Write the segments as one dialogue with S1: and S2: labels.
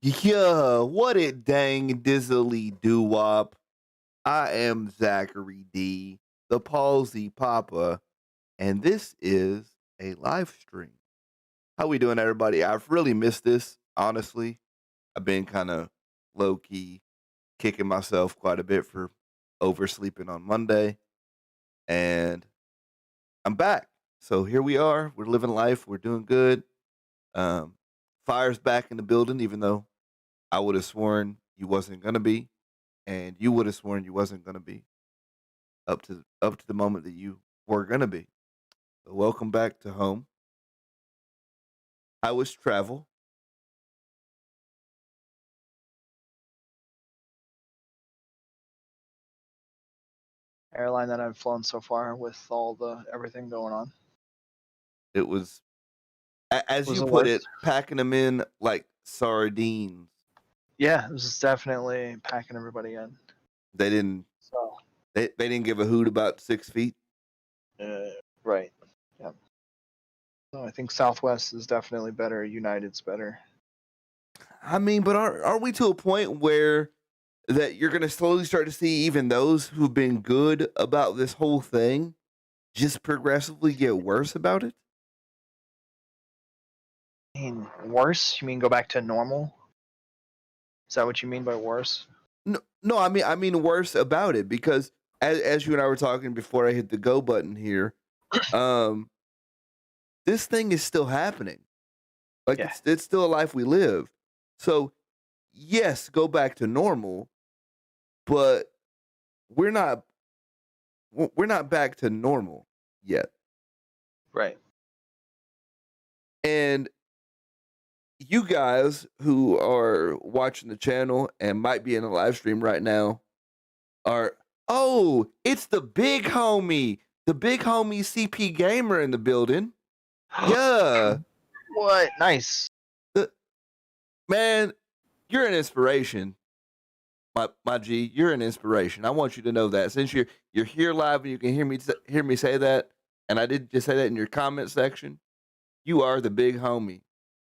S1: Yeah, what it dang dizzily doo wop. I am Zachary D, the Palsy Papa, and this is a live stream. How we doing, everybody? I've really missed this, honestly. I've been kind of low key kicking myself quite a bit for oversleeping on Monday, and I'm back. So here we are. We're living life. We're doing good. Um, Fire's back in the building, even though I would have sworn you wasn't gonna be, and you would have sworn you wasn't gonna be up to the moment that you were gonna be. So welcome back to home. How was travel?
S2: Airline that I've flown so far with all the everything going on.
S1: It was, as
S2: Was
S1: you
S2: the
S1: put
S2: worst.
S1: it, packing them in like sardines.
S2: Yeah, it was definitely packing everybody in.
S1: They didn't.
S2: So,
S1: They didn't give a hoot about 6 feet.
S2: right. Yeah. So I think Southwest is definitely better. United's better.
S1: I mean, but are we to a point where that you're gonna slowly start to see even those who've been good about this whole thing just progressively get worse about it?
S2: I mean, worse? You mean go back to normal? Is that what you mean by worse?
S1: No. I mean worse about it because as you and I were talking before I hit the go button here, um, this thing is still happening. Like
S2: Yeah.
S1: it's still a life we live. So yes, go back to normal, but we're not we're not back to normal yet.
S2: Right.
S1: And you guys who are watching the channel and might be in the live stream right now are, oh, it's the big homie, CP Gamer in the building. Yeah.
S2: What? Nice.
S1: Man, you're an inspiration. My G, you're an inspiration. I want you to know that. Since you're here live and you can hear me say that, and I didn't just say that in your comment section, you are the big homie.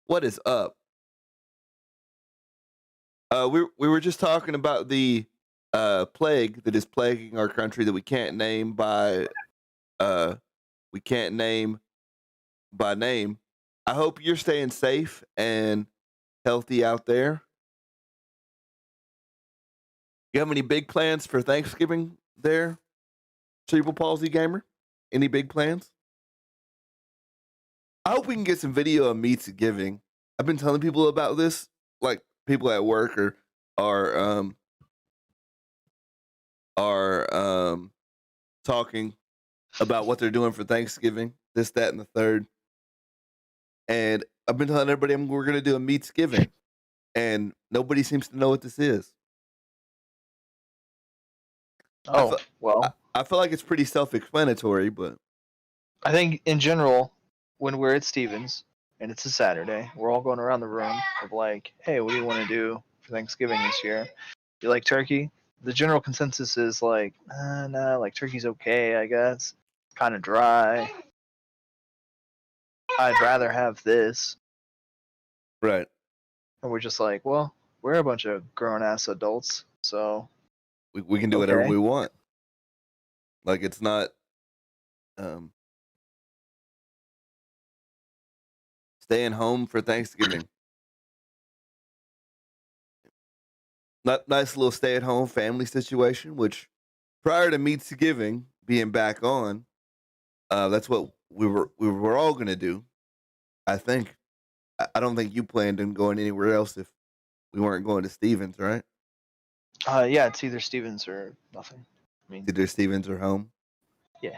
S1: What is up? We were just talking about the plague that is plaguing our country that we can't name by name. I hope you're staying safe and healthy out there. You have any big plans for Thanksgiving there, Cerebral Palsy Gamer? Any big plans? I hope we can get some video of meats giving. I've been telling people about this, like people at work are talking about what they're doing for Thanksgiving, this, that, and the third. And I've been telling everybody we're gonna do a meatsgiving, and nobody seems to know what this is.
S2: Oh, well.
S1: I feel like it's pretty self-explanatory, but
S2: I think in general, when we're at Stevens and it's a Saturday, we're all going around the room of like, hey, what do you want to do for Thanksgiving this year? You like turkey? The general consensus is like, nah, like turkey's okay, I guess. Kind of dry. I'd rather have this.
S1: right.
S2: And we're just like, well, we're a bunch of grown ass adults, so
S1: We can do whatever
S2: okay.
S1: we want. Like it's not staying home for Thanksgiving. Nice little stay-at-home family situation, which prior to Meatsgiving being back on, that's what we were all gonna do. I think. I don't think you planned on going anywhere else if we weren't going to Stevens, right?
S2: Yeah, it's either Stevens or nothing. I mean,
S1: Either Stevens or home.
S2: yeah.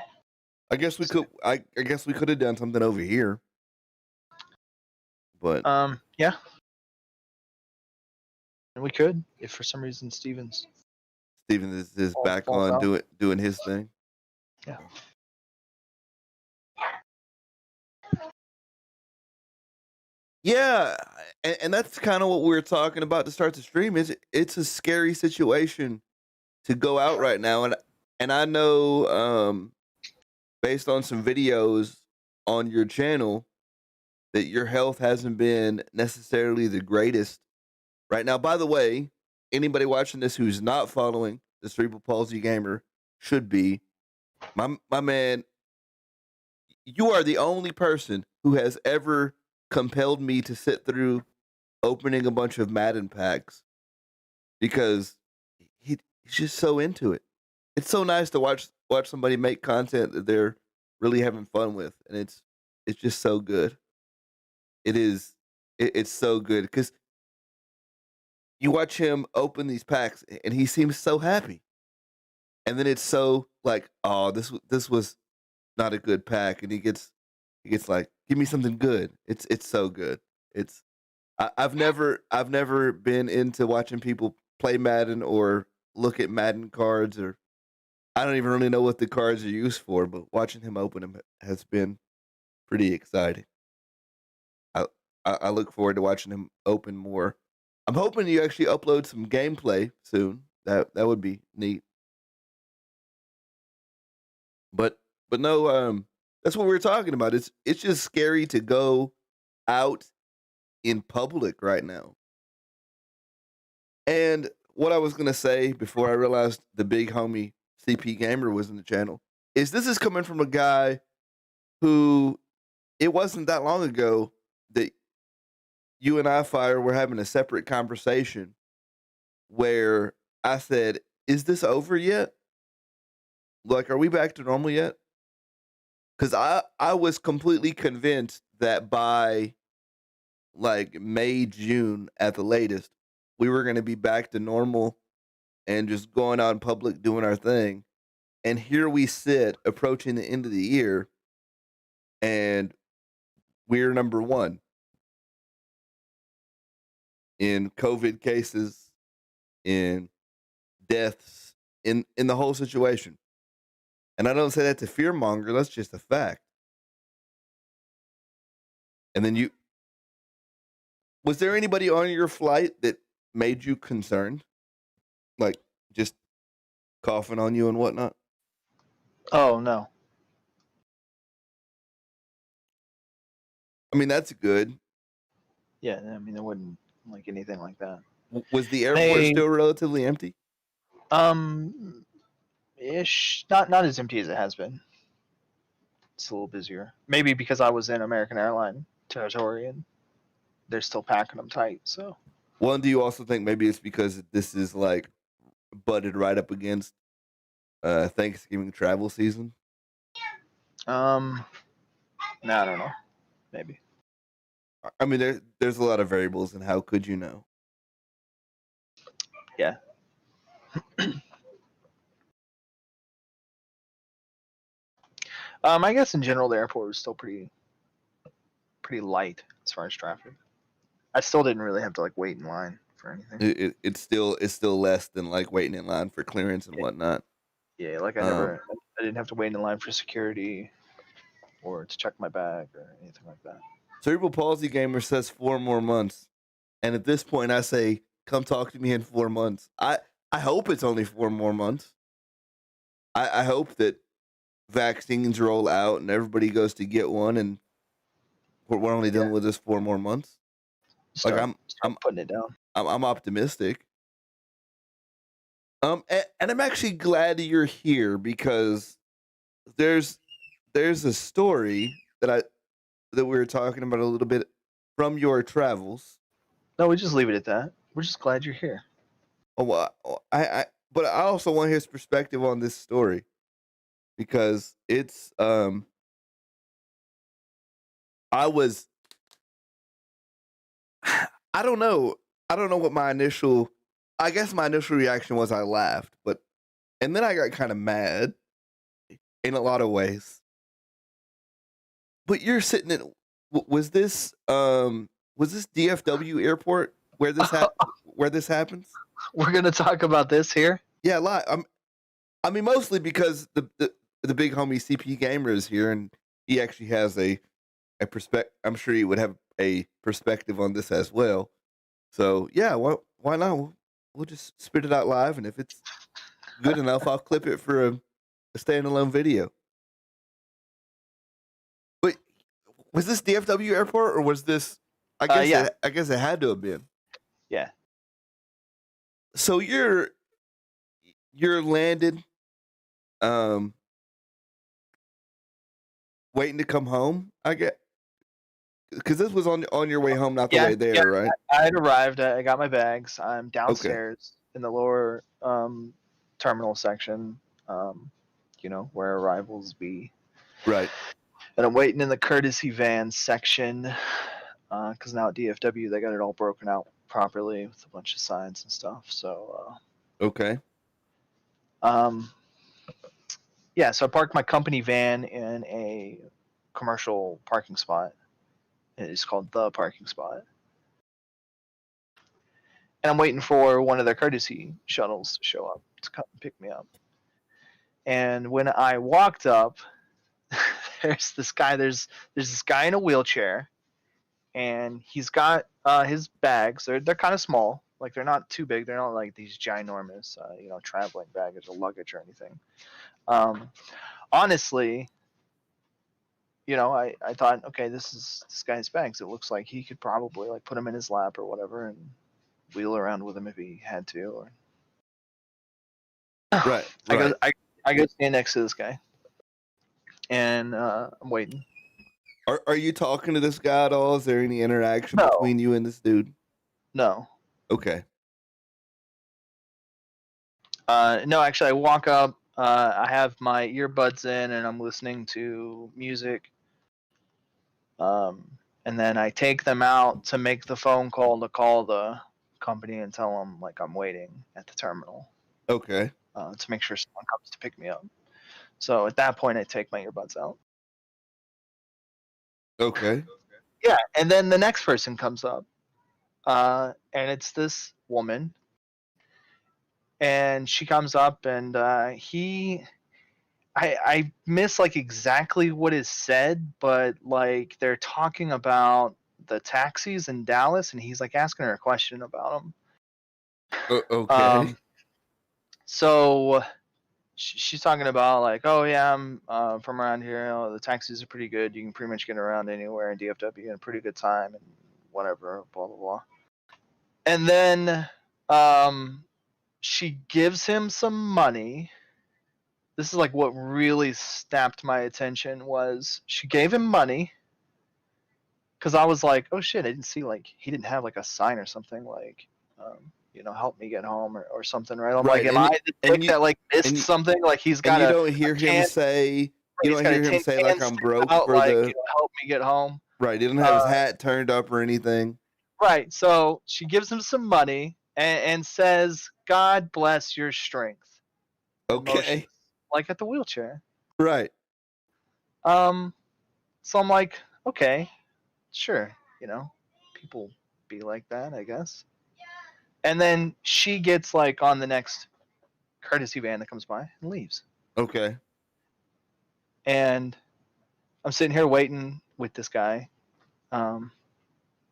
S1: I guess we could. I guess we could have done something over here, but
S2: Yeah. And we could, if for some reason Stevens
S1: Stevens is back
S2: falls
S1: on
S2: out.
S1: doing his thing.
S2: Yeah.
S1: Yeah, and that's kind of what we were talking about to start the stream. Is it's a scary situation to go out right now, and I know based on some videos on your channel that your health hasn't been necessarily the greatest right now. By the way, anybody watching this who's not following the Cerebral Palsy Gamer should be. My man, you are the only person who has ever compelled me to sit through opening a bunch of Madden packs because he's just so into it. It's so nice to watch somebody make content that they're really having fun with, and it's just so good. It is it's so good because you watch him open these packs and he seems so happy, and then it's so like, oh, this was not a good pack, and he gets like, give me something good. It's so good. It's I've never been into watching people play Madden or look at Madden cards, or I don't even really know what the cards are used for, but watching him open them has been pretty exciting. I I look forward to watching him open more. I'm hoping you actually upload some gameplay soon. That would be neat. But no, that's what we were talking about. It's just scary to go out in public right now. And what I was gonna say before I realized the big homie CP Gamer was in the channel is this is coming from a guy who it wasn't that long ago that you and I Fire were having a separate conversation where I said, "Is this over yet? Like, are we back to normal yet?" Because I was completely convinced that by like May, June at the latest, we were going to be back to normal and just going out in public doing our thing. And here we sit approaching the end of the year and we're number one in COVID cases, in deaths, in the whole situation. And I don't say that to fearmonger, that's just a fact. And then was there anybody on your flight that made you concerned? Like just coughing on you and whatnot?
S2: Oh no.
S1: I mean, that's good.
S2: Yeah, I mean, there wasn't like anything like that.
S1: Was the airport
S2: They
S1: still relatively empty?
S2: ish, not as empty as it has been. It's a little busier. Maybe because I was in American airline territory and they're still packing them tight. So
S1: Well, do you also think maybe it's because this is like butted right up against Thanksgiving travel season?
S2: no, I don't know. Maybe.
S1: I mean, there's a lot of variables, and how could you know?
S2: Yeah. I guess in general the airport was still pretty light as far as traffic. I still didn't really have to like wait in line for anything.
S1: It's still less than like waiting in line for clearance and whatnot.
S2: Yeah, like
S1: Um,
S2: I didn't have to wait in line for security or to check my bag or anything like that.
S1: Cerebral Palsy Gamer says 4 more months, and at this point, I say, come talk to me in 4 months. I hope it's only 4 more months. I hope that vaccines roll out and everybody goes to get one, and we're only dealing with this 4 more months. Like
S2: Start
S1: I'm
S2: putting it down.
S1: I'm optimistic. And I'm actually glad that you're here because there's a story that we were talking about a little bit from your travels.
S2: No, we just leave it at that. We're just glad you're here.
S1: Oh, well, but I also want his perspective on this story because it's I was I don't know. I don't know what my initial I guess my initial reaction was I laughed, but and then I got kind of mad in a lot of ways. But you're sitting in was this DFW airport where where this happens?
S2: We're gonna talk about this here.
S1: Yeah, I mean mostly because the big homie CP Gamer is here and he actually has a perspective. I'm sure he would have a perspective on this as well. So yeah, why not? We'll just spit it out live, and if it's good enough, I'll clip it for a standalone video. But was this DFW airport or was this?
S2: Yeah.
S1: I guess it had to have been.
S2: Yeah.
S1: So you're landed, waiting to come home. I get because this was on your way home, not the way there, right?
S2: I had arrived. I got my bags. I'm downstairs in the lower terminal section, where arrivals be.
S1: Right.
S2: And I'm waiting in the courtesy van section because now at DFW they got it all broken out properly with a bunch of signs and stuff. So.
S1: Okay.
S2: Yeah, so I parked my company van in a commercial parking spot. It's called the parking spot. And I'm waiting for one of their courtesy shuttles to show up to come pick me up. And when I walked up, there's this guy in a wheelchair, and he's got his bags. They're kind of small. Like, they're not too big. They're not like these ginormous traveling baggage or luggage or anything. Honestly, I thought, okay, this guy's bags. It looks like he could probably like put them in his lap or whatever and wheel around with them if he had to. Or
S1: Right.
S2: I go stand next to this guy, and I'm waiting.
S1: Are you talking to this guy at all? Is there any interaction between you and this dude?
S2: No.
S1: Okay.
S2: No, actually, I walk up. I have my earbuds in, and I'm listening to music. And then I take them out to make the phone call to call the company and tell them like I'm waiting at the terminal.
S1: Okay.
S2: To make sure someone comes to pick me up. So at that point, I take my earbuds out.
S1: Okay.
S2: Yeah, and then the next person comes up, and it's this woman, and she comes up, and I miss like exactly what is said, but like they're talking about the taxis in Dallas, and he's like asking her a question about them.
S1: Okay.
S2: So she's talking about like, oh yeah, I'm from around here. Oh, the taxis are pretty good. You can pretty much get around anywhere in DFW in a pretty good time and whatever, blah blah blah. And then she gives him some money. This is like what really snapped my attention was she gave him money because I was like, oh shit, I didn't see like he didn't have like a sign or something like help me get home or something, right? I'm like, am I the dick that like missed something? Like he's got
S1: you don't hear him say like I'm broke for
S2: like,
S1: the
S2: help me get home.
S1: Right, he didn't have his hat turned up or anything.
S2: Right, so she gives him some money and says, God bless your strength.
S1: Okay.
S2: Emotions, like at the wheelchair.
S1: Right.
S2: So I'm like, okay, sure, people be like that, I guess. And then she gets like on the next courtesy van that comes by and leaves.
S1: Okay.
S2: And I'm sitting here waiting with this guy,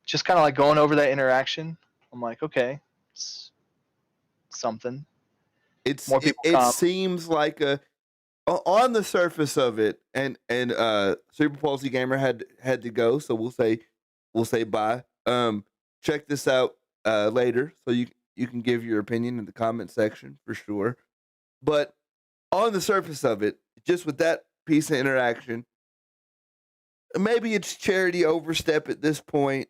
S2: just kind of like going over that interaction. I'm like, okay, it's something.
S1: It seems like on the surface of it, and Super Palsy Gamer had to go, so we'll say bye. Check this out later, so you can give your opinion in the comment section for sure. But on the surface of it, just with that piece of interaction, maybe it's charity overstep at this point.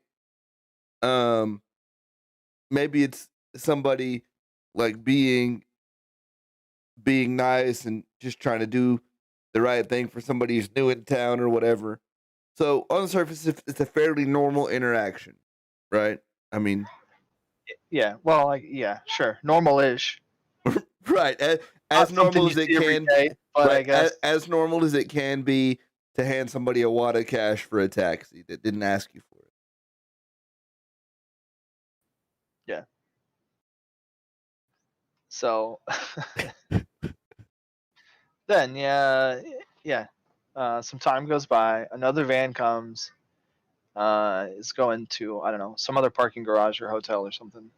S1: Maybe it's somebody like being nice and just trying to do the right thing for somebody who's new in town or whatever. So on the surface, it's a fairly normal interaction, right? I mean,
S2: yeah. Well, yeah, sure, normal-ish.
S1: Right, as normal as it can be,
S2: but I guess
S1: as normal as it can be to hand somebody a wad of cash for a taxi that didn't ask you for it.
S2: Yeah. So then, yeah. Some time goes by. Another van comes. is going to, I don't know, some other parking garage or hotel or something.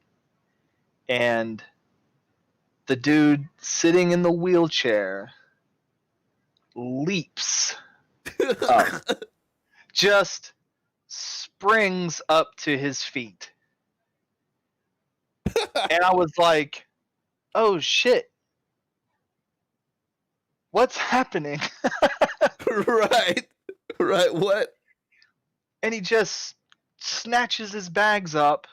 S2: And the dude sitting in the wheelchair leaps up, just springs up to his feet. And I was like, oh shit, what's happening?
S1: Right. Right. What?
S2: And he just snatches his bags up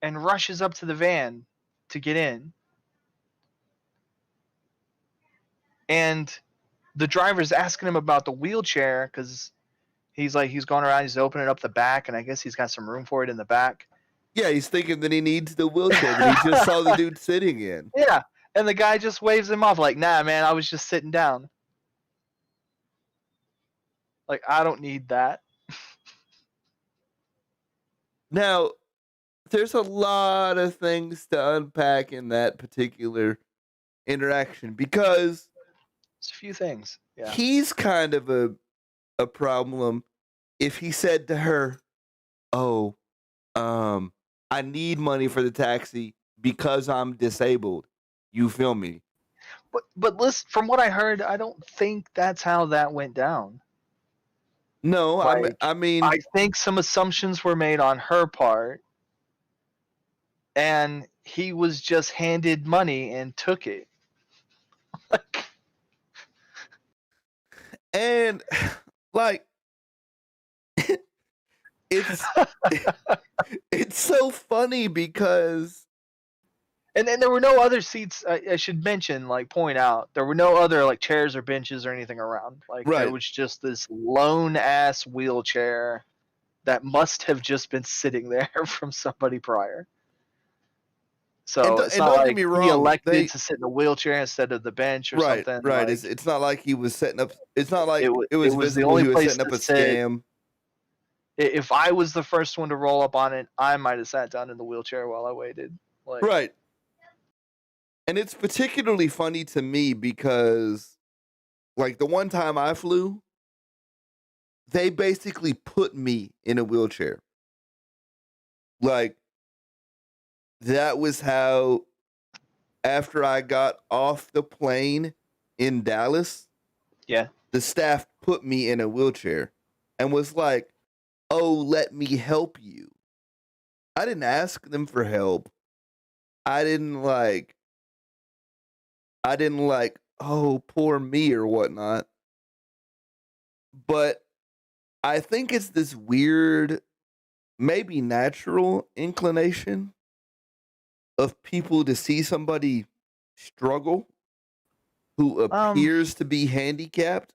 S2: and rushes up to the van to get in. And the driver's asking him about the wheelchair because he's going around, he's opening up the back, and I guess he's got some room for it in the back.
S1: Yeah, he's thinking that he needs the wheelchair that he just saw the dude sitting in.
S2: Yeah, and the guy just waves him off like, nah, man, I was just sitting down. Like, I don't need that.
S1: Now, there's a lot of things to unpack in that particular interaction because
S2: It's a few things. Yeah.
S1: he's kind of a problem if he said to her, "Oh, I need money for the taxi because I'm disabled." You feel me?
S2: But listen, from what I heard, I don't think that's how that went down.
S1: No,
S2: Like,
S1: I mean,
S2: I think some assumptions were made on her part, and he was just handed money and took it. Like,
S1: and like it's it's so funny because
S2: and then there were no other seats. I should mention, like, point out, there were no other like chairs or benches or anything around. Like, there
S1: right.
S2: was just this lone ass wheelchair that must have just been sitting there from somebody prior. So it's
S1: And
S2: not
S1: don't get
S2: like
S1: me
S2: he
S1: wrong,
S2: elected
S1: they
S2: to sit in the wheelchair instead of the bench or
S1: right,
S2: something.
S1: right.
S2: Like,
S1: It's not like he was setting up. It's not like it
S2: it
S1: was
S2: was the
S1: visible
S2: only
S1: he was
S2: place
S1: setting up
S2: to
S1: a
S2: sit.
S1: scam.
S2: If I was the first one to roll up on it, I might have sat down in the wheelchair while I waited. Like,
S1: Right. And it's particularly funny to me because, like, the one time I flew, they basically put me in a wheelchair. Like, that was how, after I got off the plane in Dallas,
S2: yeah,
S1: the staff put me in a wheelchair and was like, "Oh, let me help you." I didn't ask them for help. I didn't like, oh, poor me or whatnot. But I think it's this weird, maybe natural inclination of people to see somebody struggle who appears to be handicapped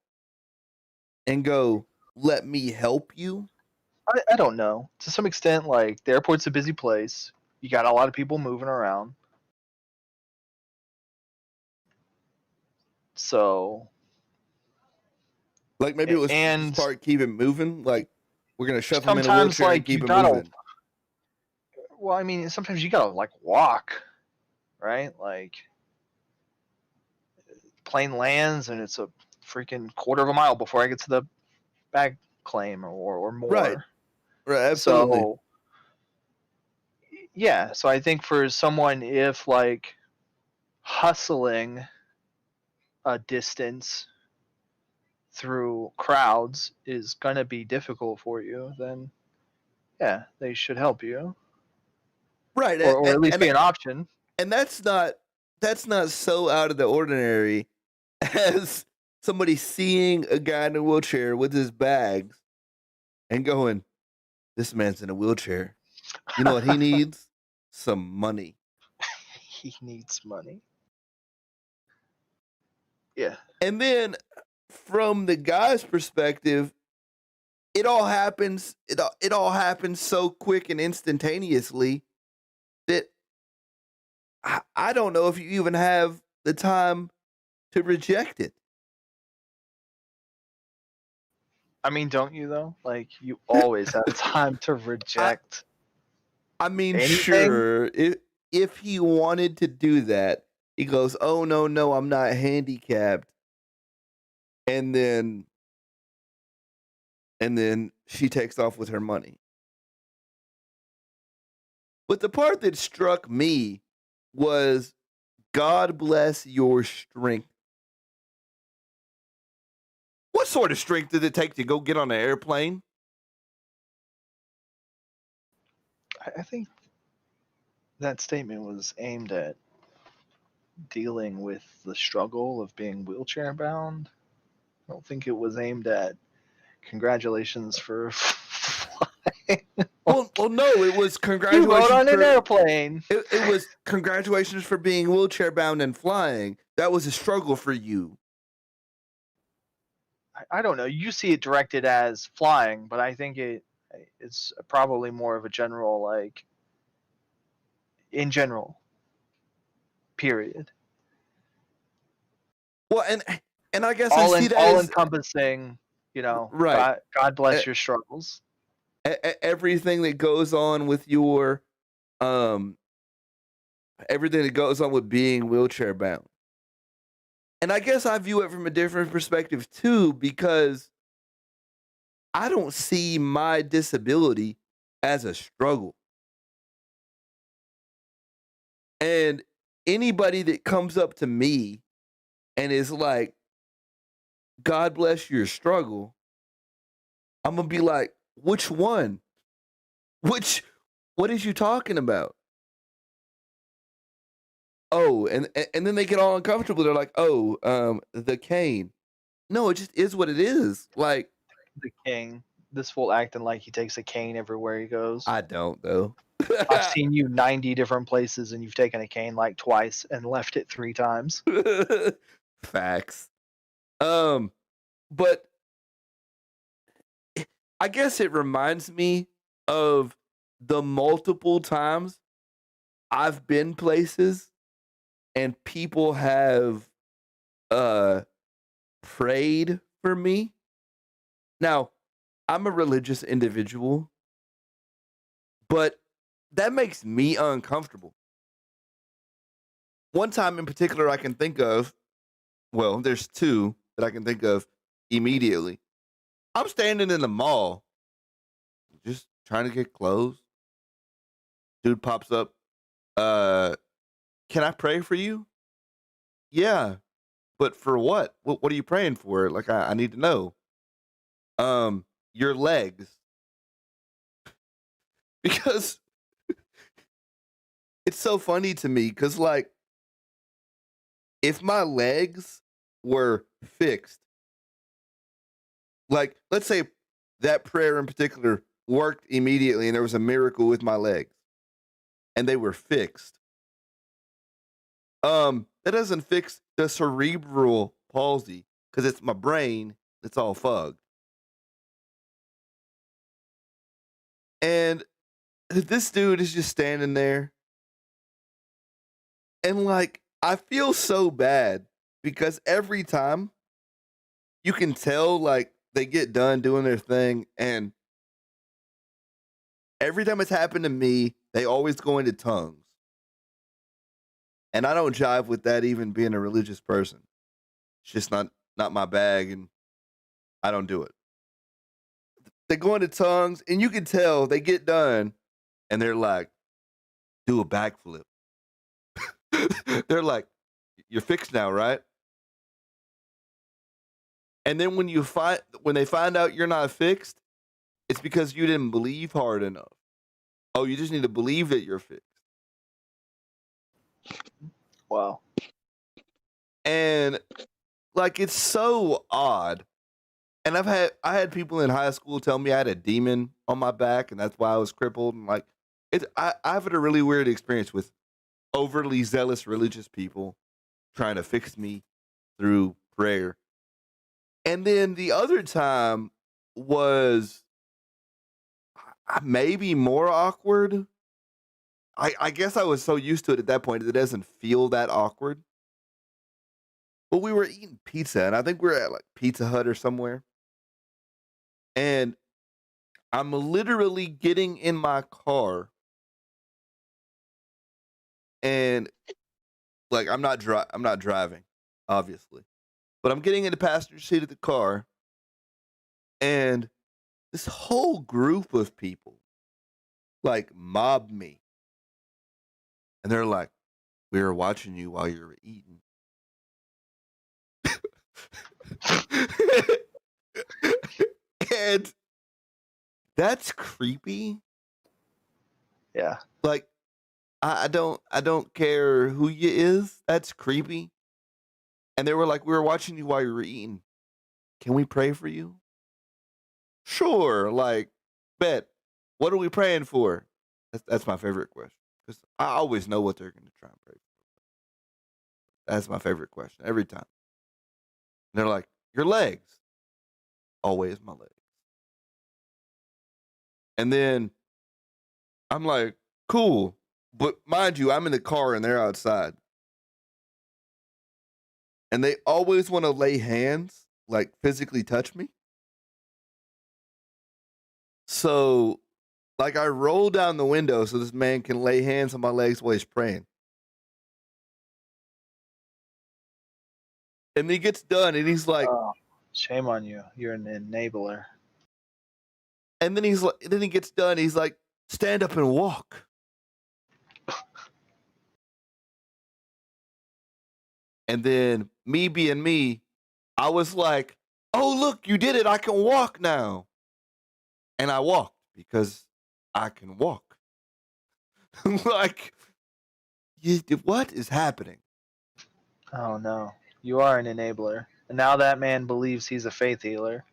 S1: and go, "Let me help you."
S2: I don't know. To some extent, like, the airport's a busy place. You got a lot of people moving around. So,
S1: Like maybe it was
S2: and
S1: part keep it moving. Like we're gonna shove him in a
S2: sometimes,
S1: wheelchair and
S2: like, you
S1: keep him
S2: gotta,
S1: moving.
S2: well, I mean, sometimes you gotta, like, walk, right? Like, plane lands and it's a freaking quarter of a mile before I get to the bag claim or
S1: Right.
S2: more.
S1: Right. Absolutely.
S2: So, yeah. So I think for someone, if, like, hustling a distance through crowds is going to be difficult for you, then yeah, they should help you,
S1: Right.
S2: or at least be an option.
S1: And that's not so out of the ordinary as somebody seeing a guy in a wheelchair with his bags and going, "This man's in a wheelchair. You know what he needs? Some money."
S2: He needs money. Yeah.
S1: And then from the guy's perspective, it all happens so quick and instantaneously that I don't know if you even have the time to reject it.
S2: I mean, don't you though? Like, you always have time to reject.
S1: I mean,
S2: anything?
S1: sure, if he wanted to do that, he goes, "Oh no, I'm not handicapped," and then and then she takes off with her money. But the part that struck me was God bless your strength. What sort of strength did it take to go get on an airplane?
S2: I think that statement was aimed at dealing with the struggle of being wheelchair bound. I don't think it was aimed at congratulations for flying.
S1: Well, no, it was
S2: You rode
S1: congratulations
S2: on an
S1: for
S2: airplane.
S1: it was congratulations for being wheelchair bound and flying. That was a struggle for you.
S2: I don't know. You see it directed as flying, but I think it's probably more of a general, like, in general, period.
S1: Well, and I guess I see that
S2: All
S1: as
S2: encompassing,
S1: right.
S2: God
S1: e-
S2: bless your struggles.
S1: Everything that goes on with your um everything that goes on with being wheelchair bound. And I guess I view it from a different perspective too, because I don't see my disability as a struggle. And anybody that comes up to me and is like, God bless your struggle, I'm gonna be like, which one? Which what is you talking about? Oh, and then they get all uncomfortable. They're like, oh, the cane. No, it just is what it is. Like,
S2: The king. This fool acting like he takes a cane everywhere he goes.
S1: I don't though.
S2: I've seen you 90 different places and you've taken a cane like twice and left it 3 times.
S1: Facts. Um, but I guess it reminds me of the multiple times I've been places and people have uh prayed for me. Now, I'm a religious individual, but that makes me uncomfortable. One time in particular I can think of, well, there's two that I can think of immediately. I'm standing in the mall, just trying to get clothes. Dude pops up, uh, can I pray for you? Yeah, but for what? What are you praying for? Like I need to know. Your legs. Because it's so funny to me, because like if my legs were fixed, like let's say that prayer in particular worked immediately and there was a miracle with my legs and they were fixed. That doesn't fix the cerebral palsy because it's my brain that's all fugged. And this dude is just standing there and like I feel so bad because every time you can tell like they get done doing their thing and every time it's happened to me, they always go into tongues. And I don't jive with that even being a religious person. It's just not my bag and I don't do it. They go into tongues and you can tell they get done and they're like, do a backflip. They're like, you're fixed now, right? And then when they find out you're not fixed, it's because you didn't believe hard enough. Oh, you just need to believe that you're fixed.
S2: Wow.
S1: And like it's so odd. And I had people in high school tell me I had a demon on my back and that's why I was crippled. And like I've had a really weird experience with overly zealous religious people trying to fix me through prayer. And then the other time was maybe more awkward. I guess I was so used to it at that point, it doesn't feel that awkward. But we were eating pizza, and I think we were at like Pizza Hut or somewhere. And I'm literally getting in my car, and like I'm not driving, obviously, but I'm getting in the passenger seat of the car, and this whole group of people like mob me, and they're like, "We were watching you while you were eating." And that's creepy.
S2: Yeah.
S1: Like, I don't care who you is. That's creepy. And they were like, "We were watching you while you were eating. Can we pray for you?" Sure. Like, bet. What are we praying for? That's my favorite question because I always know what they're going to try and pray for. That's my favorite question every time. And they're like, "Your legs." Always my legs. And then I'm like, "Cool." But mind you, I'm in the car and they're outside. And they always want to lay hands, like physically touch me. So, like, I roll down the window so this man can lay hands on my legs while he's praying. And he gets done and he's like,
S2: Oh, shame on you. You're an enabler.
S1: and then he gets done. He's like, "Stand up and walk." And then me being me, I was like, "Oh, look, you did it. I can walk now." And I walked because I can walk. Like, what is happening?
S2: Oh no. You are an enabler. And now that man believes he's a faith healer.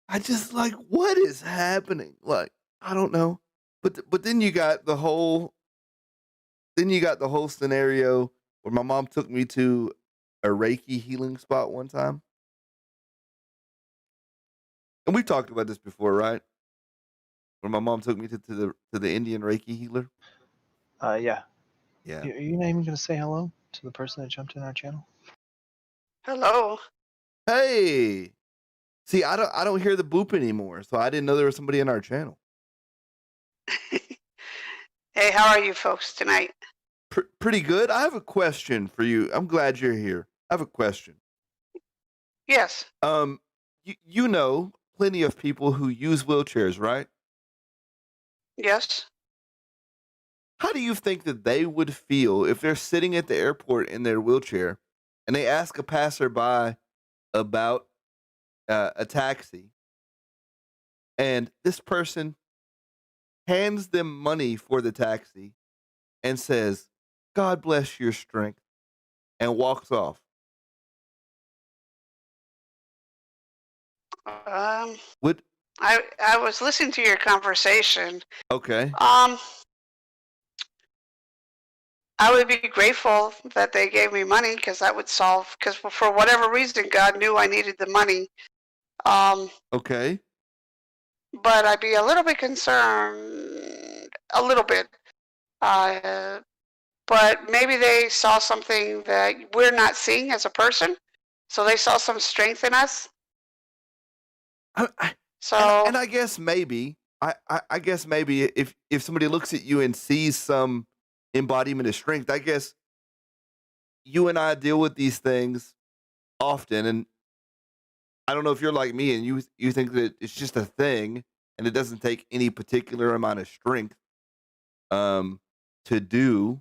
S1: I just like, what is happening? Like, I don't know. But then you got the whole scenario where my mom took me to a Reiki healing spot one time. And we've talked about this before, right? Where my mom took me to the Indian Reiki healer.
S2: Yeah.
S1: Yeah.
S2: Are you not even gonna say hello to the person that jumped in our channel?
S3: Hello.
S1: Hey. See, I don't hear the boop anymore, so I didn't know there was somebody in our channel.
S3: Hey, how are you folks tonight?
S1: Pretty good. I have a question for you. I'm glad you're here. I have a question.
S3: Yes.
S1: You know plenty of people who use wheelchairs, right?
S3: Yes.
S1: How do you think that they would feel if they're sitting at the airport in their wheelchair and they ask a passerby about a taxi, and this person hands them money for the taxi and says, "God bless your strength," and walks off?
S3: Um,
S1: Would
S3: I was listening to your conversation.
S1: Okay.
S3: I would be grateful that they gave me money because that would solve. Because for whatever reason, God knew I needed the money.
S1: Okay.
S3: But I'd be a little bit concerned, a little bit. But maybe they saw something that we're not seeing as a person, so they saw some strength in us.
S1: I, I,
S3: So
S1: and I guess maybe I guess maybe if somebody looks at you and sees some embodiment of strength, I guess you and I deal with these things often, and I don't know if you're like me and you think that it's just a thing and it doesn't take any particular amount of strength um to do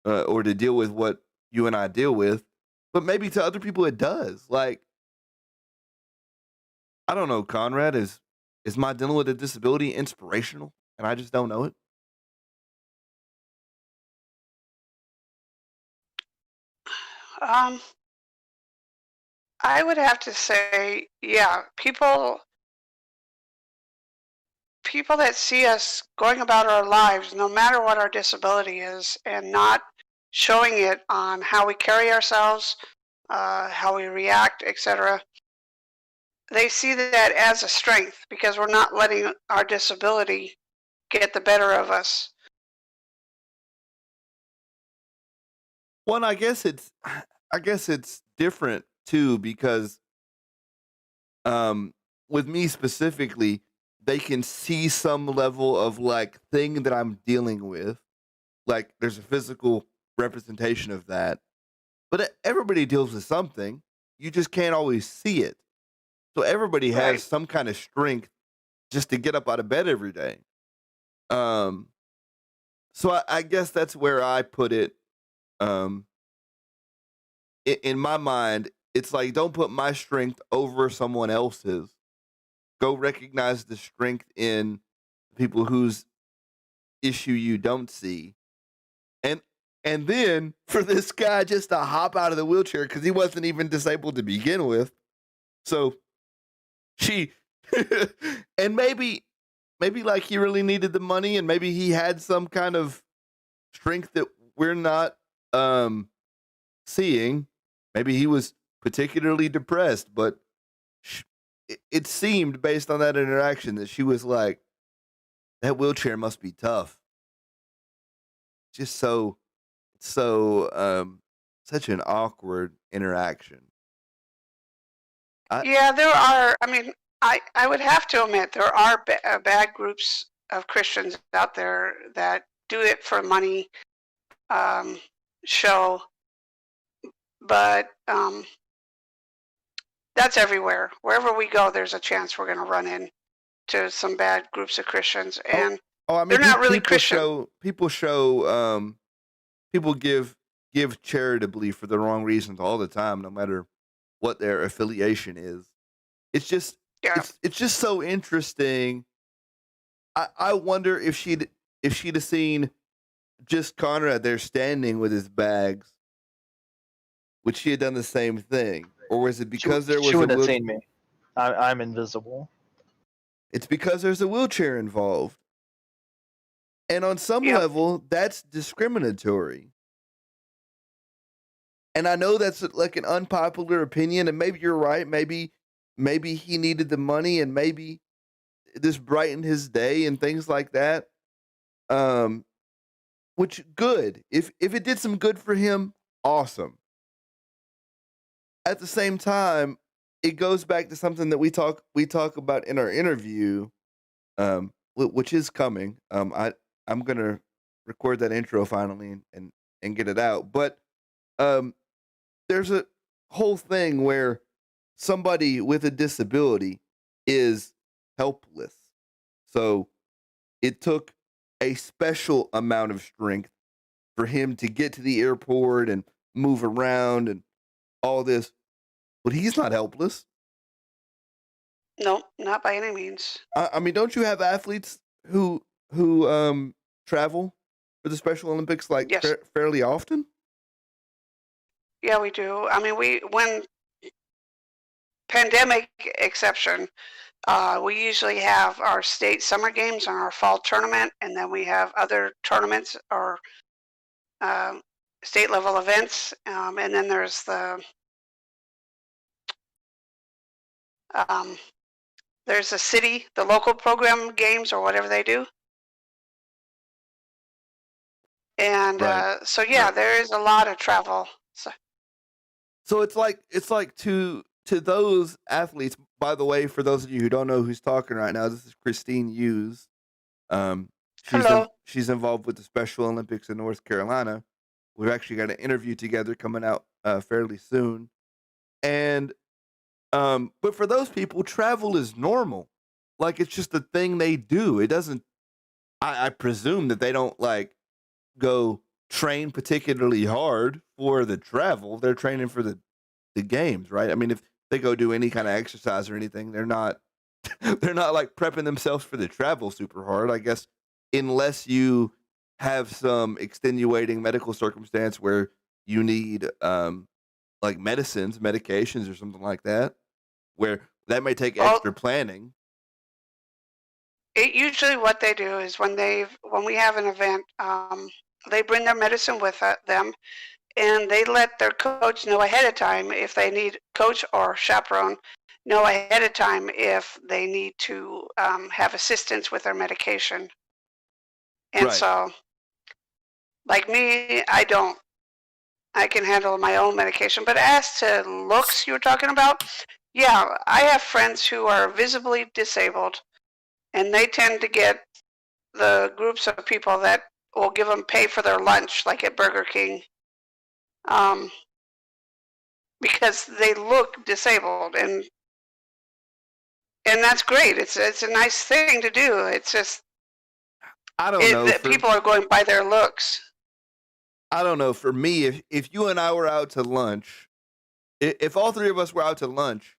S1: or to deal with what you and I deal with, but maybe to other people it does. Like, I don't know, Conrad, is my dealing with a disability inspirational and I just don't know it?
S3: um, I would have to say, yeah, people that see us going about our lives, no matter what our disability is, and not showing it on how we carry ourselves, how we react, etc. They see that as a strength because we're not letting our disability get the better of us.
S1: Well, I guess it's different too because um with me specifically, they can see some level of like thing that I'm dealing with. Like there's a physical representation of that. But everybody deals with something. You just can't always see it. So everybody has
S3: Right.
S1: some kind of strength just to get up out of bed every day. Um, so I guess that's where I put it. Um, in my mind, it's like don't put my strength over someone else's. Go recognize the strength in people whose issue you don't see, and and then for this guy just to hop out of the wheelchair because he wasn't even disabled to begin with. So she, and maybe like he really needed the money, and maybe he had some kind of strength that we're not seeing. Maybe he was particularly depressed, but it seemed based on that interaction that she was like, that wheelchair must be tough. Just such an awkward interaction. I
S3: Yeah, there are. I mean, I would have to admit there are bad groups of Christians out there that do it for money, um, show, but that's everywhere. Wherever we go, there's a chance we're going to run into some bad groups of Christians,
S1: oh
S3: and
S1: oh I
S3: they're
S1: mean
S3: not really
S1: people
S3: Christian.
S1: show people give charitably for the wrong reasons all the time, no matter what their affiliation is. It's just
S3: Yeah.
S1: it's just so interesting. I wonder if she'd have seen just Conrad there standing with his bags, would she have done the same thing? Or was it because there
S2: She
S1: was a
S2: wouldn't have
S1: wheel
S2: seen me. I'm invisible.
S1: it's because there's a wheelchair involved. And on some
S3: Yep.
S1: level, that's discriminatory. And I know that's like an unpopular opinion, and maybe you're right. Maybe he needed the money, and maybe this brightened his day and things like that. Um, which good. If it did some good for him, awesome. At the same time, it goes back to something that we talk about in our interview, which is coming. I'm gonna record that intro finally and get it out. But um, there's a whole thing where somebody with a disability is helpless. So it took a special amount of strength for him to get to the airport and move around and all this. But he's not helpless.
S3: No, not by any means.
S1: I mean, don't you have athletes who travel for the Special Olympics like
S3: Yes.
S1: fairly often?
S3: Yeah, we do. I mean, when pandemic exception, we usually have our state summer games and our fall tournament, and then we have other tournaments or state level events, and then there's the city, the local program games or whatever they do. And
S1: Right.
S3: so yeah,
S1: Right.
S3: there is a lot of travel.
S1: So it's like to those athletes. By the way, for those of you who don't know who's talking right now, this is Christine Hughes.
S3: Hello.
S1: She's involved with the Special Olympics in North Carolina. We've actually got an interview together coming out fairly soon. And but for those people, travel is normal. Like it's just a thing they do. It doesn't. I presume that they don't like go train particularly hard for the travel. They're training for the games, right? I mean, if they go do any kind of exercise or anything, they're not they're not like prepping themselves for the travel super hard. I guess unless you have some extenuating medical circumstance where you need like medications or something like that, where that may take
S3: Well,
S1: extra planning.
S3: usually what they do is when we have an event, they bring their medicine with them, and they let their coach know ahead of time if they need coach or chaperone know ahead of time if they need to have assistance with their medication. And
S1: Right.
S3: so, like me, I can handle my own medication. But as to looks you were talking about, yeah, I have friends who are visibly disabled, and they tend to get the groups of people that will give them pay for their lunch, like at Burger King, because they look disabled. And and that's great. It's a nice thing to do. It's just
S1: I don't know.
S3: that people are going by their looks.
S1: I don't know. For me, if you and I were out to lunch, if all three of us were out to lunch,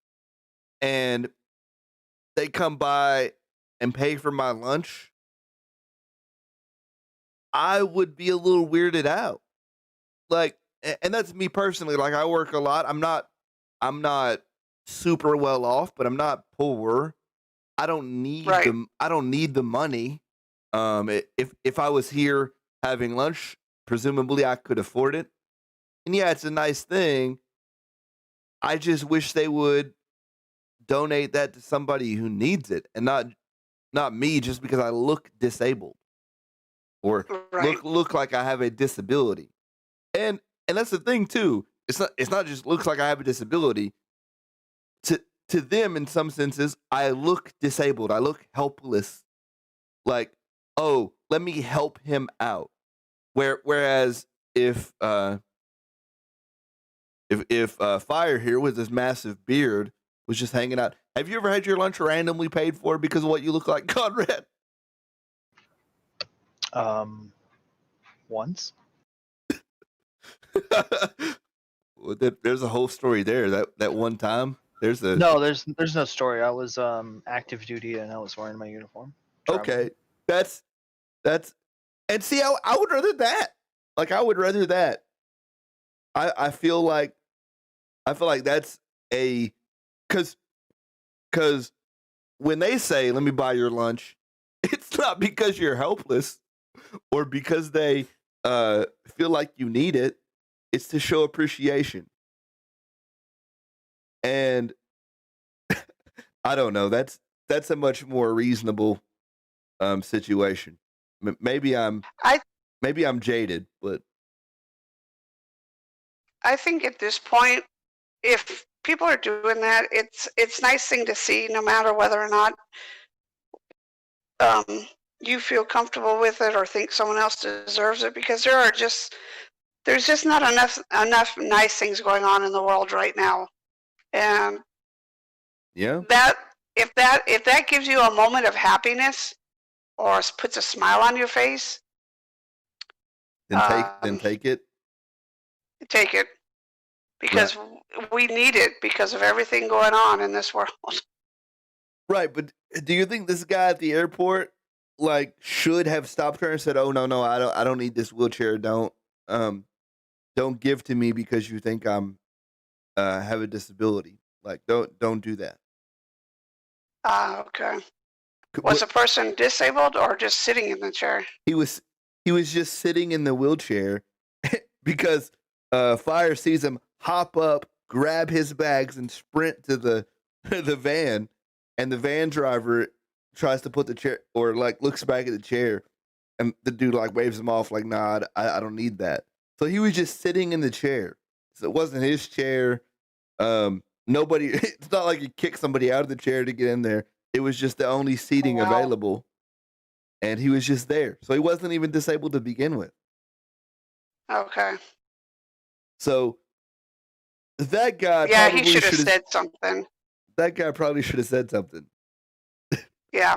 S1: and they come by and pay for my lunch, I would be a little weirded out. Like, and that's me personally. Like, I work a lot. I'm not super well off, but I'm not poor. I don't need
S3: Right.
S1: I don't need the money. If I was here having lunch, presumably I could afford it. And yeah, it's a nice thing. I just wish they would donate that to somebody who needs it, and not me just because I look disabled or
S3: Right.
S1: look like I have a disability. And that's the thing too. It's not just looks like I have a disability. To them, in some senses, I look disabled. I look helpless. Like, oh, let me help him out. Whereas if Fire here with this massive beard was just hanging out. Have you ever had your lunch randomly paid for because of what you look like, Conrad?
S2: Once.
S1: Well, there's a whole story there. That one time, there's a
S2: No, there's no story. I was active duty and I was wearing my uniform. traveling.
S1: okay. That's and see, I would rather that. Like, I would rather that. I feel like that's a because when they say let me buy your lunch, it's not because you're helpless or because they feel like you need it. It's to show appreciation. And I don't know. That's a much more reasonable situation. Maybe I'm
S3: I
S1: jaded, but
S3: I think at this point, if people are doing that, it's a nice thing to see, no matter whether or not you feel comfortable with it or think someone else deserves it, because there's just not enough nice things going on in the world right now, and
S1: yeah.
S3: that if that gives you a moment of happiness or puts a smile on your face,
S1: Then take it.
S3: take it, because we need it because of everything going on in this world.
S1: Right, but do you think this guy at the airport like should have stopped her and said, "Oh no, I don't need this wheelchair. Don't give to me because you think I'm have a disability. Like, don't do that."
S3: Okay. Was the person disabled or just sitting in the chair?
S1: He was just sitting in the wheelchair because Fire sees him hop up, grab his bags, and sprint to the the van, and the van driver tries to put the chair or like looks back at the chair, and the dude like waves him off like, "Nah, I don't need that." So he was just sitting in the chair. So it wasn't his chair. Nobody. It's not like he kicked somebody out of the chair to get in there. It was just the only seating
S3: Wow.
S1: available, and he was just there. So he wasn't even disabled to begin with.
S3: Okay.
S1: So that guy
S3: Yeah, he
S1: probably
S3: should have
S1: should have.
S3: said something.
S1: That guy probably should have said something.
S3: Yeah.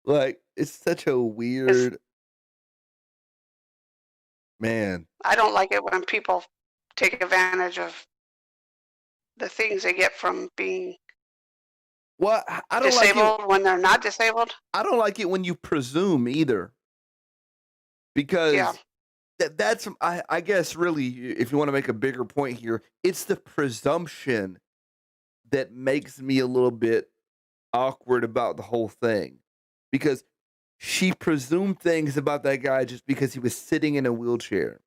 S1: Like, it's such a weird man.
S3: I don't like it when people take advantage of the things they get from being
S1: Well, I don't like it.
S3: disabled when they're not disabled.
S1: I don't like it when you presume either, because
S3: Yeah.
S1: that's I guess really, if you want to make a bigger point here, it's the presumption that makes me a little bit awkward about the whole thing, because she presumed things about that guy just because he was sitting in a wheelchair.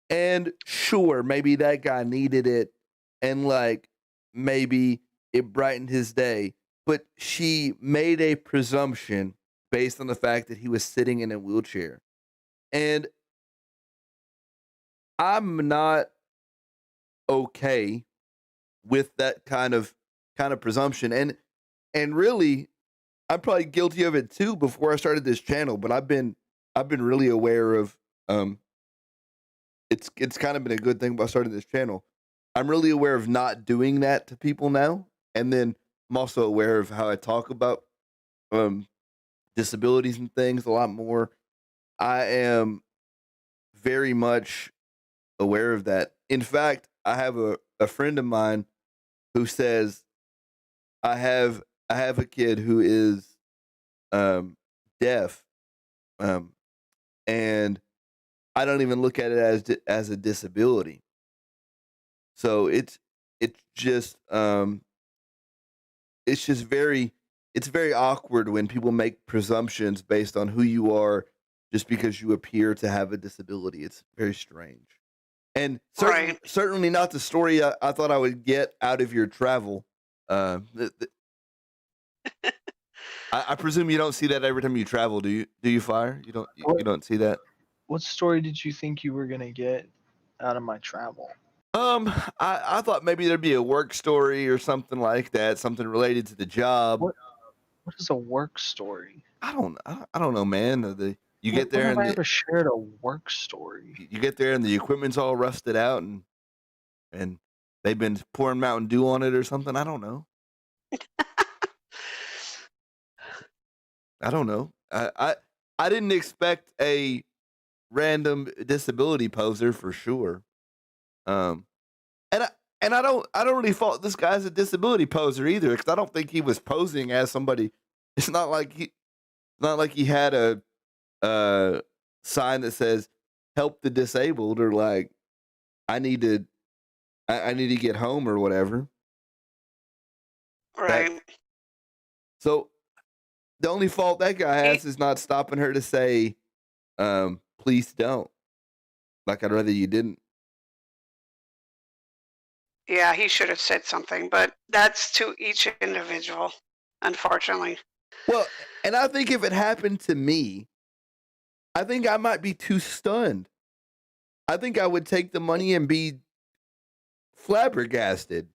S1: And sure, maybe that guy needed it, and like maybe it brightened his day, but she made a presumption based on the fact that he was sitting in a wheelchair. And I'm not okay with that kind of presumption. And really, I'm probably guilty of it too before I started this channel, but I've been really aware of it's kind of been a good thing about starting this channel. I'm really aware of not doing that to people now. And then I'm also aware of how I talk about um disabilities and things a lot more. I am very much aware of that. In fact, I have a friend of mine who says I have I have a kid who is um deaf, um and I don't even look at it as a disability. So it's just it's just very it's very awkward when people make presumptions based on who you are just because you appear to have a disability. It's very strange. And
S3: Right.
S1: certainly not the story I thought I would get out of your travel. I presume you don't see that every time you travel, do you? Do you, Fire? You
S2: What
S1: don't see that?
S2: what story did you think you were gonna get out of my travel?
S1: Um, I thought maybe there'd be a work story or something like that, something related to the job.
S2: What what is a work story?
S1: I don't know, man. You get
S2: When
S1: there
S2: have
S1: and
S2: I ever shared a work story?
S1: you get there and the equipment's all rusted out and they've been pouring Mountain Dew on it or something. I don't know. I don't know. I didn't expect a random disability poser for sure. Um, and I don't really fault this guy as a disability poser either because I don't think he was posing as somebody. It's not like he had a sign that says "Help the disabled" or like I need to I need to get home or whatever. That
S3: Right.
S1: so the only fault that guy
S3: He,
S1: has is not stopping her to say, please don't. Like I'd rather you didn't.
S3: yeah, he should have said something, but that's to each individual, unfortunately.
S1: Well, and I think if it happened to me, I think I might be too stunned. I think I would take the money and be flabbergasted.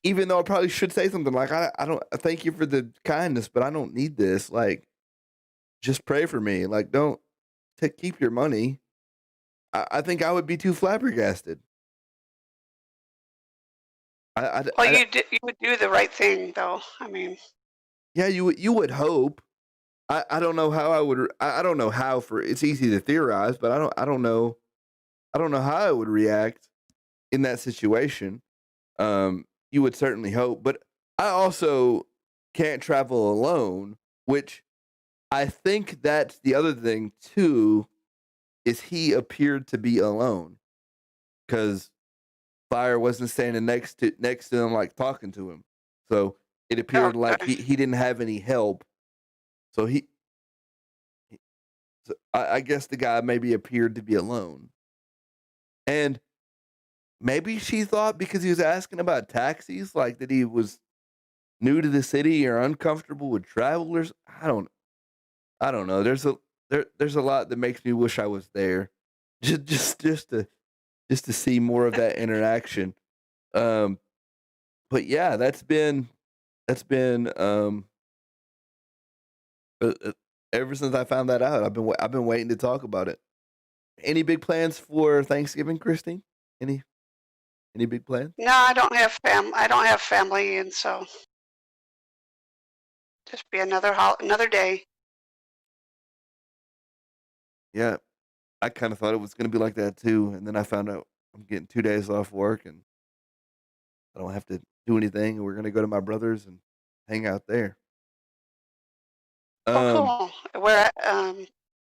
S1: Even though I probably should say something like, I don't thank you for the kindness, but I don't need this. Like, just pray for me. Like, don't keep your money. I think I would be too flabbergasted.
S3: Well,
S1: I
S3: you would do the right thing, though. I mean,
S1: yeah, you would hope. I don't know how I don't know how for it's easy to theorize, but I don't know how I would react in that situation. You would certainly hope, but I also can't travel alone, which I think that's the other thing too, is he appeared to be alone because Fire wasn't standing next to him like talking to him. So it appeared like
S3: okay.
S1: he didn't have any help. So I guess the guy maybe appeared to be alone. And maybe she thought because he was asking about taxis, like that he was new to the city or uncomfortable with travelers. I don't know. There's a lot that makes me wish I was there. Just to see more of that interaction. Um but yeah, that's been uh, uh, ever since I found that out. I've been waiting to talk about it. Any big plans for Thanksgiving, Christine? Any any big plans?
S3: No, I don't have family, and so just be another day.
S1: Yeah, I kind of thought it was going to be like that too, and then I found out I'm getting 2 days off work and I don't have to do anything. And we're going to go to my brother's and hang out there.
S3: Oh,
S1: Um,
S3: cool. Where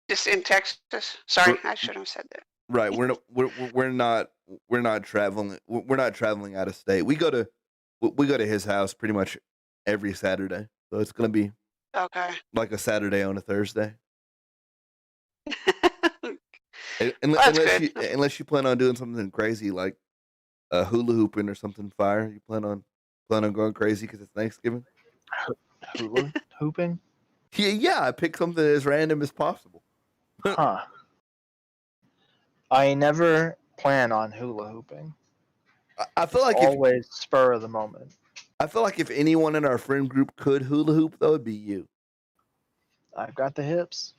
S3: just in Texas. Sorry,
S1: we're
S3: I should have said that.
S1: right. We're not traveling. We're not traveling out of state. We go to his house pretty much every Saturday, so it's going to be
S3: Okay.
S1: like a Saturday on a Thursday.
S3: Well, that's good.
S1: Unless you plan on doing something crazy like hula hooping or something fire. You plan on going crazy because it's Thanksgiving.
S2: Hula hooping?
S1: Yeah. I picked something as random as possible.
S2: Huh. I never plan on hula hooping.
S1: I feel
S2: It's
S1: like
S2: always spur of the moment.
S1: I feel like if anyone in our friend group could hula hoop, though, it'd be you.
S2: I've got the hips.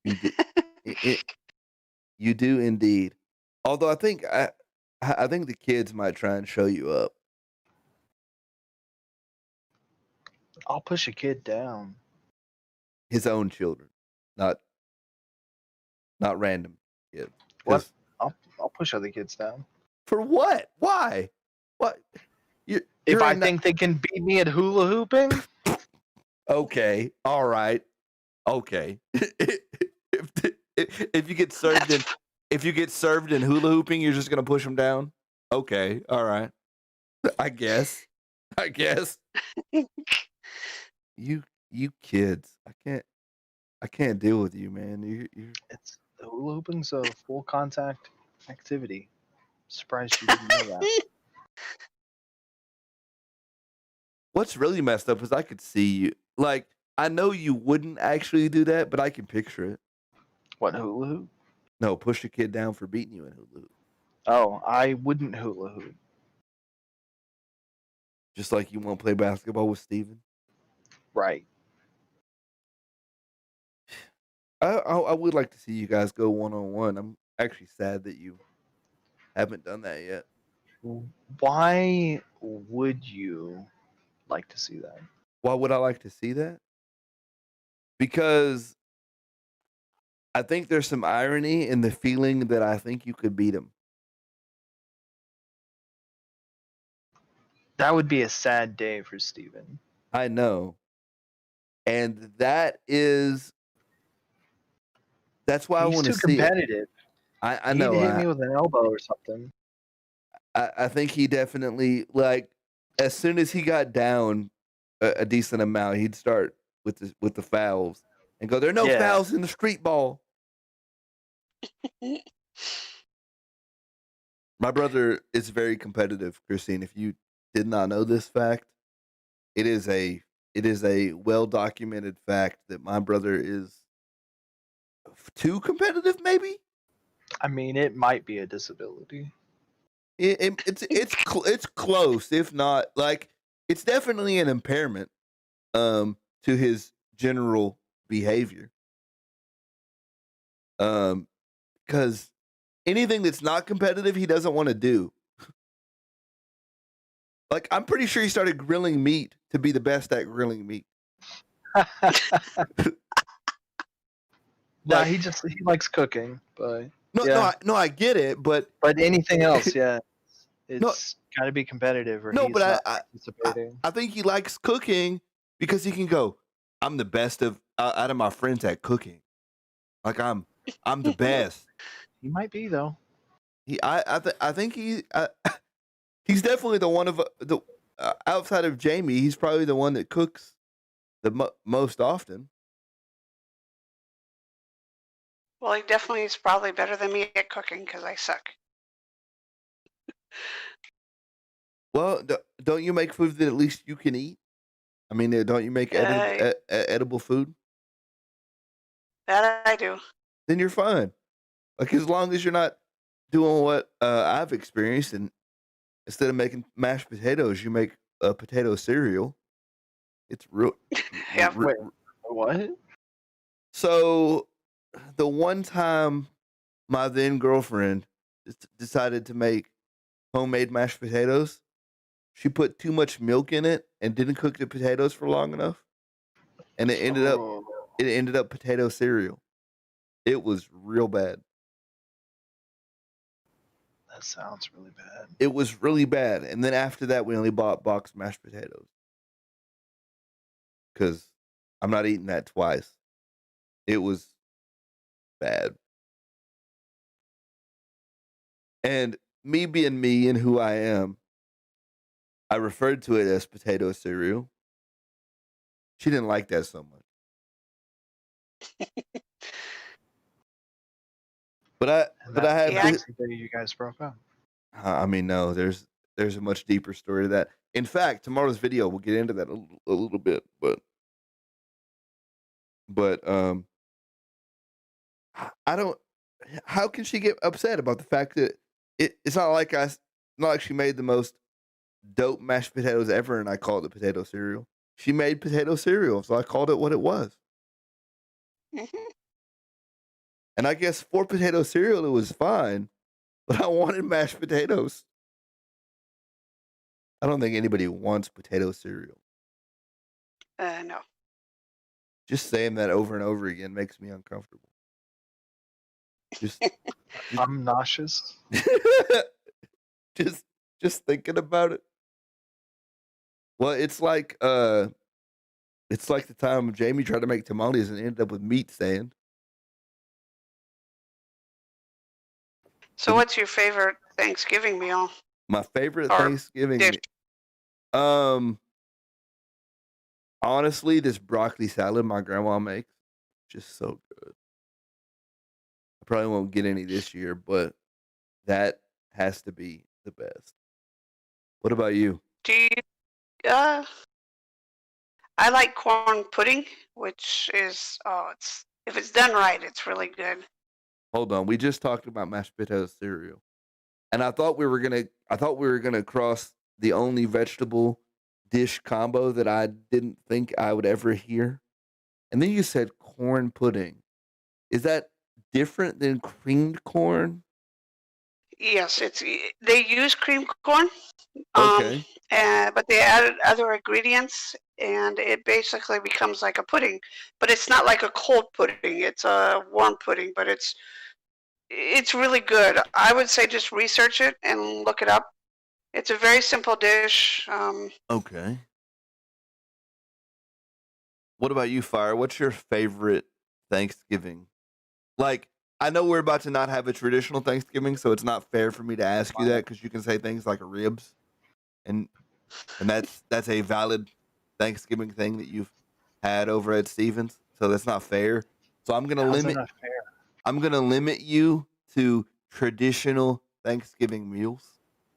S1: You do, it, you do indeed. Although I think the kids might try and show you up.
S2: I'll push a kid down.
S1: His own children, not random kids.
S2: What?
S1: 'Cause
S2: I'll push other kids down.
S1: for what? Why? What?
S2: If
S1: You're
S2: I
S1: a
S2: think they can beat me at hula hooping,
S1: okay, all right, okay. if you get served in
S3: That's
S1: hula hooping, you're just gonna push them down. Okay, all right. I guess. You kids, I can't deal with you, man. You
S2: it's the hula hooping's a full contact activity. Surprised you didn't know that.
S1: What's really messed up is I could see you. Like, I know you wouldn't actually do that, but I can picture it.
S2: What, hula hoop?
S1: No, push a kid down for beating you in hula hoop.
S2: Oh, I wouldn't hula hoop.
S1: Just like you won't play basketball with Steven.
S2: Right.
S1: I would like to see you guys go one-on-one. I'm actually sad that you haven't done that yet.
S2: Why would you like to see that?
S1: Why would I like to see that? Because I think there's some irony in the feeling that I think you could beat him.
S2: That would be a sad day for Steven.
S1: I know. And that's why I
S2: He's
S1: want to
S2: too
S1: see it.
S2: competitive.
S1: I know.
S2: He'd hit me with an elbow or something.
S1: I think he definitely, like, as soon as he got down a decent amount, he'd start with the fouls and go, there are no
S2: Yeah.
S1: fouls in the street ball. My brother is very competitive, Christine. If you did not know this fact, it is a well documented fact that my brother is too competitive, maybe.
S2: I mean, it might be a disability.
S1: It's close, if not, like, it's definitely an impairment to his general behavior. Because anything that's not competitive, he doesn't want to do. Like, I'm pretty sure he started grilling meat to be the best at grilling meat.
S2: Nah,
S1: Like,
S2: he likes cooking, but
S1: I get it, but
S2: anything else, yeah, it's got to be competitive or
S1: no,
S2: he's
S1: but
S2: not participating.
S1: I think he likes cooking because he can go, I'm the best out of my friends at cooking. Like, I'm the best.
S2: He might be though.
S1: I think he's definitely the one of the outside of Jamie. He's probably the one that cooks the most often.
S3: Well, he definitely is probably better than me at cooking because I suck.
S1: Well, don't you make food that at least you can eat? I mean, don't you make edible food?
S3: That I do.
S1: Then you're fine. Like, as long as you're not doing what I've experienced, and instead of making mashed potatoes, you make a potato cereal. It's real.
S3: Yeah.
S2: Wait, what?
S1: So, the one time my then girlfriend decided to make homemade mashed potatoes, she put too much milk in it and didn't cook the potatoes for long enough, and it ended up potato cereal. It was real bad.
S2: That sounds really bad.
S1: It was really bad. And then after that, we only bought boxed mashed potatoes because I'm not eating that twice. It was bad. And me being me and who I am, I referred to it as potato cereal. She didn't like that so much. But I have
S3: Yeah.
S2: the day you guys broke up.
S1: I mean, no, there's a much deeper story to that. In fact, tomorrow's video we'll get into that a little bit, but I don't. How can she get upset about the fact that it's not like she made the most dope mashed potatoes ever, and I called it potato cereal. She made potato cereal, so I called it what it was.
S3: Mhm.
S1: And I guess for potato cereal, it was fine, but I wanted mashed potatoes. I don't think anybody wants potato cereal.
S3: No.
S1: Just saying that over and over again makes me uncomfortable. Just
S2: I'm nauseous.
S1: just thinking about it. Well, it's like the time Jamie tried to make tamales and ended up with meat sand.
S3: So, what's your favorite Thanksgiving meal?
S1: My favorite
S3: Or
S1: Thanksgiving
S3: dish?
S1: honestly, this broccoli salad my grandma makes, just so good. I probably won't get any this year, but that has to be the best. What about you?
S3: Do you? I like corn pudding, which is it's if it's done right, it's really good.
S1: Hold on, we just talked about mashed potato cereal, and I thought we were gonna cross the only vegetable dish combo that I didn't think I would ever hear, and then you said corn pudding. Is that different than creamed corn?
S3: Yes, they use cream corn,
S1: Okay.
S3: but they added other ingredients, and it basically becomes like a pudding. But it's not like a cold pudding; it's a warm pudding. But it's really good. I would say just research it and look it up. It's a very simple dish.
S1: Okay. What about you, Fire? What's your favorite Thanksgiving? Like, I know we're about to not have a traditional Thanksgiving, so it's not fair for me to ask you that because you can say things like ribs, and that's a valid Thanksgiving thing that you've had over at Stevens. So that's not fair. So
S2: How's that not fair?
S1: I'm gonna limit you to traditional Thanksgiving meals.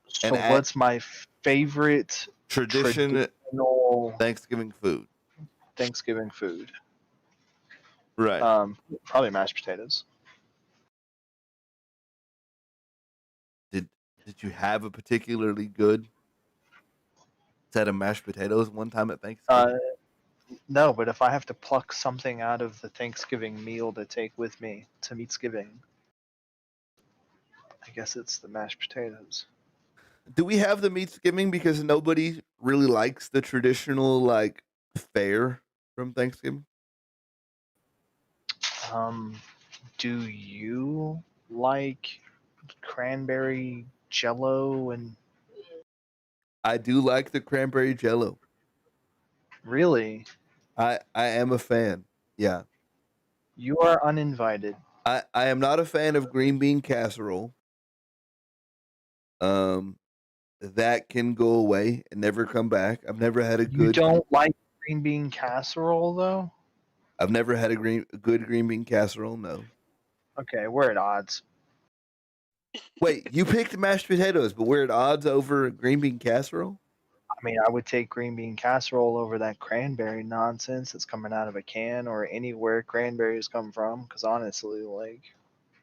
S2: So
S1: And
S2: what's my favorite
S1: traditional Thanksgiving food?
S2: Thanksgiving food?
S1: Right.
S2: Probably mashed potatoes.
S1: Did you have a particularly good set of mashed potatoes one time at Thanksgiving?
S2: No, but if I have to pluck something out of the Thanksgiving meal to take with me to Meatsgiving, I guess it's the mashed potatoes.
S1: Do we have the Meatsgiving because nobody really likes the traditional like fare from Thanksgiving?
S2: Do you like cranberry jello and
S1: I do like the cranberry jello.
S2: really?
S1: I am a fan. Yeah.
S2: You are uninvited.
S1: I am not a fan of green bean casserole. That can go away and never come back. I've never had a
S2: You
S1: good
S2: don't like green bean casserole though?
S1: I've never had a good green bean casserole, no.
S2: Okay, we're at odds.
S1: Wait, you picked mashed potatoes, but we're at odds over green bean casserole?
S2: I mean, I would take green bean casserole over that cranberry nonsense that's coming out of a can or anywhere cranberries come from. Because honestly, like,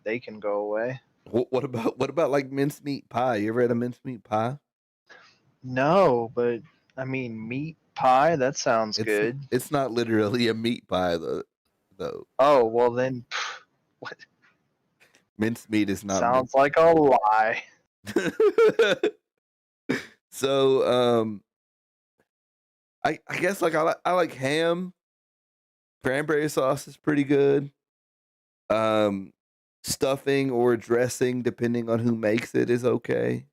S2: they can go away.
S1: What about like mincemeat pie? You ever had a mincemeat pie?
S2: No, but I mean, meat pie. That sounds good.
S1: It's not literally a meat pie though.
S2: Oh well, then what?
S1: Mincemeat is not.
S2: Sounds like a lie.
S1: So I guess like I like ham. Cranberry sauce is pretty good. Stuffing or dressing, depending on who makes it, is okay.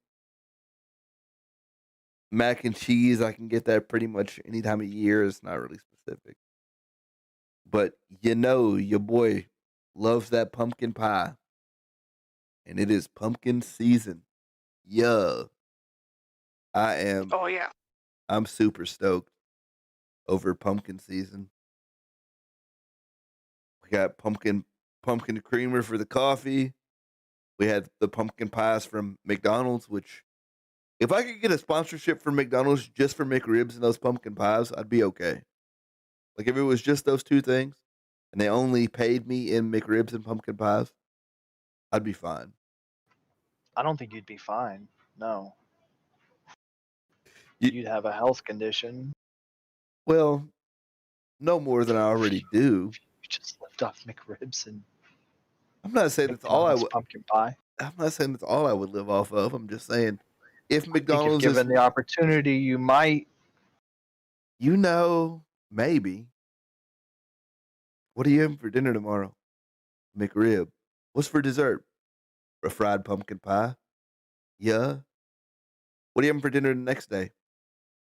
S1: Mac and cheese, I can get that pretty much any time of year. It's not really specific. But your boy loves that pumpkin pie. And it is pumpkin season. Yeah.
S3: Oh yeah.
S1: I'm super stoked over pumpkin season. We got pumpkin creamer for the coffee. We had the pumpkin pies from McDonald's, which if I could get a sponsorship from McDonald's just for McRibs and those pumpkin pies, I'd be okay. Like if it was just those two things and they only paid me in McRibs and pumpkin pies, I'd be fine.
S2: I don't think you'd be fine. No. You'd have a health condition.
S1: Well, no more than I already do.
S2: You just left off McRibs and
S1: I'm not saying that's all I would.
S2: Pumpkin pie.
S1: I'm not saying that's all I would live off of. I'm just saying if
S2: I think
S1: McDonald's
S2: if given the opportunity, you might.
S1: You know Maybe. What are you having for dinner tomorrow? McRib. What's for dessert? A fried pumpkin pie? Yeah. What are you having for dinner the next day?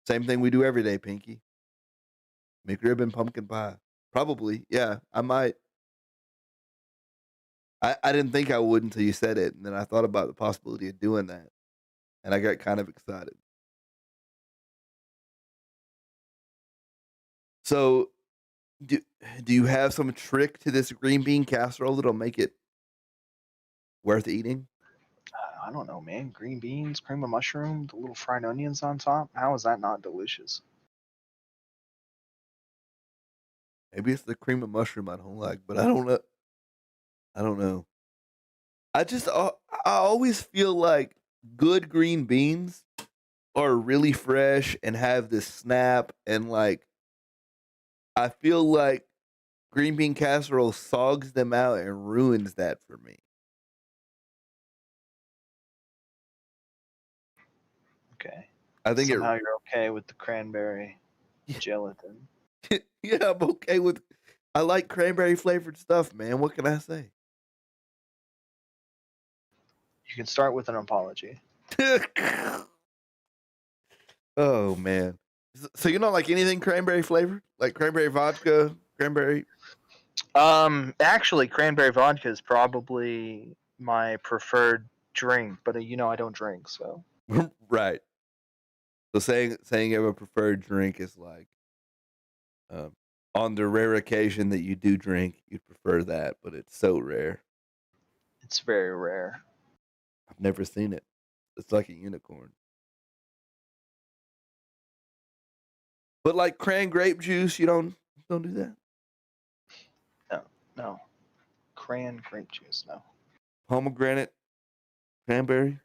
S1: Same thing we do every day, Pinky. McRib and pumpkin pie. Probably. Yeah, I might. I didn't think I would until you said it, and then I thought about the possibility of doing that, and I got kind of excited. So, do you have some trick to this green bean casserole that'll make it worth eating?
S2: I don't know, man. Green beans, cream of mushroom, the little fried onions on top. How is that not delicious?
S1: Maybe it's the cream of mushroom I don't like, but I don't know. I don't know. I always feel like good green beans are really fresh and have this snap, and like I feel like green bean casserole sogs them out and ruins that for me.
S2: Okay.
S1: I think
S2: Somehow you're okay with the cranberry gelatin.
S1: yeah, I'm okay with. I like cranberry flavored stuff, man. What can I say?
S2: You can start with an apology.
S1: Oh man. So you don't like anything cranberry flavored? Like cranberry vodka, cranberry?
S2: Actually, cranberry vodka is probably my preferred drink, but I don't drink, so.
S1: Right. So saying you have a preferred drink is like, on the rare occasion that you do drink, you'd prefer that, but it's so rare.
S2: It's very rare.
S1: I've never seen it. It's like a unicorn. But like cran grape juice, you don't do that.
S2: No. Cran grape juice, no.
S1: Pomegranate, cranberry.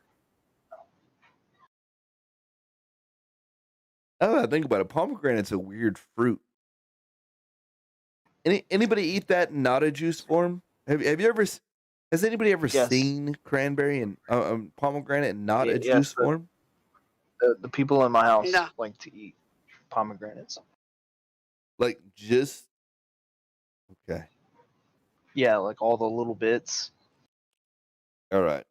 S1: Oh, I think about it. Pomegranate's a weird fruit. Anybody eat that in not a juice form? Have you ever? Has anybody ever
S2: Yes.
S1: seen cranberry and pomegranate in not a
S2: Yes,
S1: juice form?
S2: The people in my house
S3: No.
S2: like to eat pomegranates.
S1: Like just okay.
S2: Yeah, like all the little bits.
S1: All right.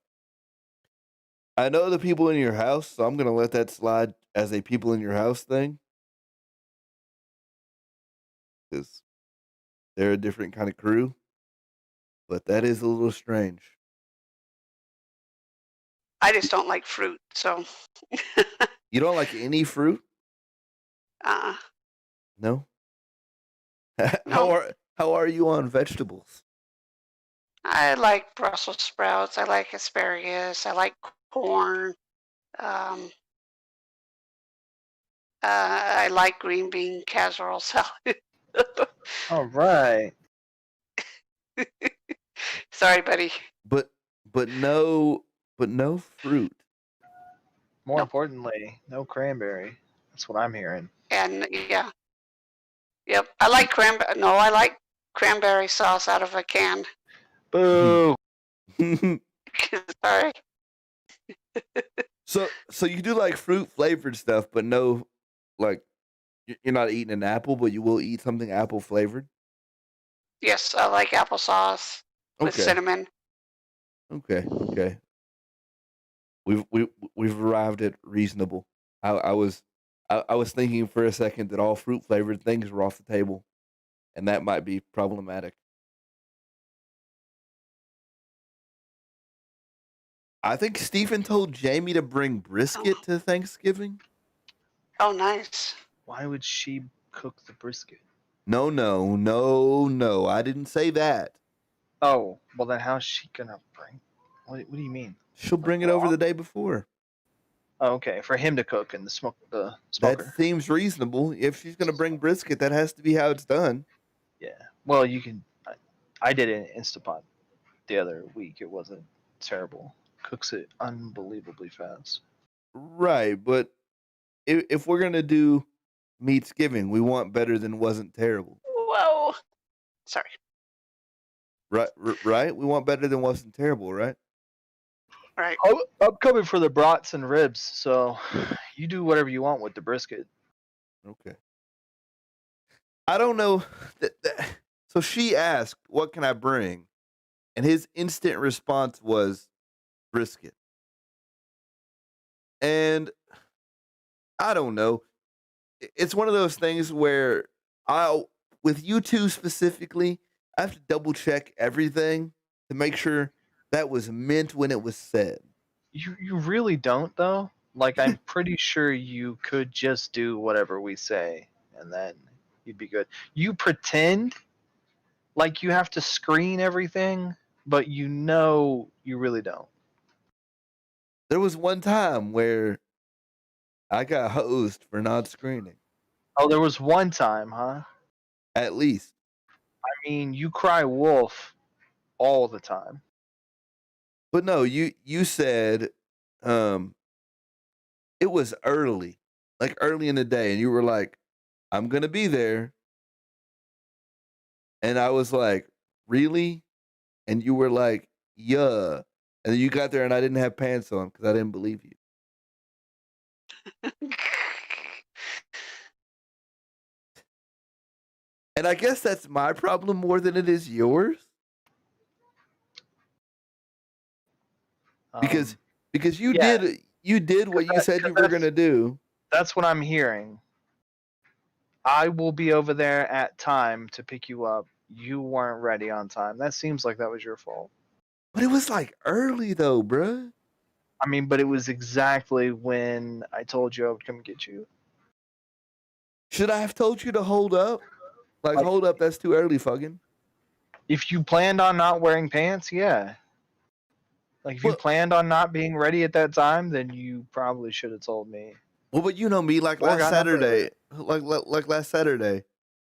S1: I know the people in your house, so I'm gonna let that slide as a people in your house thing, because they're a different kind of crew. But that is a little strange.
S3: I just don't like fruit, so
S1: You don't like any fruit? No.
S3: No.
S1: How are you on vegetables?
S3: I like Brussels sprouts. I like asparagus. I like corn. I like green bean casserole salad.
S2: All right.
S3: Sorry, buddy.
S1: But no fruit.
S2: More
S3: No.
S2: importantly, no cranberry. That's what I'm hearing.
S3: And yeah. Yep. I like cranberry. No, I like cranberry sauce out of a can.
S2: Boo.
S3: Sorry.
S1: So you do like fruit flavored stuff, but no, like you're not eating an apple, but you will eat something apple flavored.
S3: Yes, I like applesauce with
S1: Okay.
S3: cinnamon.
S1: Okay. We've arrived at reasonable. I was thinking for a second that all fruit flavored things were off the table, and that might be problematic. I think Stephen told Jamie to bring brisket to Thanksgiving.
S3: Oh, nice.
S2: Why would she cook the brisket?
S1: No. I didn't say that.
S2: Oh, well then how's she gonna bring? What do you mean?
S1: She'll bring it over the day before.
S2: Oh, okay, for him to cook in the smoker.
S1: That seems reasonable. If she's gonna bring brisket, that has to be how it's done.
S2: Yeah. Well, you can. I did it in Instapot the other week. It wasn't terrible. Cooks it unbelievably fast.
S1: Right, but if we're gonna do Meatsgiving, we want better than wasn't terrible.
S3: Whoa. Sorry.
S1: Right. We want better than wasn't terrible, right?
S3: Right.
S2: I'm coming for the brats and ribs, so you do whatever you want with the brisket.
S1: Okay. I don't know. So she asked, "What can I bring?" And his instant response was brisket. And I don't know. It's one of those things where I, with you two specifically, I have to double check everything to make sure that was meant when it was said.
S2: You really don't though. Like I'm pretty sure you could just do whatever we say, and then you'd be good. You pretend like you have to screen everything, but you really don't.
S1: There was one time where I got hosed for not screening,
S2: Oh, there was one time, huh?
S1: at least.
S2: I mean, you cry wolf all the time.
S1: But no, you said um it was early, like early in the day, and you were like, "I'm gonna be there," and I was like, "Really?" And you were like, "Yeah," and then you got there, and I didn't have pants on because I didn't believe you. And I guess that's my problem more than it is yours, because
S2: Um,
S1: because
S2: yeah,
S1: you did what you said you were gonna do.
S2: that's what I'm hearing. I will be over there at time to pick you up. You weren't ready on time. That seems like that was your fault.
S1: But it was like early though, bruh.
S2: I mean, but it was exactly when I told you I would come get you.
S1: Should I have told you to hold up? Like,
S2: Like,
S1: hold up, that's too early, fucking.
S2: if you planned on not wearing pants, yeah. Like, if you
S1: Well,
S2: planned on not being ready at that time, then you probably should have told me.
S1: well, but you know me, like
S2: Or
S1: last
S2: got up earlier.
S1: Saturday, like last Saturday,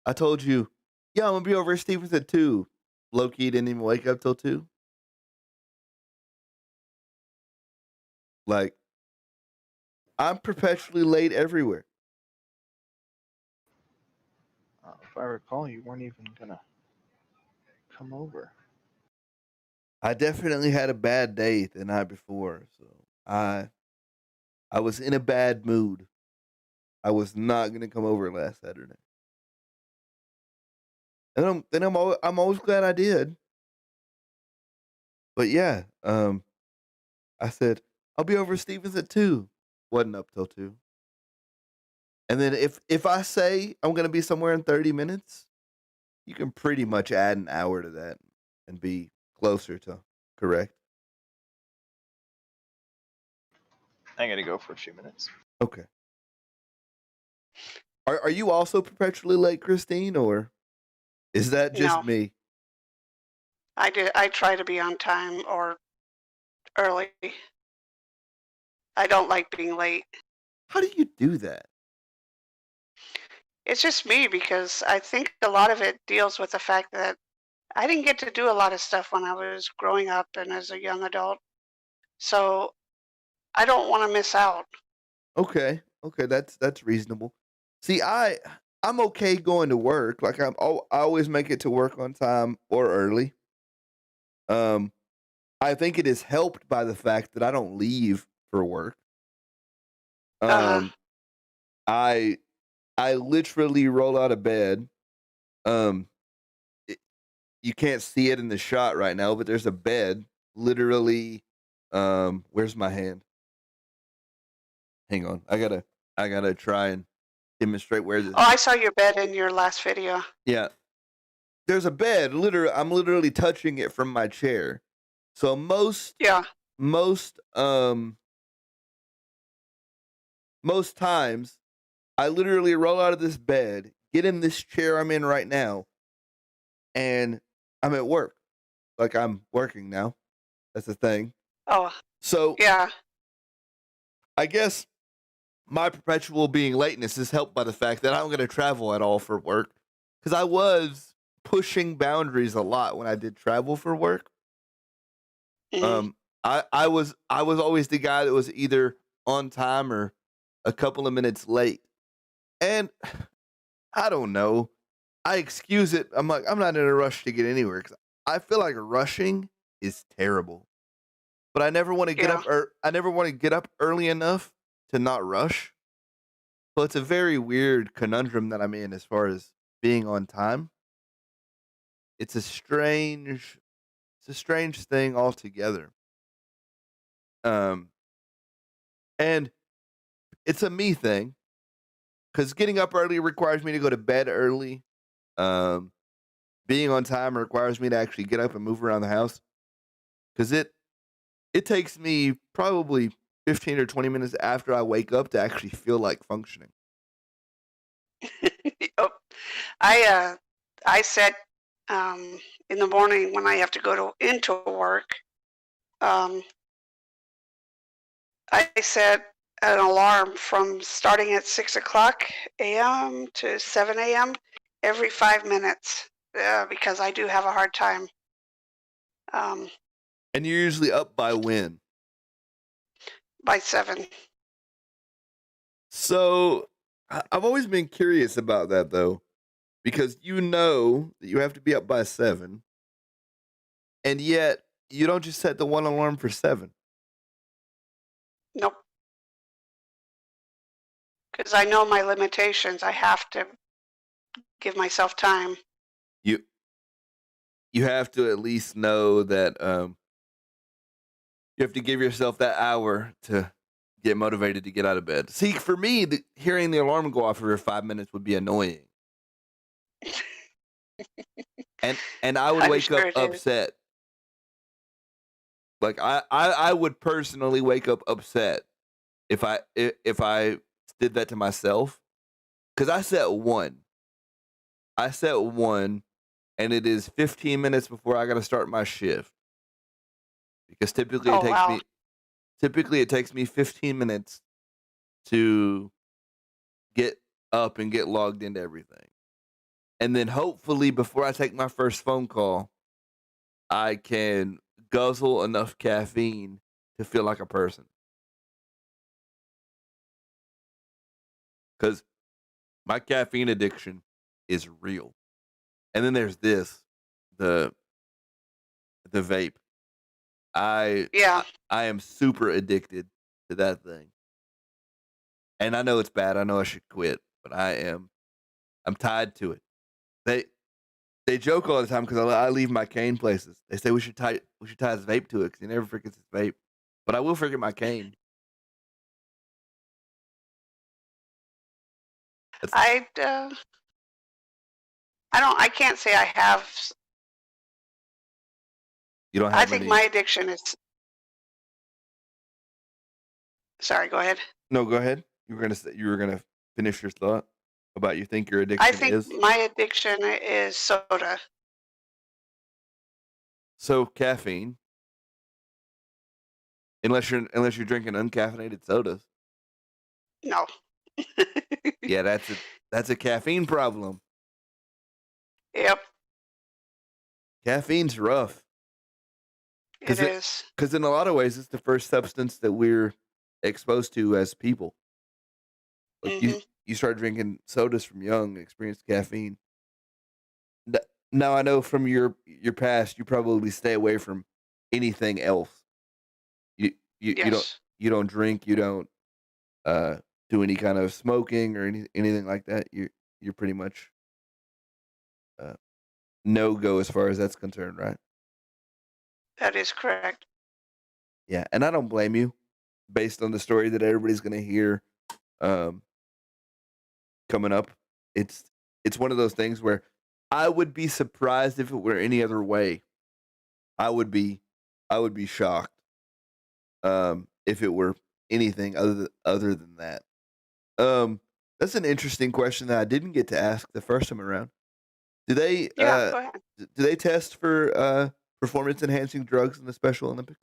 S1: I told you, yeah, I'm gonna be over at Stevens at 2. Low key didn't even wake up till 2. Like, I'm perpetually late everywhere.
S2: If I recall, you weren't even gonna come over.
S1: I definitely had a bad day the night before, so I I was in a bad mood. I was not gonna come over last Saturday, and I'm always glad I did. But yeah, I said I'll be over at Stevens at 2. Wasn't up till 2. And then if I say I'm gonna be somewhere in 30 minutes, you can pretty much add an hour to that and be closer to correct.
S2: I gotta go for a few minutes.
S1: Okay. Are you also perpetually late, Christine, or is that just
S3: No,
S1: me?
S3: I try to be on time or early. I don't like being late.
S1: How do you do that?
S3: It's just me because I think a lot of it deals with the fact that I didn't get to do a lot of stuff when I was growing up and as a young adult. So I don't want to miss out.
S1: Okay. Okay, that's reasonable. See, I'm okay going to work. Like I always make it to work on time or early. Um I think it is helped by the fact that I don't leave for work.
S3: Uh-huh.
S1: Um I I literally roll out of bed. Um it, you can't see it in the shot right now, but there's a bed literally where's my hand? Hang on. I got to try and demonstrate where
S3: Oh, I saw your bed in your last video.
S1: yeah. There's a bed. Literally I'm literally touching it from my chair. So
S3: Yeah.
S1: most most times I literally roll out of this bed, get in this chair I'm in right now, and I'm at work. Like I'm working now. That's the thing.
S3: Oh,
S1: So
S3: yeah.
S1: I guess my perpetual being lateness is helped by the fact that I'm going to travel at all for work. Because I was pushing boundaries a lot when I did travel for work.
S3: Hmm.
S1: I was always the guy that was either on time or a couple of minutes late. And I don't know. I excuse it. I'm like, I'm not in a rush to get anywhere because I feel like rushing is terrible. But I never want to get
S3: Yeah.
S1: up I never want to get up early enough to not rush. So it's a very weird conundrum that I'm in as far as being on time. It's a strange thing altogether. Um, and it's a me thing because getting up early requires me to go to bed early. Um, being on time requires me to actually get up and move around the house because it takes me probably 15 or 20 minutes after I wake up to actually feel like functioning.
S3: Yep. I set in the morning when I have to go into work. Um, I set an alarm from starting at 6 o'clock a.m. to 7 a.m. every 5 minutes because I do have a hard time.
S1: And you're usually up by when?
S3: By 7.
S1: So I've always been curious about that though, because you know that you have to be up by 7, and yet you don't just set the one alarm for 7.
S3: Nope. Because I know my limitations. I have to give myself time.
S1: You you have to at least know that you have to give yourself that hour to get motivated to get out of bed. See, for me, hearing the alarm go off every 5 minutes would be annoying, and I would
S3: I'm
S1: wake up
S3: sure it is.
S1: upset. Like I would personally wake up upset if I did that to myself, because I set 1. I set 1, and it is 15 minutes before I got to start my shift. Because
S3: Oh, wow.
S1: typically it takes me 15 minutes to get up and get logged into everything. And then hopefully before I take my first phone call, I can guzzle enough caffeine to feel like a person. Cuz my caffeine addiction is real. And then there's this, the vape.
S3: Yeah.
S1: I am super addicted to that thing. And I know it's bad. I know I should quit, but I'm tied to it. They they joke all the time because I leave my cane places. They say we should tie his vape to it because he never forgets his vape. But I will forget my cane. That's,
S3: I can't say I have.
S1: you don't
S3: I
S1: have
S3: think
S1: any.
S3: my addiction is. Sorry, go ahead.
S1: No, go ahead. You were gonna finish your thought about you think your
S3: I
S1: addiction
S3: think
S1: is.
S3: my addiction is soda.
S1: So caffeine, unless you're drinking uncaffeinated sodas.
S3: No.
S1: Yeah, that's a caffeine problem.
S3: Yep,
S1: Caffeine's rough
S3: it is.
S1: because in a lot of ways it's the first substance that we're exposed to as people. Like
S3: Hmm.
S1: you start drinking sodas from young and experience caffeine. Now I know from your past you probably stay away from anything else. You you don't
S3: Yes,
S1: drink, you don't uh do any kind of smoking or anything like that. You're pretty much uh no go as far as that's concerned, right?
S3: that is correct.
S1: Yeah, and I don't blame you based on the story that everybody's going to hear um coming up. It's one of those things where I would be surprised if it were any other way. I would be shocked if it were anything other than that. That's an interesting question that I didn't get to ask the first time around. Do they
S3: Yeah, go ahead.
S1: do they test for performance enhancing drugs in the Special Olympics?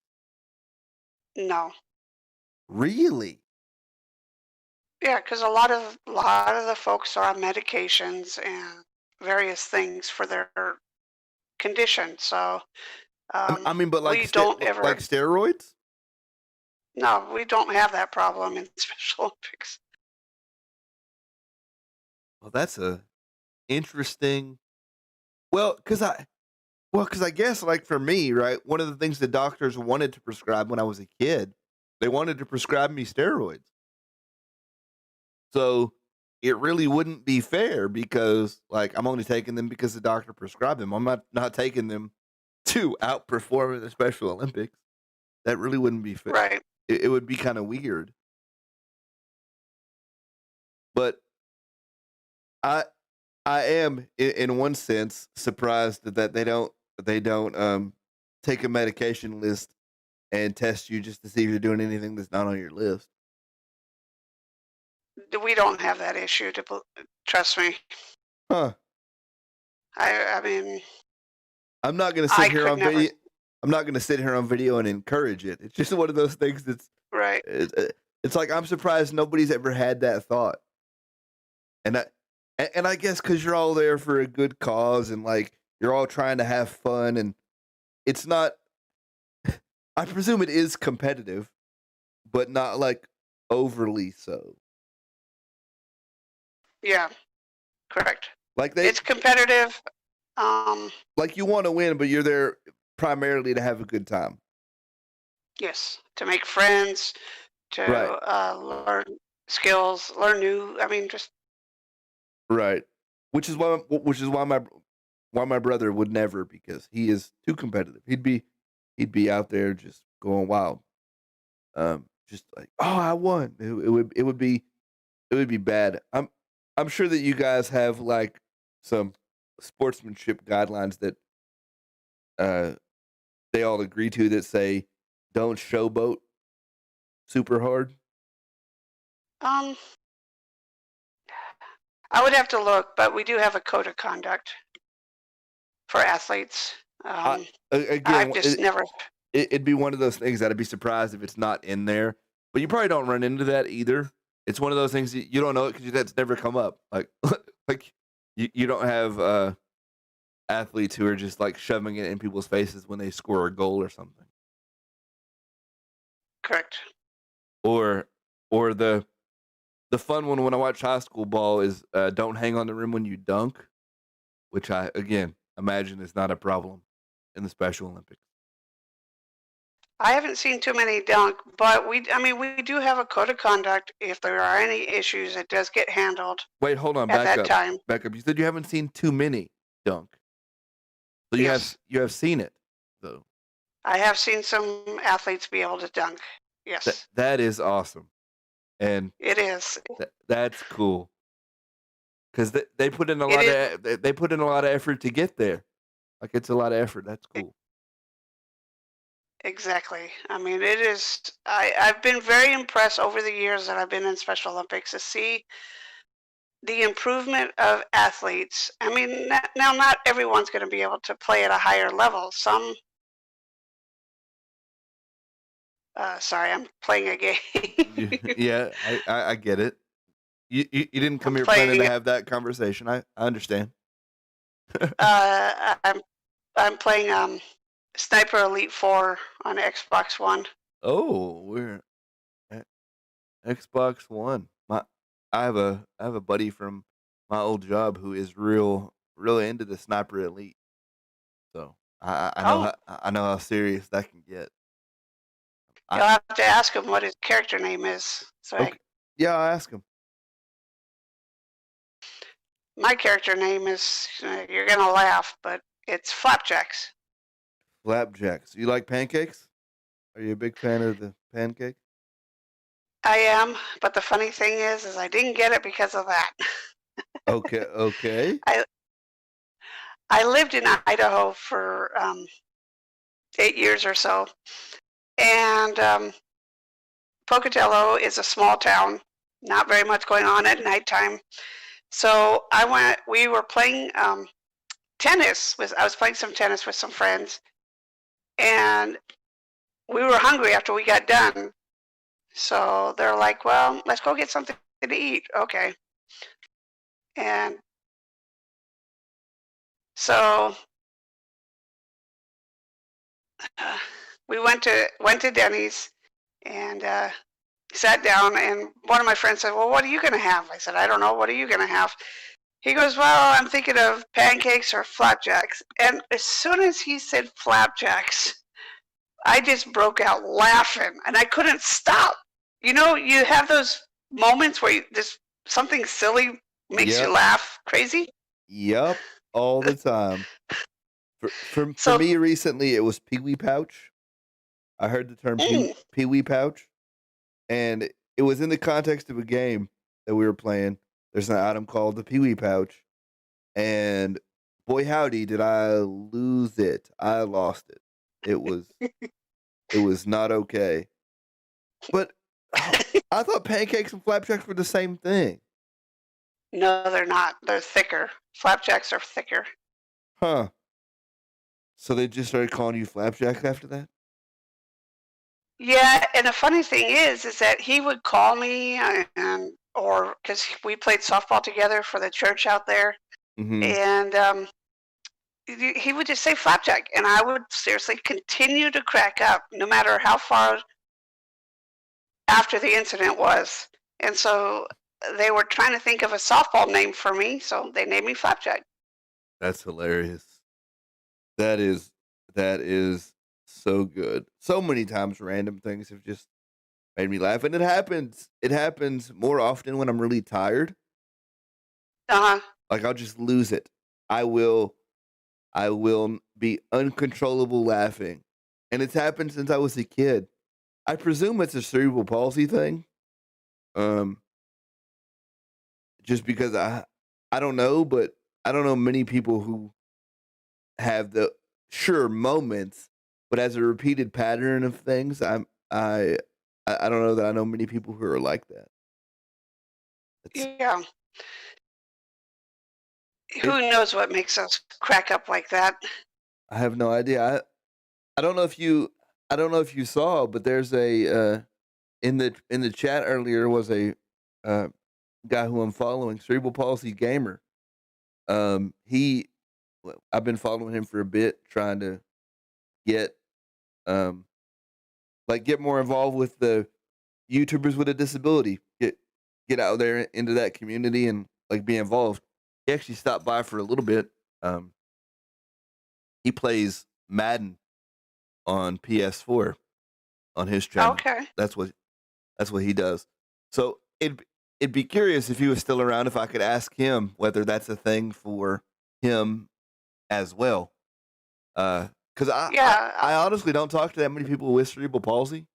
S3: No.
S1: Really?
S3: Yeah, because a lot of the folks are on medications and various things for their condition. So
S1: I mean, but
S3: we don't
S1: like
S3: ever.
S1: steroids?
S3: No, we don't have that problem in Special Olympics.
S1: Well, that's a interesting. Well, because I guess like for me, right, one of the things the doctors wanted to prescribe when I was a kid, they wanted to prescribe me steroids. So it really wouldn't be fair because, like, I'm only taking them because the doctor prescribed them. I'm not taking them to outperform in the Special Olympics. That really wouldn't be fair.
S3: Right.
S1: It would be kind of weird. But I I am in one sense surprised that they don't take a medication list and test you just to see if you're doing anything that's not on your list.
S3: We don't have that issue. Trust me.
S1: Huh.
S3: I mean,
S1: I'm not gonna
S3: I
S1: sit here
S3: could
S1: on
S3: never.
S1: video. I'm not gonna sit here on video and encourage it. It's just one of those things that's
S3: Right.
S1: it's like I'm surprised nobody's ever had that thought. And I guess because you're all there for a good cause and like you're all trying to have fun and it's not. I presume it is competitive, but not like overly so.
S3: Yeah. Correct.
S1: Like they
S3: It's competitive. Um.
S1: like you want to win, but you're there primarily to have a good time.
S3: Yes. To make friends, to
S1: Right.
S3: learn skills, learn new. I mean, just
S1: Right. Which is why my brother would never because he is too competitive. He'd be out there just going wild. Just like, "Oh, I won." It would be bad. I'm sure that you guys have like some sportsmanship guidelines that uh they all agree to that say don't showboat super hard.
S3: um. I would have to look, but we do have a code of conduct for athletes.
S1: I,
S3: I've
S1: again,
S3: just never.
S1: it'd be one of those things that I'd be surprised if it's not in there. But you probably don't run into that either. It's one of those things you don't know it because that's never come up. Like, like you don't have athletes who are just like shoving it in people's faces when they score a goal or something,
S3: Correct.
S1: or the fun one when I watch high school ball is don't hang on the rim when you dunk, which I again imagine is not a problem in the Special Olympics.
S3: I haven't seen too many dunk, but I mean, we do have a code of conduct. If there are any issues, it does get handled
S1: Wait, hold on,
S3: at that time.
S1: back up. You said you haven't seen too many dunk, so
S3: Yes,
S1: you have seen it though.
S3: I have seen some athletes be able to dunk.
S1: That
S3: Yes,
S1: that is awesome, and
S3: it is.
S1: that's cool because they put in a
S3: It
S1: lot
S3: is
S1: of they put in a lot of effort to get there. Like it's a lot of effort. That's
S3: e-
S1: cool.
S3: exactly. I mean, it is. I've been very impressed over the years that I've been in Special Olympics to see the improvement of athletes. I mean, now not everyone's going to be able to play at a higher level. Some. Sorry, I'm playing a game.
S1: Yeah, I get it. You didn't come
S3: I'm
S1: here planning
S3: playing.
S1: to have that conversation. I understand.
S3: I'm playing Sniper Elite 4 on Xbox One.
S1: Oh, we're at Xbox One. I have a buddy from my old job who is real into the Sniper Elite. So
S3: Oh,
S1: I know how serious that can get. I
S3: you'll have to ask him what his character name is.
S1: okay. Yeah, I'll ask him.
S3: My character name is, you're gonna laugh, but it's Flapjacks.
S1: Flapjacks. You like pancakes? Are you a big fan of the pancake?
S3: I am, but the funny thing is I didn't get it because of that.
S1: Okay, okay.
S3: I I lived in Idaho for 8 years or so, and Pocatello is a small town, not very much going on at nighttime. So we were playing tennis. I was playing some tennis with some friends, and we were hungry after we got done. So they're like, well, let's go get something to eat. Okay. And so we went to Denny's and sat down, and one of my friends said, well, what are you going to have? I said, I don't know. What are you going to have? He goes, well, I'm thinking of pancakes or flapjacks. And as soon as he said flapjacks, I just broke out laughing, and I couldn't stop. You know, you have those moments where something silly makes you
S1: Yep.
S3: laugh crazy.
S1: Yep. All the time. For
S3: So,
S1: me recently, it was Pee-wee Pouch. I heard the term
S3: mm,
S1: Pee-wee Pouch, and it was in the context of a game that we were playing. There's an item called the Pee-wee Pouch, and boy howdy did I lose it. I lost it. It was not okay. But I thought pancakes and flapjacks were the same thing.
S3: no, they're not. They're thicker. Flapjacks are thicker.
S1: Huh. So they just started calling you flapjacks after that?
S3: Yeah, and the funny thing is that he would call me, and or because we played softball together for the church out there,
S1: Mm-hmm.
S3: and he would just say flapjack, and I would seriously continue to crack up, no matter how far after the incident was. And so they were trying to think of a softball name for me, so they named me Flapjack.
S1: That's hilarious. That is so good. So many times random things have just made me laugh. And it happens. It happens more often when I'm really tired.
S3: Uh huh.
S1: Like I'll just lose it. I will be uncontrollable laughing. And it's happened since I was a kid. I presume it's a cerebral palsy thing. Um just because I don't know, but I don't know many people who have the sure moments, but as a repeated pattern of things, I I don't know that I know many people who are like that. It's
S3: Yeah.
S1: it
S3: Who knows what makes us crack up like that?
S1: I have no idea. I don't know if you I don't know if you saw, but there's a in the chat earlier was a uh guy who I'm following, Cerebral Palsy Gamer. He well, I've been following him for a bit, trying to get um like get more involved with the YouTubers with a disability. Get out there into that community and like be involved. He actually stopped by for a little bit. Um, he plays Madden on PS4 on his channel.
S3: Okay.
S1: That's what he does. So it'd be curious if he was still around if I could ask him whether that's a thing for him as well. Because
S3: Yeah.
S1: I honestly don't talk to that many people with cerebral palsy.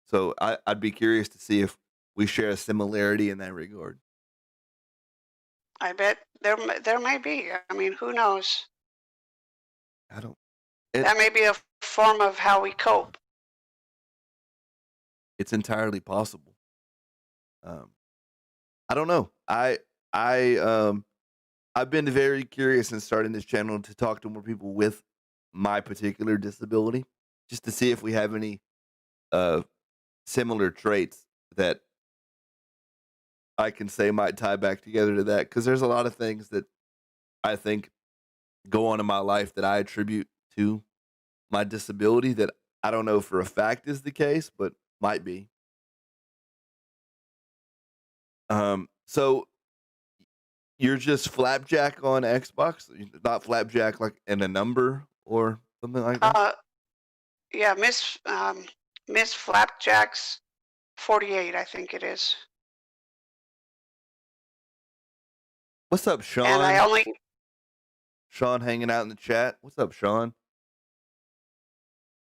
S1: So I'd be curious to see if we share a similarity in that regard.
S3: I bet there may be. I mean, who knows?
S1: I don't. It,
S3: That may be a form of how we cope.
S1: it's entirely possible. Um, I don't know. I've been very curious in starting this channel to talk to more people with my particular disability, just to see if we have any uh similar traits that I can say might tie back together to that. Because there's a lot of things that I think go on in my life that I attribute to my disability that I don't know for a fact is the case, but might be. So you're just flapjack on Xbox, not flapjack like in a number or something like that.
S3: Yeah, Miss Flapjack's 48, I think it is.
S1: What's up,
S3: And I
S1: Sean?
S3: only
S1: Sean hanging out in the chat. What's up, Sean?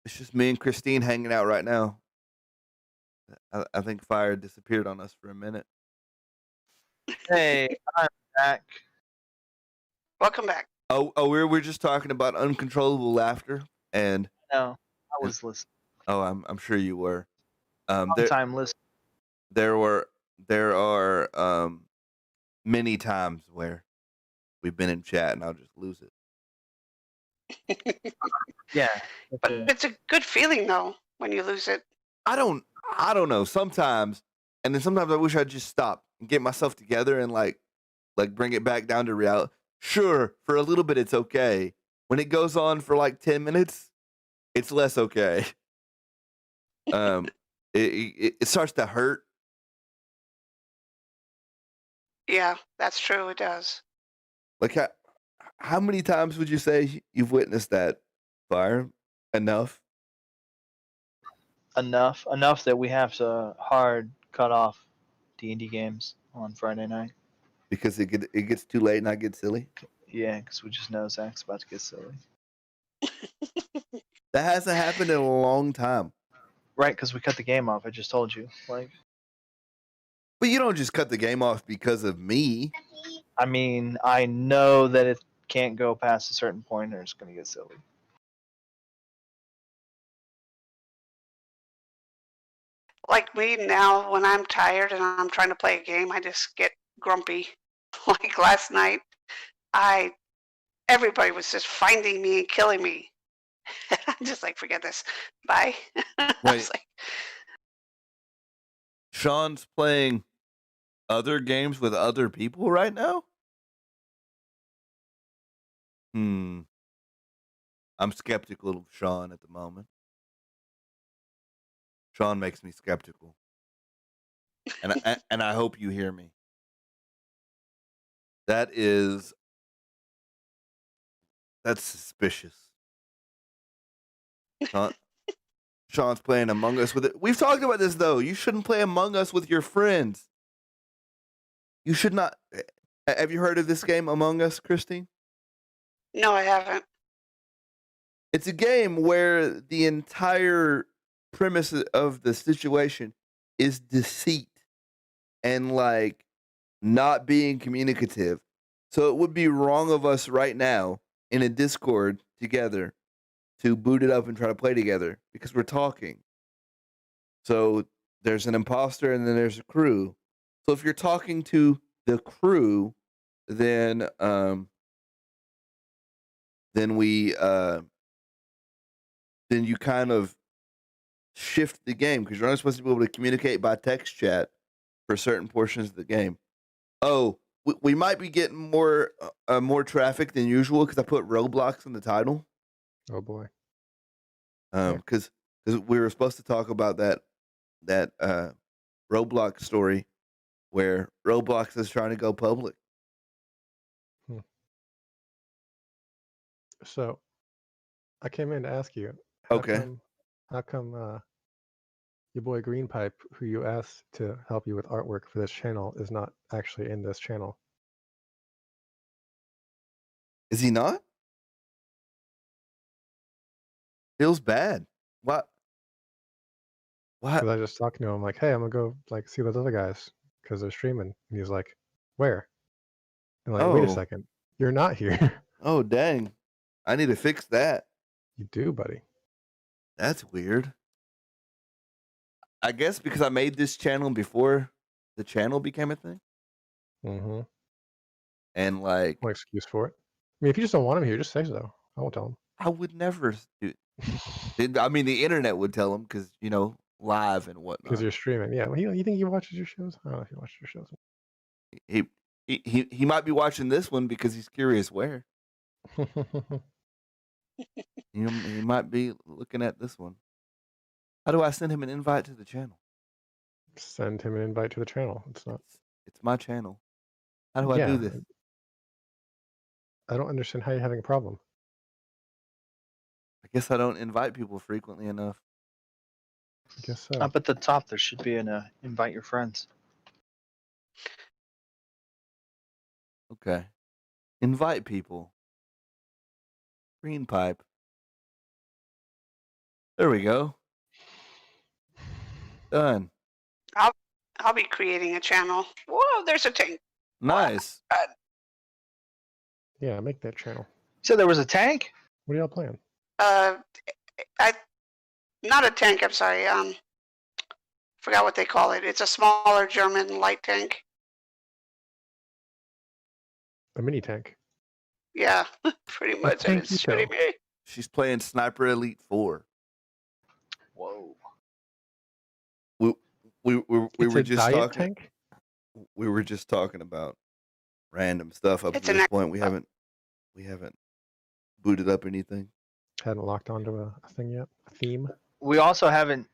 S1: It's just me and Christine hanging out right now. I think fire disappeared on us for a minute.
S2: Hey, I'm back.
S3: welcome back.
S1: Oh, we're just talking about uncontrollable laughter, and
S2: No, I was listening.
S1: oh, I'm sure you were.
S2: Long
S1: There
S2: time listening.
S1: there are many times where we've been in chat and I'll just lose it.
S2: Yeah.
S3: But it's a good feeling though when you lose it.
S1: I don't know. Sometimes, and then sometimes I wish I'd just stop and get myself together and like bring it back down to reality. Sure, for a little bit it's okay. When it goes on for like 10 minutes, it's less okay. It starts to hurt.
S3: Yeah, that's true. It does.
S1: Like how many times would you say you've witnessed that, Fire? Enough?
S2: Enough that we have to hard cut off D&D games on Friday night.
S1: Because it gets too late and I get silly.
S2: Yeah, because we just know Zach's about to get silly.
S1: That hasn't happened in a long time.
S2: Right, because we cut the game off. I just told you. Like,
S1: But you don't just cut the game off because of me.
S2: I mean, I know that it can't go past a certain point or it's going to get silly.
S3: Like me now, when I'm tired and I'm trying to play a game, I just get grumpy. Like last night, everybody was just finding me and killing me. I'm just like, forget this. Bye. I
S1: Wait.
S3: was like,
S1: Sean's playing other games with other people right now? I'm skeptical of Sean at the moment. Sean makes me skeptical. And I hope you hear me. That's suspicious. Sean's playing Among Us with it. We've talked about this though. You shouldn't play Among Us with your friends. You should not. Have you heard of this game, Among Us, Christine?
S3: no, I haven't.
S1: It's a game where the entire premise of the situation is deceit and like not being communicative. So it would be wrong of us right now in a Discord together to boot it up and try to play together because we're talking. So there's an imposter and then there's a crew. So if you're talking to the crew, then you kind of shift the game because you're only supposed to be able to communicate by text chat for certain portions of the game. Oh, we might be getting more traffic than usual because I put Roblox in the title.
S4: Oh boy.
S1: Because we were supposed to talk about that Roblox story where Roblox is trying to go public.
S4: So I came in to ask you.
S1: Okay.
S4: How come your boy Green Pipe, who you asked to help you with artwork for this channel, is not actually in this channel?
S1: Is he not? Feels bad. What?
S4: Because I just talked to him like, hey, I'm gonna go like see those other guys because they're streaming, and he's like, where? And like, wait a second, you're not here.
S1: Oh dang, I need to fix that.
S4: You do, buddy.
S1: That's weird. I guess because I made this channel before the channel became a thing.
S4: Mm-hmm.
S1: And like,
S4: no excuse for it. I mean, if you just don't want him here, just say so. I won't tell him.
S1: I would never do. I mean, the internet would tell him because live and whatnot.
S4: Because you're streaming, yeah. Well, you think he watches your shows? I don't know if he watches your shows.
S1: He might be watching this one because he's curious where. He might be looking at this one. How do I send him an invite to the channel?
S4: Send him an invite to the channel. It's
S1: my channel. How do I do this?
S4: I don't understand how you're having a problem.
S1: I guess I don't invite people frequently enough.
S4: I guess so.
S2: Up at the top, there should be an invite your friends.
S1: Okay. Invite people. Green Pipe. There we go. Done.
S3: I'll be creating a channel. Whoa, there's a tank.
S1: Nice.
S4: Yeah, make that channel.
S2: So there was a tank?
S4: What are y'all playing?
S3: Not a tank, I'm sorry. Forgot what they call it. It's a smaller German light tank.
S4: A mini tank.
S3: Yeah, pretty much. And it's shooting me.
S1: She's playing Sniper Elite 4.
S2: Whoa.
S1: We were just talking.
S4: Tank?
S1: We were just talking about random stuff up to this point. We haven't booted up anything.
S4: Hadn't locked onto a thing yet. A theme.
S2: We also haven't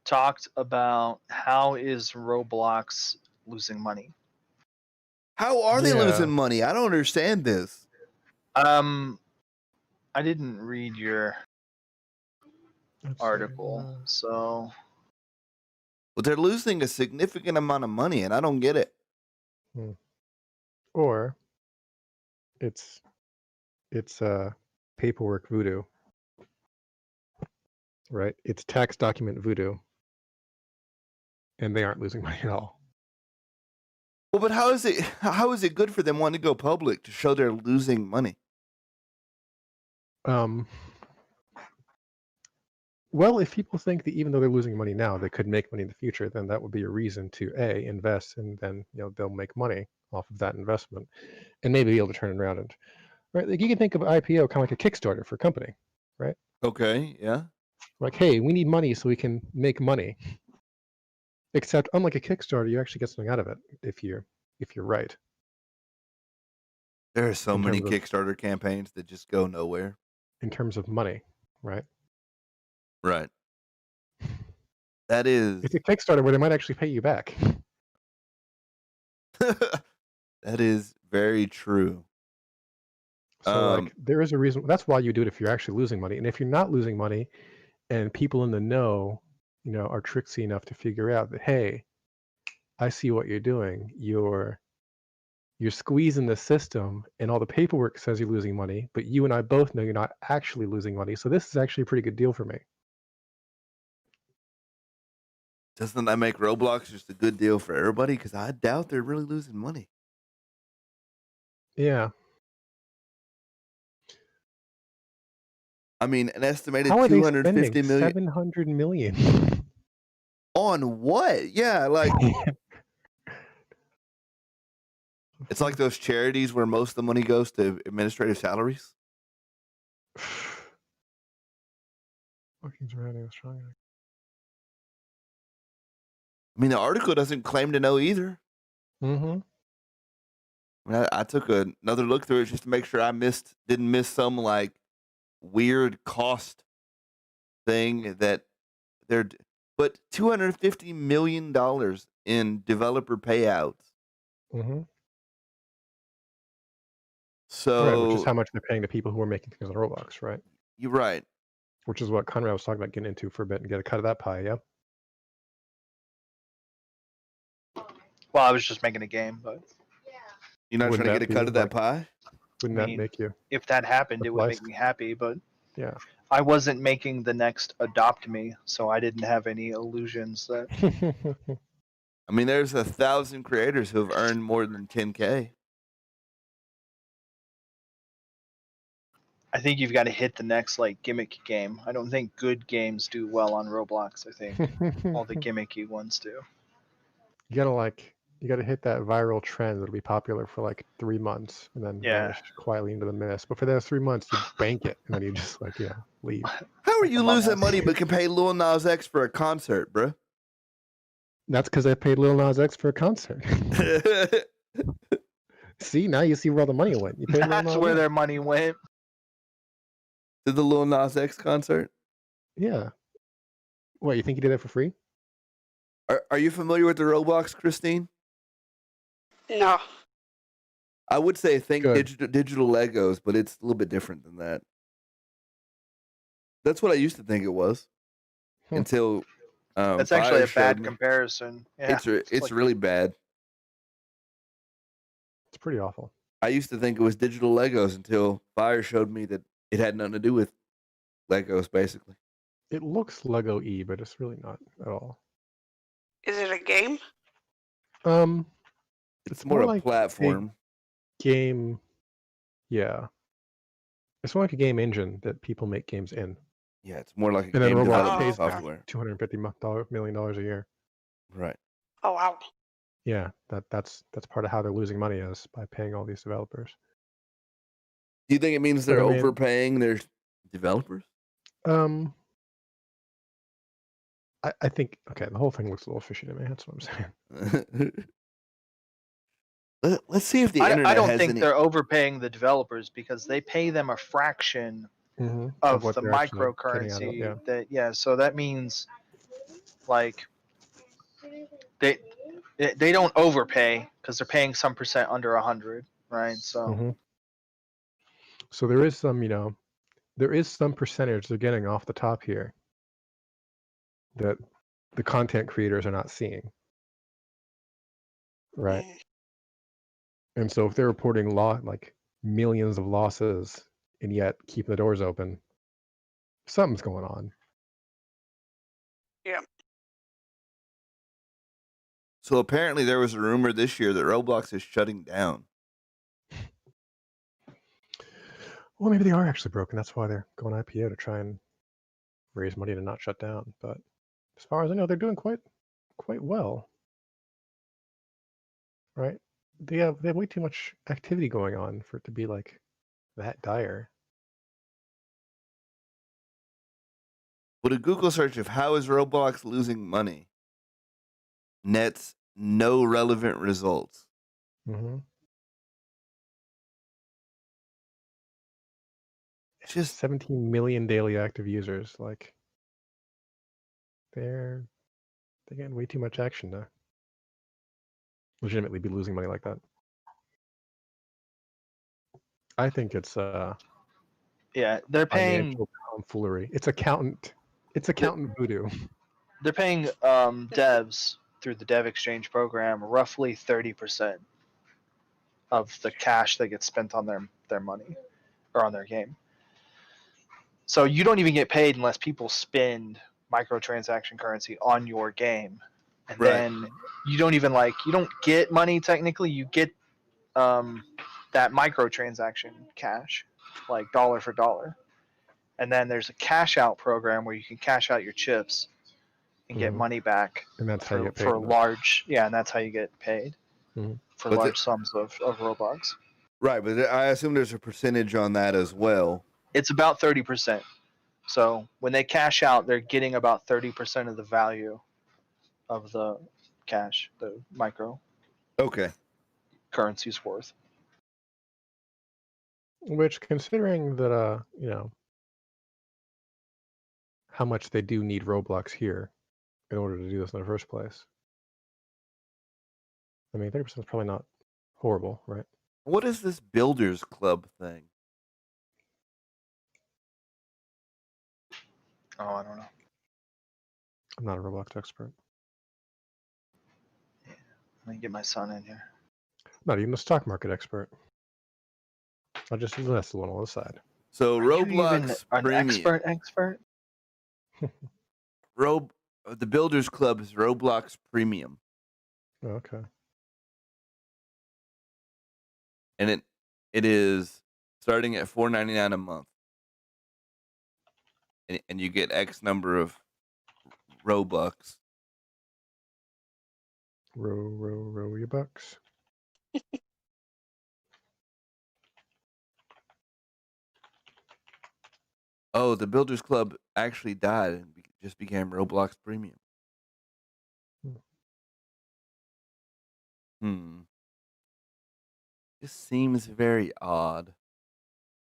S2: talked about how is Roblox losing money.
S1: How are they losing money? I don't understand this.
S2: I didn't read your article, so
S1: Well, they're losing a significant amount of money, and I don't get it.
S4: Or it's paperwork voodoo, right? It's tax document voodoo, and they aren't losing money at all.
S1: Well, but how is it good for them wanting to go public to show they're losing money?
S4: Well, if people think that even though they're losing money now, they could make money in the future, then that would be a reason to invest, and then they'll make money off of that investment, and maybe be able to turn it around. And right, like you can think of IPO kind of like a Kickstarter for a company, right?
S1: Okay, yeah.
S4: Like, hey, we need money so we can make money. Except, unlike a Kickstarter, you actually get something out of it if you're right.
S1: There are so
S4: In
S1: many
S4: terms of-
S1: Kickstarter campaigns that just go nowhere.
S4: In terms of money, right?
S1: Right. That is
S4: It's a Kickstarter where they might actually pay you back.
S1: that is very true.
S4: So like there is a reason. That's why you do it if you're actually losing money. And if you're not losing money, and people in the know, are tricksy enough to figure out that, hey, I see what you're doing. You're squeezing the system, and all the paperwork says you're losing money, but you and I both know you're not actually losing money. So this is actually a pretty good deal for me.
S1: Doesn't that make Roblox just a good deal for everybody? Because I doubt they're really losing money.
S4: Yeah.
S1: I mean, an estimated
S4: How are they
S1: 250
S4: spending
S1: million
S4: 700 million?
S1: on what? Yeah, like it's like those charities where most of the money goes to administrative salaries. I mean, the article doesn't claim to know either.
S4: Mm-hmm.
S1: I mean, I took another look through it just to make sure I didn't miss some like weird cost thing that but $250 million in developer payouts.
S4: Mm-hmm.
S1: So
S4: Right, which is how much they're paying to people who are making things on Roblox, right?
S1: You're right.
S4: Which is what Conrad was talking about getting into for a bit and get a cut of that pie, yeah?
S2: Well, I was just making a game, but
S1: You're not
S4: Wouldn't
S1: trying to
S4: that
S1: get a cut
S4: be,
S1: of that
S4: like-
S1: pie?
S4: Wouldn't
S2: I
S4: that
S2: mean,
S4: make you?
S2: if that happened, it would make
S4: Perplexed.
S2: me happy. But
S4: Yeah.
S2: I wasn't making the next Adopt Me, so I didn't have any illusions that.
S1: I mean, there's 1,000 creators who have earned more than 10K.
S2: I think you've got to hit the next like gimmick game. I don't think good games do well on Roblox. I think all the gimmicky ones do.
S4: You gotta hit that viral trend that'll be popular for like 3 months and then vanish quietly into the mist. But for those 3 months, you bank it and then you just leave.
S1: How are you
S2: Among
S1: losing
S2: Us.
S1: money but can pay Lil Nas X for a concert, bro?
S4: That's because I paid Lil Nas X for a concert. See, now you see where all the money went. You paid Lil
S2: That's
S4: Nas
S2: where
S4: X.
S2: their money went.
S1: To the Lil Nas X concert?
S4: Yeah. What, you think you did that for free?
S1: Are you familiar with the Roblox, Christine?
S3: No.
S1: I would say think
S4: Good.
S1: digital Legos, but it's a little bit different than that. That's what I used to think it was until
S2: That's actually a
S1: Fire
S2: bad
S1: showed me.
S2: comparison. Yeah,
S1: It's
S2: like-
S1: really bad.
S4: It's pretty awful.
S1: I used to think it was digital Legos until Fire showed me that it had nothing to do with Legos, basically.
S4: It looks Lego-y, but it's really not at all.
S3: Is it a game?
S1: It's more a
S4: like
S1: platform.
S4: Game, yeah. It's more like a game engine that people make games in.
S1: Yeah, it's more like a
S4: And then
S1: game
S4: Roblox
S1: development
S4: pays
S1: software.
S4: $250 million a year.
S1: Right.
S3: Oh, wow.
S4: Yeah, that's part of how they're losing money is by paying all these developers.
S1: Do you think it means they're
S4: But I mean-
S1: overpaying their developers?
S4: I think the whole thing looks a little fishy to me. That's what I'm saying.
S1: Let's see if the internet
S2: I don't
S1: has
S2: think
S1: any.
S2: they're overpaying the developers because they pay them a fraction of
S4: what
S2: the
S4: they're actually getting out of it,
S2: microcurrency. So that means like they don't overpay because they're paying some percent under 100, right? So
S4: So there is some percentage they're getting off the top here that the content creators are not seeing, right?
S3: Mm.
S4: And so if they're reporting like millions of losses and yet keeping the doors open, something's going on.
S3: Yeah.
S1: So apparently there was a rumor this year that Roblox is shutting down.
S4: Well, maybe they are actually broken. That's why they're going IPO, to try and raise money to not shut down. But as far as I know, they're doing quite well, right? They have way too much activity going on for it to be like that dire.
S1: With a Google search of how is Roblox losing money, nets no relevant results.
S4: Mm-hmm.
S1: Just
S4: 17 million daily active users. Like they're getting way too much action to legitimately be losing money like that. I think it's
S2: Yeah, they're paying.
S4: financial tomfoolery. It's accountant voodoo.
S2: They're paying devs through the Dev Exchange program roughly 30% of the cash that gets spent on their money or on their game. So you don't even get paid unless people spend microtransaction currency on your game, and
S1: Right.
S2: then you don't even you don't get money technically. You get that microtransaction cash, like dollar for dollar, and then there's a cash out program where you can cash out your chips and get
S4: Mhm.
S2: money back
S4: And that's how you get paid.
S2: for large, and that's how you get paid
S4: Mhm.
S2: for
S1: But
S2: large sums of Robux.
S1: Right, but I assume there's a percentage on that as well.
S2: It's about 30%. So when they cash out, they're getting about 30% of the value of the cash, the micro
S1: Okay.
S2: currency's worth.
S4: Which, considering that, how much they do need Roblox here in order to do this in the first place. I mean, 30% is probably not horrible, right?
S1: What is this Builders Club thing?
S2: Oh, I don't know.
S4: I'm not a Roblox expert.
S2: Let me get my son in here.
S4: Not even a stock market expert. I'll just invest a little on the side.
S1: So
S2: Are you even
S1: Roblox
S2: an
S1: Premium.
S2: expert?
S1: The Builders Club is Roblox Premium,
S4: Okay.
S1: and it is starting at $4.99 a month, and you get X number of Robux.
S4: Row your bucks.
S1: Oh, the Builders Club actually died and just became Roblox Premium. This seems very odd.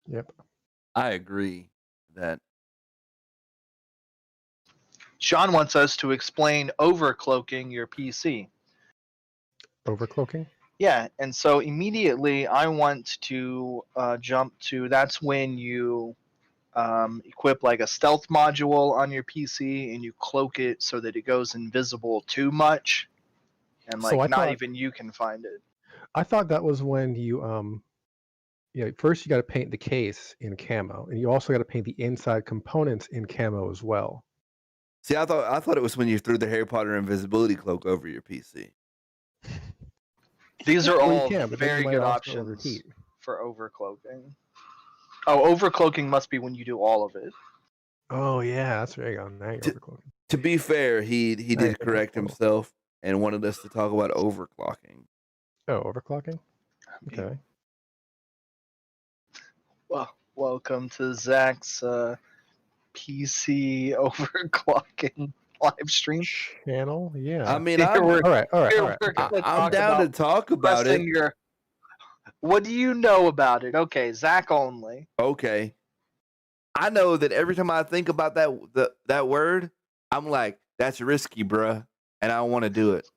S4: Yep.
S1: I agree that.
S2: Sean wants us to explain overcloaking your PC.
S4: Overcloaking?
S2: Yeah, and so immediately I want to jump to that's when you equip like a stealth module on your PC and you cloak it so that it goes invisible too much, and
S4: So I
S2: not
S4: thought-
S2: even you can find it.
S4: I thought that was when you first you got to paint the case in camo, and you also got to paint the inside components in camo as well.
S1: See, I thought it was when you threw the Harry Potter invisibility cloak over your PC.
S2: These are
S4: Well, you
S2: all
S4: can, but then you
S2: very
S4: might
S2: good
S4: also
S2: options
S4: overheat.
S2: for overcloaking. Oh, overcloaking must be when you do all of it.
S4: Oh yeah, that's there you go. Now you're overclocking.
S1: To be fair, he
S4: Now you're
S1: did
S4: thinking
S1: correct
S4: total.
S1: himself and wanted us to talk about overclocking.
S4: Oh, overclocking? Okay.
S2: Well, welcome to Zach's PC overclocking live stream.
S4: Channel? Yeah.
S1: I mean,
S2: Here
S1: I'm,
S2: we're-
S4: all right.
S2: we're gonna
S1: I'm
S2: talk
S1: down to
S2: about
S1: talk about it.
S2: pressing What do you know about it? Okay, Zach only.
S1: Okay. I know that every time I think about that word, I'm like, that's risky, bruh, and I don't want to do it.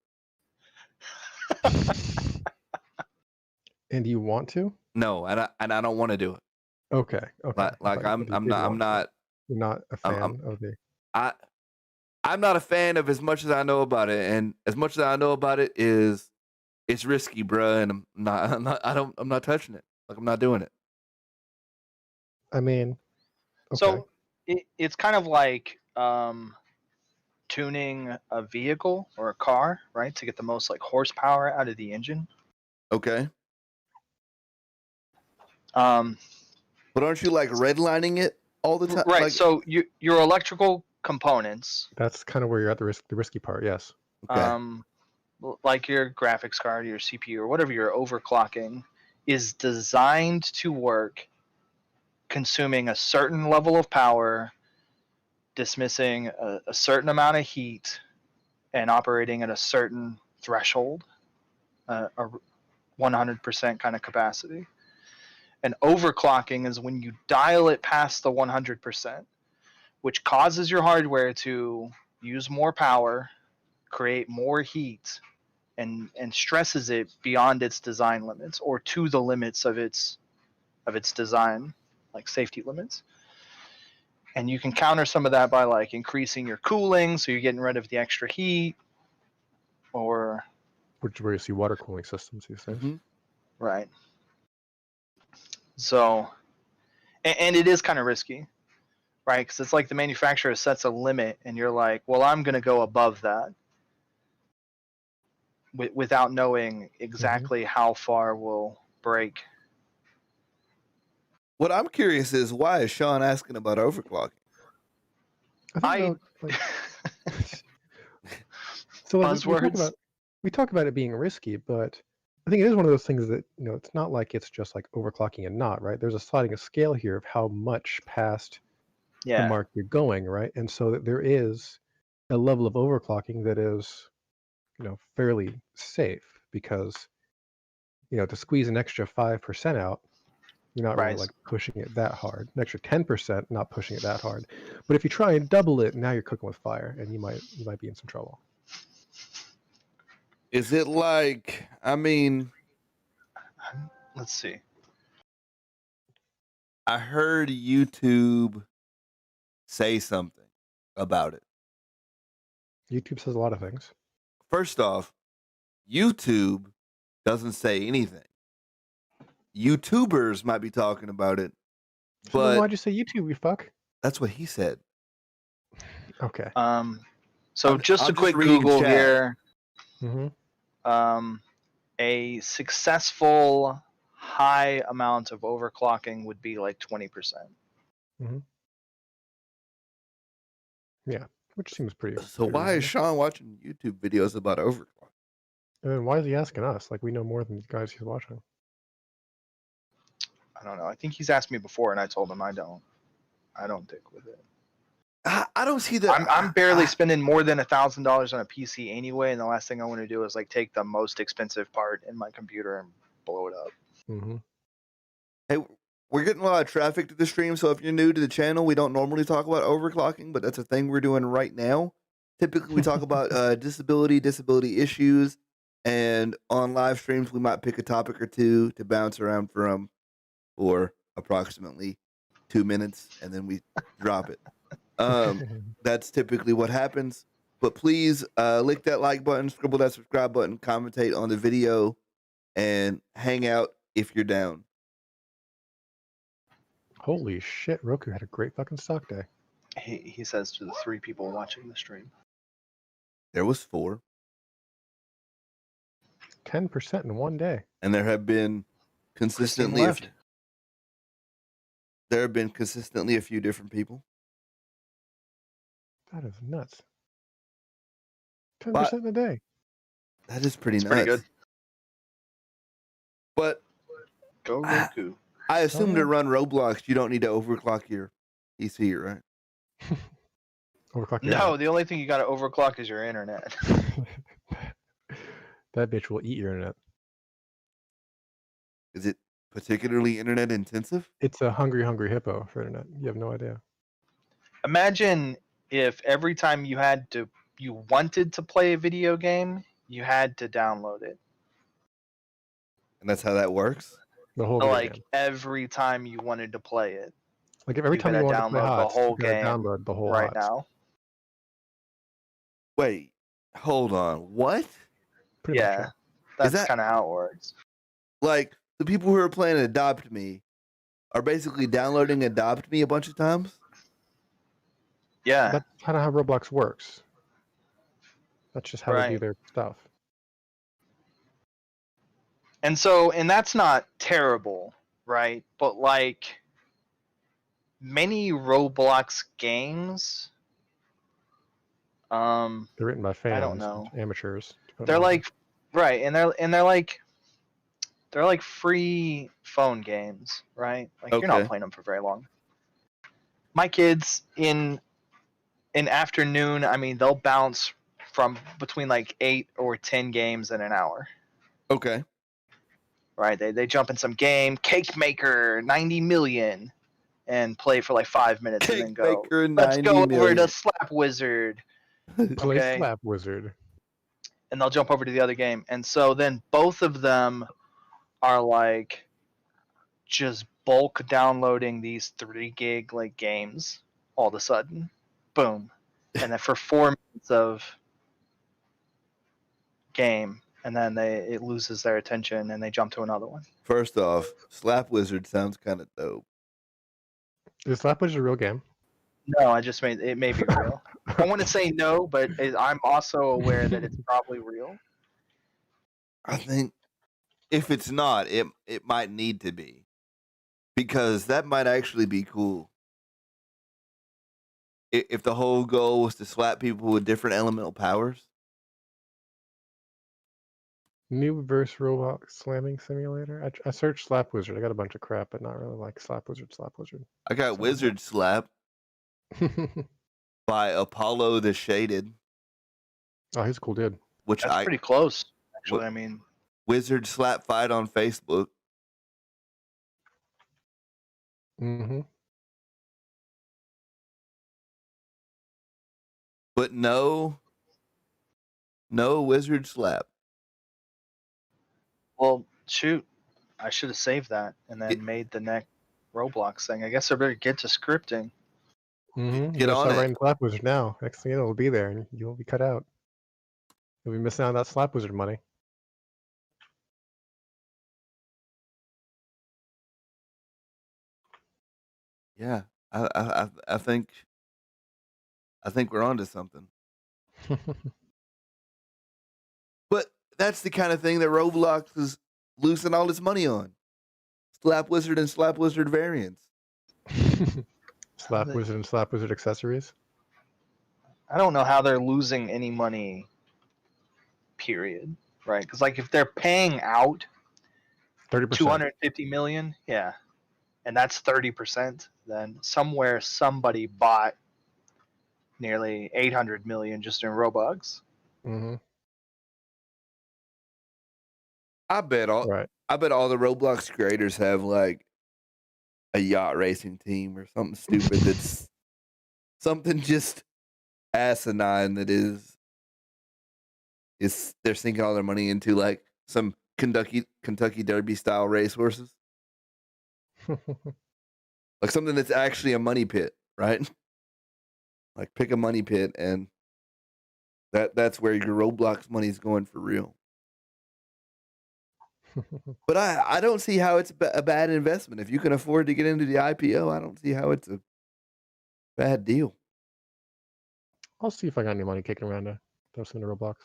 S4: And do you want to?
S1: No, and I don't want to do it.
S4: Okay. Okay.
S1: Like I'm not
S4: You're not a fan of the.
S1: I'm not a fan of as much as I know about it, and as much as I know about it is it's risky, bruh, and I'm not touching it. Like, I'm not doing it.
S4: I mean, okay.
S2: So it's kind of like tuning a vehicle or a car, right, to get the most like horsepower out of the engine.
S1: Okay.
S2: Um,
S1: But aren't you like redlining it all the time?
S2: right.
S1: Like,
S2: So your electrical components,
S4: That's kind of where you're at the risky part. Yes.
S1: okay.
S2: Like your graphics card, your CPU, or whatever you're overclocking, is designed to work consuming a certain level of power, dismissing a certain amount of heat, and operating at a certain threshold, a 100% kind of capacity. And overclocking is when you dial it past the 100%, which causes your hardware to use more power, create more heat, and stresses it beyond its design limits or to the limits of its design, like safety limits. And you can counter some of that by like increasing your cooling, so you're getting rid of the extra heat, or
S4: Which is where you see water cooling systems these days.
S1: Mm-hmm.
S2: right. So, and it is kind of risky, right? Because it's like the manufacturer sets a limit, and you're like, well, I'm going to go above that, without knowing exactly how far we'll break.
S1: What I'm curious is, why is Sean asking about overclocking?
S4: I think so
S2: Buzzwords.
S4: we talk about it being risky, but I think it is one of those things that, you know, it's not like it's just like overclocking and not, right? There's a sliding scale here of how much past the mark you're going, right? And so there is a level of overclocking that is, you know, fairly safe, because, you know, to squeeze an extra 5% out, you're not really like pushing it that hard. An extra 10%, not pushing it that hard. But if you try and double it, now you're cooking with fire, and you might be in some trouble.
S1: Is it like, I mean,
S2: let's see.
S1: I heard YouTube say something about it.
S4: YouTube says a lot of things.
S1: First off, YouTube doesn't say anything. YouTubers might be talking about it,
S4: So then
S1: but
S4: why'd you say YouTube, you fuck?
S1: that's what he said.
S4: Okay.
S2: So
S1: I'm
S2: just a
S1: just
S2: quick
S1: reading
S2: Google
S1: chat.
S2: here.
S4: Mm-hmm.
S2: A successful high amount of overclocking would be like 20%.
S4: Mm-hmm. Yeah, which seems pretty.
S1: So why is Sean watching YouTube videos about overclock?
S4: And then why is he asking us? Like, we know more than the guys he's watching.
S2: I don't know. I think he's asked me before, and I told him I don't dick with it.
S1: I don't see that.
S2: I'm barely spending more than $1,000 on a PC anyway, and the last thing I want to do is like take the most expensive part in my computer and blow it up.
S4: Mm-hmm.
S1: Hey, we're getting a lot of traffic to the stream, so if you're new to the channel, we don't normally talk about overclocking, but that's a thing we're doing right now. Typically, we talk about disability issues, and on live streams, we might pick a topic or two to bounce around from for approximately 2 minutes, and then we drop it. That's typically what happens. But please lick that like button, scribble that subscribe button, commentate on the video, and hang out if you're down.
S4: Holy shit, Roku had a great fucking stock day.
S2: He says to the 3 people watching the stream.
S1: There was 4.
S4: 10% in one day.
S1: And there have been consistently a few different people.
S4: That is nuts. 10% in a day.
S1: That is pretty nuts.
S2: Pretty good.
S1: But
S2: go Roku.
S1: I assume to run Roblox, you don't need to overclock your PC, right?
S4: Overclock your
S2: No, the only thing you got to overclock is your internet.
S4: That bitch will eat your internet.
S1: Is it particularly internet intensive?
S4: It's a hungry hippo for internet. You have no idea.
S2: Imagine if every time you wanted to play a video game, you had to download it.
S1: And that's how that works?
S4: The whole
S2: game. Every time you wanted to play it.
S4: Like if every time you want to play
S2: download
S4: HOTS,
S2: the whole
S4: you gotta
S2: game
S4: download the whole
S2: right
S4: HOTS.
S2: now.
S1: Wait, hold on. What?
S4: Pretty much,
S2: Yeah,
S4: yeah.
S2: that's
S1: that-
S2: kind of how it works.
S1: Like the people who are playing Adopt Me are basically downloading Adopt Me a bunch of times?
S2: Yeah,
S4: That's kind of how Roblox works. That's just how they do
S2: Right.
S4: their stuff.
S2: and that's not terrible, right? But like many Roblox games,
S4: They're written by fans,
S2: I don't know.
S4: amateurs. to put
S2: They're
S4: them on.
S2: like right, and they're like free phone games, right? Like you're not
S1: Okay.
S2: playing them for very long. My kids in afternoon, I mean, they'll bounce from between like 8 or 10 games in an hour.
S1: Okay.
S2: Right? They jump in some game, Cake Maker 90 million, and play for like 5 minutes and then
S1: Cake
S2: go.
S1: Maker
S2: Let's
S1: 90
S2: go over
S1: million.
S2: to Slap Wizard,
S4: Play
S2: okay.
S4: Slap Wizard.
S2: and they'll jump over to the other game. And so then both of them are like just bulk downloading these 3 gig like games all of a sudden. Boom. And then for 4 minutes of game, and then it loses their attention and they jump to another one.
S1: First off, Slap Wizard sounds kind of dope.
S4: Is Slap Wizard a real game?
S2: No, I just made it may be real. I want to say no, but I'm also aware that it's probably real.
S1: I think if it's not, it might need to be. Because that might actually be cool. If the whole goal was to slap people with different elemental powers.
S4: New verse Roblox slamming simulator. I searched Slap Wizard. I got a bunch of crap, but not really like Slap Wizard. Slap Wizard.
S1: I got
S4: Sounds
S1: Wizard Slap by Apollo the Shaded,
S4: Oh, he's a cool dude.
S1: which
S2: That's pretty close, actually. I mean,
S1: Wizard Slap Fight on Facebook.
S4: Mm-hmm.
S1: But no Wizard Slap.
S2: well, shoot, I should have saved that and then made the next Roblox thing. I guess I better get to scripting.
S4: Mm-hmm.
S1: Get on
S4: start
S1: it.
S4: writing Slap Wizard now. Next thing you know, it'll be there, and you'll be cut out. You'll be missing out on that Slap Wizard money.
S1: Yeah, I think we're onto something. But that's the kind of thing that Roblox is losing all its money on. Slap Wizard and Slap Wizard variants.
S4: Slap Wizard and Slap Wizard accessories.
S2: I don't know how they're losing any money, period. Right? Because, like, if they're paying out
S4: 30%.
S2: 250 million, yeah, and that's 30%, then somewhere somebody bought nearly 800 million just in Robux.
S4: Mm-hmm.
S1: I bet all the Roblox creators have like a yacht racing team or something stupid that's something just asinine that is they're sinking all their money into like some Kentucky Derby style racehorses. Like something that's actually a money pit, right? Like pick a money pit and that's where your Roblox money is going for real. But I don't see how it's a bad investment. If you can afford to get into the IPO, I don't see how it's a bad deal.
S4: I'll see if I got any money kicking around to throw some into Roblox.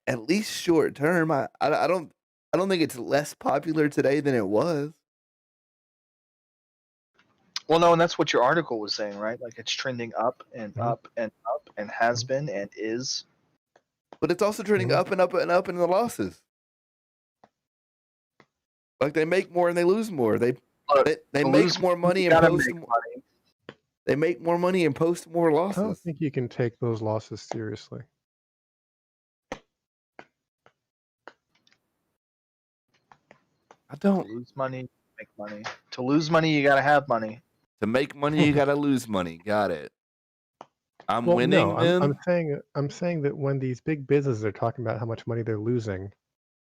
S1: At least short term. I don't think it's less popular today than it was.
S2: Well, no, and that's what your article was saying, right? Like it's trending up and
S4: Mhm.
S2: up and up and has been and is.
S1: But it's also trending
S4: Mhm.
S1: up and up and up in the losses. Like they make more and they lose more. They make more money and post more. They make more money and post more
S4: I don't
S1: losses.
S4: think you can take those losses seriously.
S1: I don't.
S2: To lose money, make money. To lose money, you gotta have money.
S1: To make money, you gotta lose money. Got it. I'm
S4: Well,
S1: winning.
S4: no,
S1: then
S4: I'm saying that when these big businesses are talking about how much money they're losing,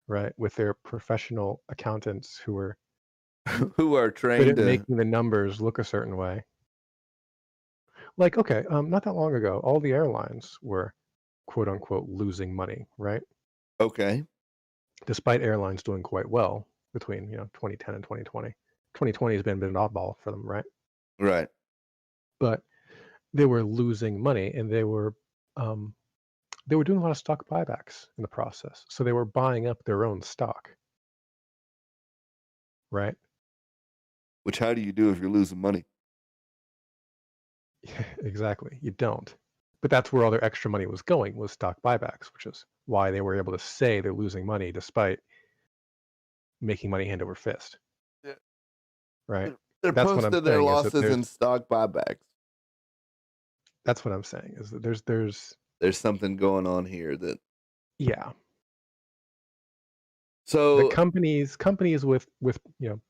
S4: right, with their professional accountants who are
S1: who are
S4: good
S1: trained
S4: at
S1: to
S4: making the numbers look a certain way. Like, okay, not that long ago, all the airlines were quote unquote losing money, right?
S1: Okay.
S4: Despite airlines doing quite well between 2010 and 2020. 2020 has been a bit of an oddball for them, right?
S1: Right.
S4: But they were losing money, and they were doing a lot of stock buybacks in the process. So they were buying up their own stock, right?
S1: Which how do you do if you're losing money?
S4: Exactly. You don't. But that's where all their extra money was going, was stock buybacks, which is why they were able to say they're losing money despite making money hand over fist,
S1: Yeah.
S4: right?
S1: They're
S4: That's what I'm
S1: posting their
S4: saying, is that
S1: losses in stock buybacks.
S4: that's what I'm saying, is that
S1: There's something going on here that
S4: yeah. The
S1: so
S4: companies with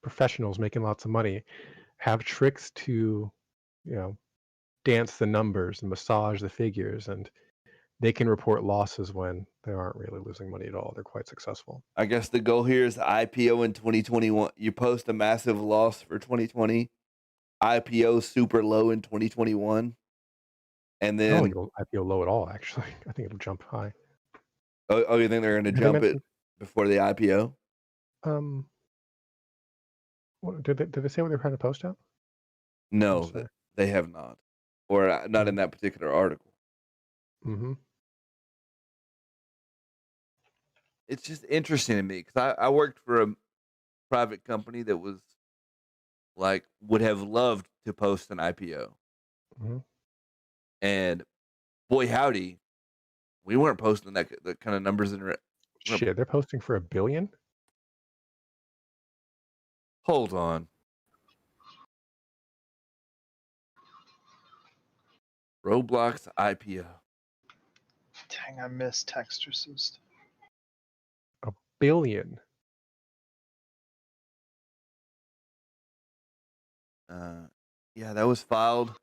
S4: professionals making lots of money have tricks to, dance the numbers and massage the figures, and they can report losses when they aren't really losing money at all. They're quite successful.
S1: I guess the goal here is the IPO in 2021. You post a massive loss for 2020, IPO super low in 2021, and
S4: I don't
S1: then
S4: think it'll IPO low at all, actually. I think it'll jump high.
S1: oh, you think they're going to
S4: Have they
S1: jump it
S4: mentioned,
S1: before the IPO?
S4: did they say what they're trying to post out?
S1: No,
S4: sorry.
S1: they have not, or not in that particular article.
S4: Mm-hmm.
S1: It's just interesting to me because I worked for a private company that was like would have loved to post an IPO,
S4: Mm-hmm.
S1: and boy howdy, we weren't posting that kind of numbers in.
S4: Shit, they're posting for $1 billion?
S1: Hold on. Roblox IPO.
S2: Dang, I missed text assist.
S4: $1 billion.
S1: Yeah, that was filed.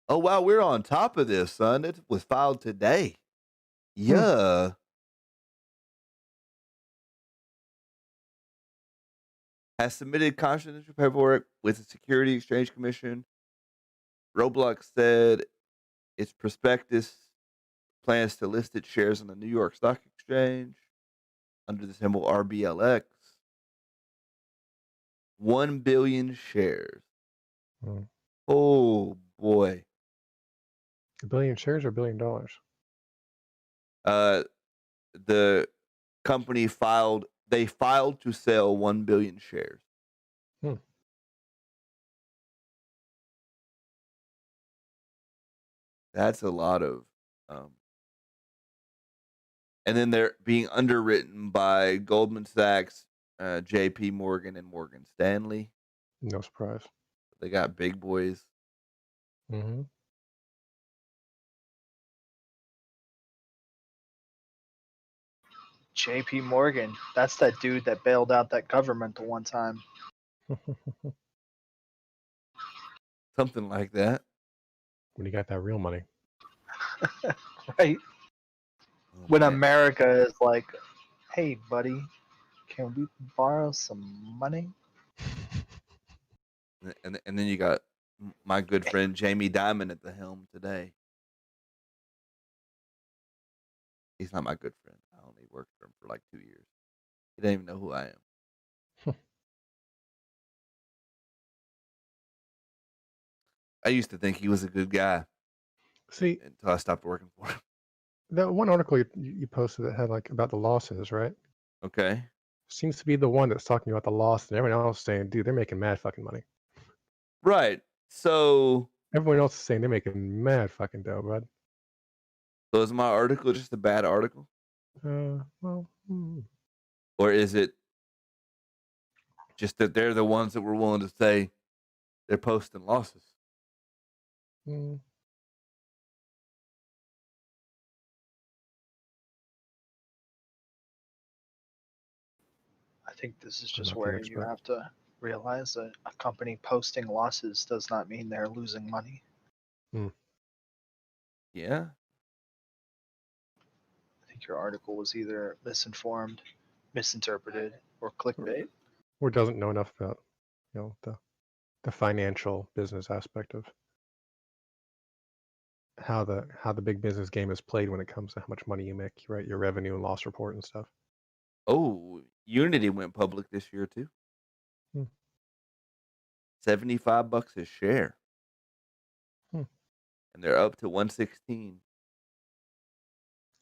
S1: Oh wow, we're on top of this, son. It was filed today. Yeah. Has submitted confidential paperwork with the Security Exchange Commission. Roblox said its prospectus plans to list its shares on the New York Stock Exchange under the symbol RBLX. 1 billion shares. Oh boy.
S4: 1 billion shares or $1 billion?
S1: The company filed to sell 1 billion shares. That's a lot of and then they're being underwritten by Goldman Sachs, JP Morgan, and Morgan Stanley.
S4: No surprise.
S1: They got big boys.
S4: Mm-hmm.
S2: JP Morgan. That's that dude that bailed out that government the one time.
S1: Something like that.
S4: When you got that real money.
S2: Right?
S1: Oh,
S2: When
S1: man.
S2: America is like, hey, buddy, can we borrow some money?
S1: And then you got my good friend Jamie Dimon at the helm today. He's not my good friend. I only worked for him for like 2 years. He doesn't even know who I am. I used to think he was a good guy.
S4: See,
S1: until I stopped working for him.
S4: that one article you posted that had like about the losses, right?
S1: Okay.
S4: Seems to be the one that's talking about the loss, and everyone else is saying, dude, they're making mad fucking money.
S1: Right. So
S4: Everyone else is saying they're making mad fucking dough, bud.
S1: So is my article just a bad article?
S4: Well,
S1: Or is it just that they're the ones that were willing to say they're posting losses?
S2: I think this is just where you have to realize that a company posting losses does not mean they're losing money.
S1: Yeah.
S2: I think your article was either misinformed, misinterpreted, or clickbait.
S4: Or doesn't know enough about, the financial business aspect of how the big business game is played when it comes to how much money you make, right? Your revenue and loss report and stuff.
S1: Oh, Unity went public this year too.
S4: Hmm.
S1: $75 a share.
S4: Hmm.
S1: And they're up to 116.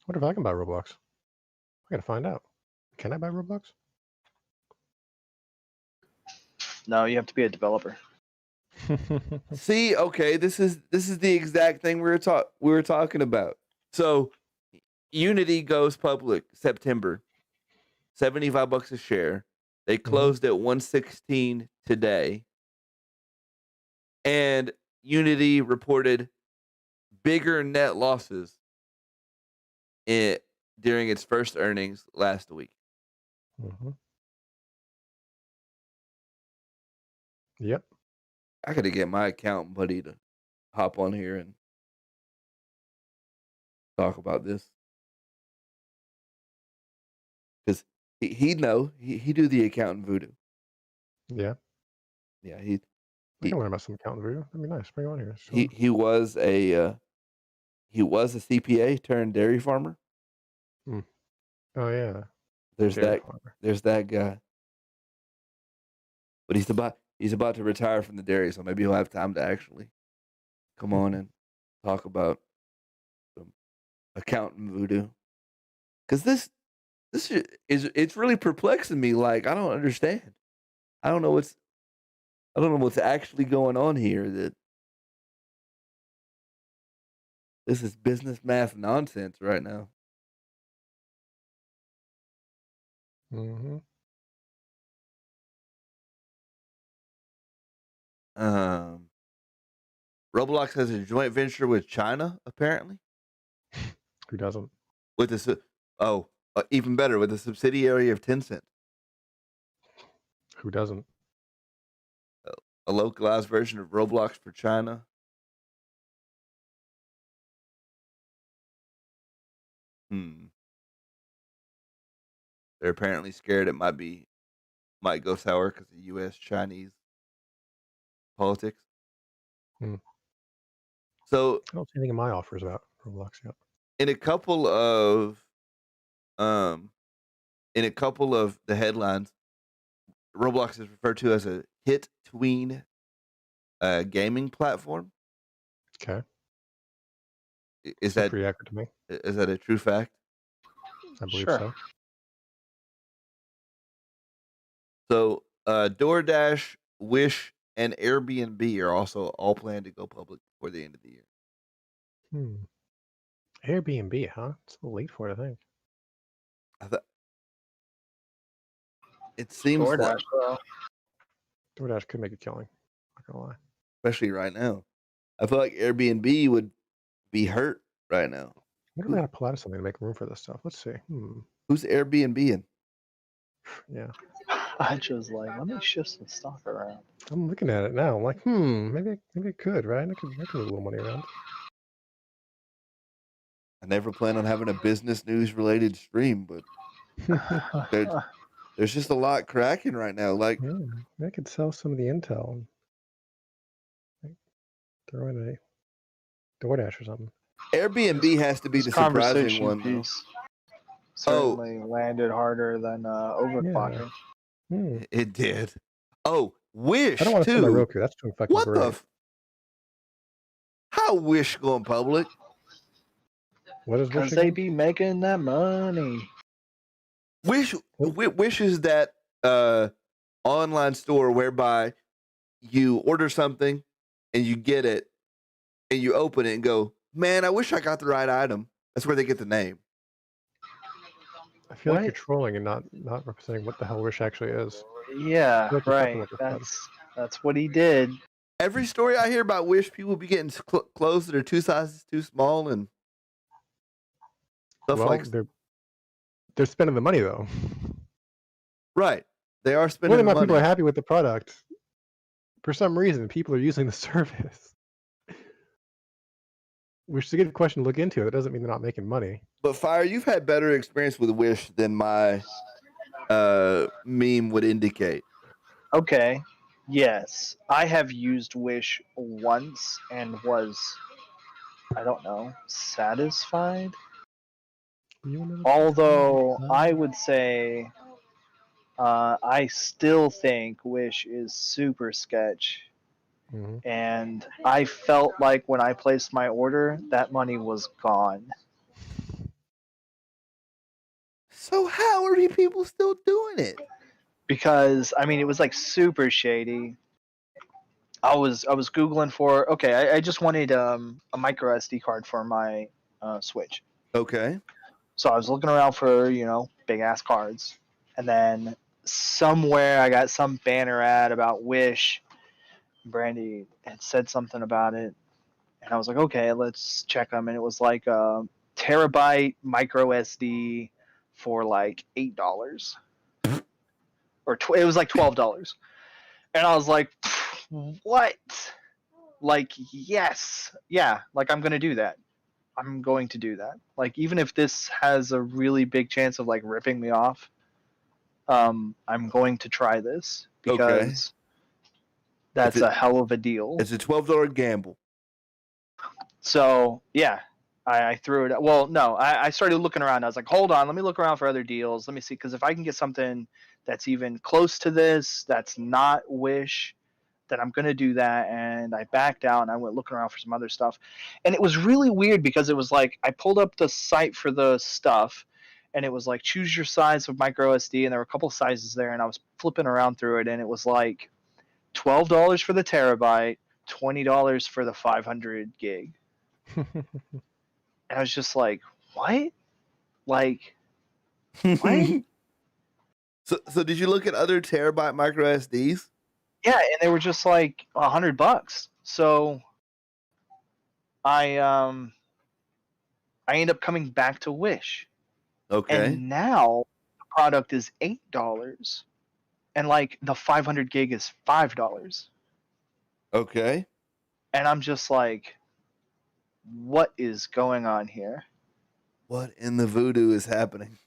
S4: What if I can buy Roblox? I gotta find out. Can I buy Roblox?
S2: No, you have to be a developer.
S1: See, okay, this is the exact thing we were talking about. So Unity goes public September. $75 a share. They closed at 116 today. And Unity reported bigger net losses during its first earnings last week.
S4: Yep.
S1: I gotta get my accountant buddy to hop on here and talk about this. Because he'd know. He do the accountant voodoo.
S4: Yeah.
S1: Yeah,
S4: I can learn about some accountant voodoo. That'd be nice. Bring him on here.
S1: he was a CPA turned dairy farmer.
S4: Oh yeah.
S1: There's
S4: Dairy
S1: that
S4: farmer.
S1: there's that guy. But he's about to retire from the dairy, so maybe he'll have time to actually come on and talk about some accountant voodoo. Because this it's really perplexing me. Like, I don't understand. I don't know what's actually going on here. That this is business math nonsense right now. Roblox has a joint venture with China, apparently.
S4: Who doesn't?
S1: With this, even better, with a subsidiary of Tencent.
S4: Who doesn't?
S1: A localized version of Roblox for China. They're apparently scared it might go sour because of U.S.-Chinese politics. So
S4: I don't see anything in my offers about Roblox yet.
S1: In a couple of the headlines, Roblox is referred to as a hit tween gaming platform.
S4: Okay.
S1: Is that
S4: pretty accurate to me?
S1: Is that a true fact?
S4: I believe
S2: Sure.
S4: so.
S1: So DoorDash, Wish, and Airbnb are also all planned to go public before the end of the year.
S4: Airbnb, huh? It's a little late for it, I think.
S1: It seems
S2: DoorDash,
S1: like
S4: DoorDash could make a killing. Not gonna lie.
S1: Especially right now. I feel like Airbnb would be hurt right now.
S4: What if I gotta pull out something to make room for this stuff? Let's see.
S1: Who's Airbnb in?
S4: Yeah.
S2: I just let me shift some stuff around.
S4: I'm looking at it now. I'm like, maybe I could, right? I could move a little money around.
S1: I never plan on having a business news related stream, but there's just a lot cracking right now. Like,
S4: I could sell some of the intel and throw in a DoorDash or something.
S1: Airbnb has to be the surprising one, though.
S2: Certainly landed harder than overclocking.
S4: Yeah.
S1: It did. Oh, Wish,
S4: I don't want to sell my
S1: too.
S4: Roku. That's too fucking
S1: What
S4: great.
S1: How Wish going public?
S4: What is Wish
S2: Because they be making that money.
S1: Wish is that online store whereby you order something and you get it and you open it and go, man, I wish I got the right item. That's where they get the name.
S4: I feel like you're trolling and not representing what the hell Wish actually is.
S2: Yeah, right. That's what he did.
S1: Every story I hear about Wish, people be getting clothes that are 2 sizes too small and stuff like that.
S4: They're spending the money though.
S1: Right. They are spending the money.
S4: People are happy with the product. For some reason, people are using the service. Which is a good question to look into. That doesn't mean they're not making money.
S1: But Fire, you've had better experience with Wish than my meme would indicate.
S2: Okay. Yes. I have used Wish once and was I don't know, satisfied.
S4: You will never be
S2: Although
S4: satisfied.
S2: I would say, I still think Wish is super sketch.
S4: Mhm.
S2: And I felt like when I placed my order, that money was gone.
S1: So how are people still doing it?
S2: Because I mean, it was like super shady. I was googling for, okay, I just wanted a micro SD card for my Switch.
S1: Okay.
S2: So I was looking around for big ass cards, and then somewhere I got some banner ad about Wish. Brandy had said something about it, and I was like, okay, let's check them. And it was like a terabyte micro SD for like $8, or it was like $12. And I was like, what? Like, yes, yeah, like I'm gonna do that. I'm going to do that. Like, even if this has a really big chance of like ripping me off, I'm going to try this
S1: Okay.
S2: because that's a hell of a deal.
S1: It's a $12 gamble.
S2: So yeah, I threw it. Well, no, I started looking around. I was like, hold on, let me look around for other deals. Let me see, because if I can get something that's even close to this, that's not Wish, then I'm gonna do that. And I backed out and I went looking around for some other stuff. And it was really weird because it was like I pulled up the site for the stuff, and it was like choose your size of micro SD, and there were a couple sizes there, and I was flipping around through it, and it was like $12 for the terabyte, $20 for the 500 gig. And I was just like, what? Like, what?
S1: So did you look at other terabyte micro SDs?
S2: Yeah, and they were just like $100. So I ended up coming back to Wish.
S1: Okay.
S2: And now the product is $8, and like the 500 gig is $5.
S1: Okay.
S2: And I'm just like, what is going on here?
S1: What in the voodoo is happening?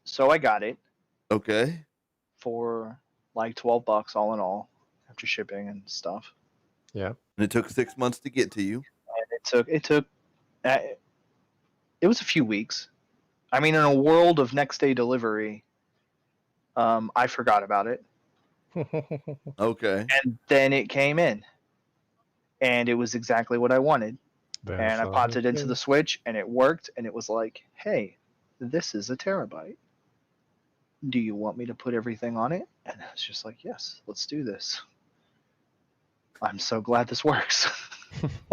S2: So I got it
S1: Okay.
S2: for like $12 all in all after shipping and stuff.
S4: Yeah.
S1: And it took 6 months to get to you.
S2: And it took it was a few weeks. I mean, in a world of next day delivery, I forgot about it.
S1: Okay.
S2: And then it came in, and it was exactly what I wanted. And I popped it into the Switch, and it worked, and it was like, hey, this is a terabyte. Do you want me to put everything on it? And I was just like, yes, let's do this. I'm so glad this works.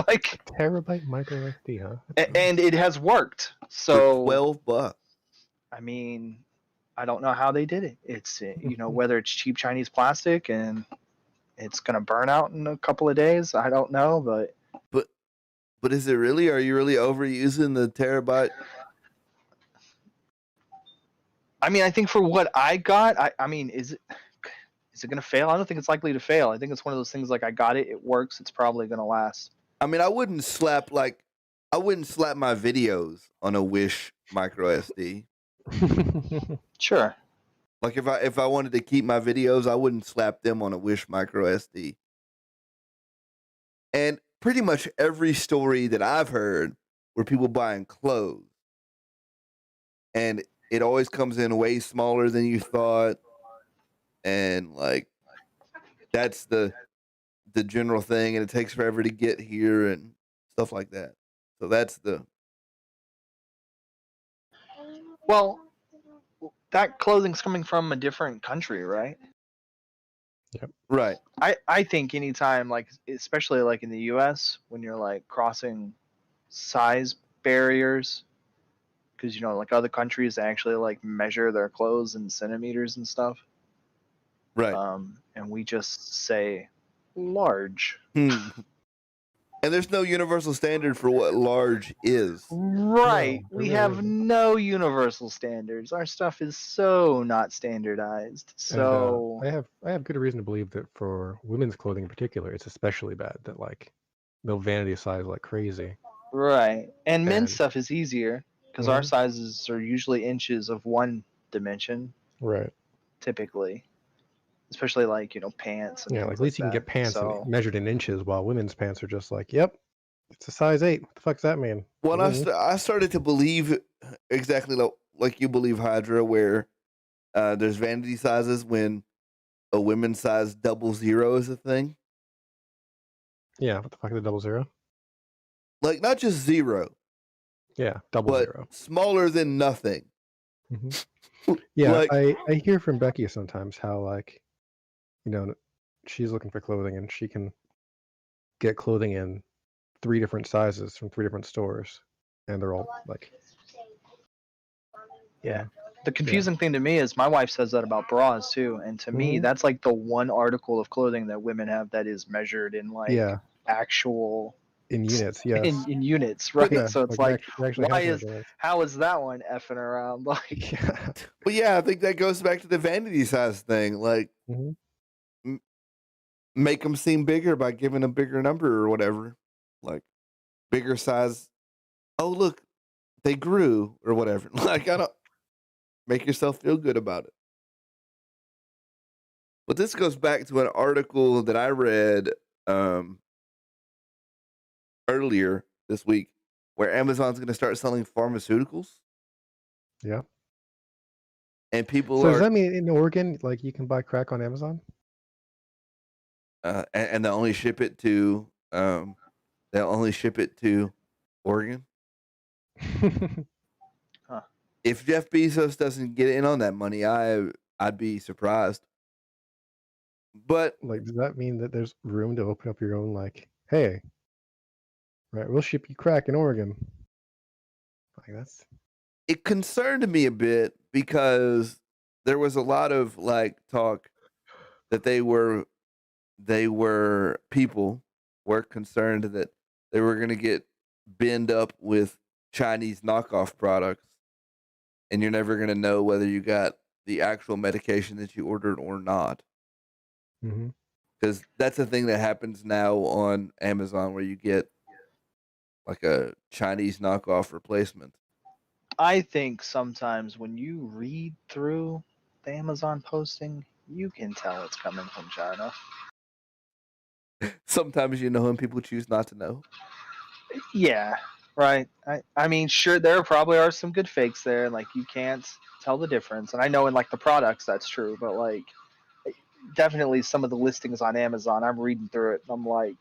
S2: Like,
S4: terabyte micro SD, huh?
S2: And it has worked.
S1: For
S2: So
S1: $12.
S2: I mean, I don't know how they did it. It's whether it's cheap Chinese plastic and it's gonna burn out in a couple of days. I don't know, but
S1: But is it really? Are you really overusing the terabyte?
S2: I mean, I think for what I got, I mean, is it gonna fail? I don't think it's likely to fail. I think it's one of those things like I got it, it works, it's probably gonna last.
S1: I mean, I wouldn't slap my videos on a Wish micro SD.
S2: Sure.
S1: Like if I wanted to keep my videos, I wouldn't slap them on a Wish micro SD. And pretty much every story that I've heard where people buying clothes, and it always comes in way smaller than you thought, and like that's the general thing, and it takes forever to get here and stuff like that. So that's the
S2: Well, that clothing's coming from a different country, right?
S1: right.
S2: I think anytime, like especially like in the US, when you're like crossing size barriers, because like other countries they actually like measure their clothes in centimeters and stuff.
S1: Right.
S2: And we just say large.
S1: And there's no universal standard for what large is.
S2: Right.
S4: No,
S2: We
S4: there
S2: have
S4: really isn't.
S2: no universal standards. Our stuff is so not standardized. So
S4: And, I have good reason to believe that for women's clothing in particular, it's especially bad that like they'll vanity size like crazy.
S2: right. And men's
S4: And-
S2: stuff is easier because our sizes are usually inches of one dimension,
S4: Right.
S2: typically. especially like pants and
S4: Yeah, like
S2: things
S4: at least you can
S2: that.
S4: get pants
S2: So
S4: measured in inches, while women's pants are just like, yep, it's a size 8. What the fuck's that mean?
S1: When I started to believe exactly like you believe, Hydra, where there's vanity sizes when a women's size 00 is a thing.
S4: Yeah, what the fuck is a 00?
S1: Like not just 0,
S4: Yeah,
S1: but
S4: 00.
S1: smaller than nothing.
S4: Yeah,
S1: Like
S4: I hear from Becky sometimes how like, she's looking for clothing and she can get clothing in 3 different sizes from 3 different stores, and they're all like,
S2: yeah. The confusing thing to me is my wife says that about bras too, and to me that's like the one article of clothing that women have that is measured in like actual
S4: in units, yes.
S2: in units, right?
S4: Yeah,
S2: So it's
S4: like
S2: like
S4: actually
S2: why
S4: has
S2: is
S4: measurements.
S2: how is that one effing around? Like
S4: Yeah.
S1: But yeah, I think that goes back to the vanity size thing. Like, make them seem bigger by giving a bigger number or whatever. Like, bigger size. Oh, look, they grew or whatever. Like, I don't make yourself feel good about it. But this goes back to an article that I read earlier this week where Amazon's going to start selling pharmaceuticals.
S4: Yeah.
S1: And people
S4: So does that mean in Oregon, like you can buy crack on Amazon?
S1: And they'll only ship it to Oregon.
S2: Huh.
S1: If Jeff Bezos doesn't get in on that money, I'd be surprised. But
S4: like, does that mean that there's room to open up your own, like, hey, right, we'll ship you crack in Oregon? Like that's
S1: it concerned me a bit because there was a lot of like talk that people were concerned that they were going to get binned up with Chinese knockoff products, and you're never going to know whether you got the actual medication that you ordered or not. Because that's a thing that happens now on Amazon where you get like a Chinese knockoff replacement.
S2: I think sometimes when you read through the Amazon posting, you can tell it's coming from China.
S1: Sometimes you know and people choose not to know.
S2: Yeah, right. I mean, sure, there probably are some good fakes there, and like you can't tell the difference. And I know in like the products that's true, but like definitely some of the listings on Amazon, I'm reading through it and I'm like,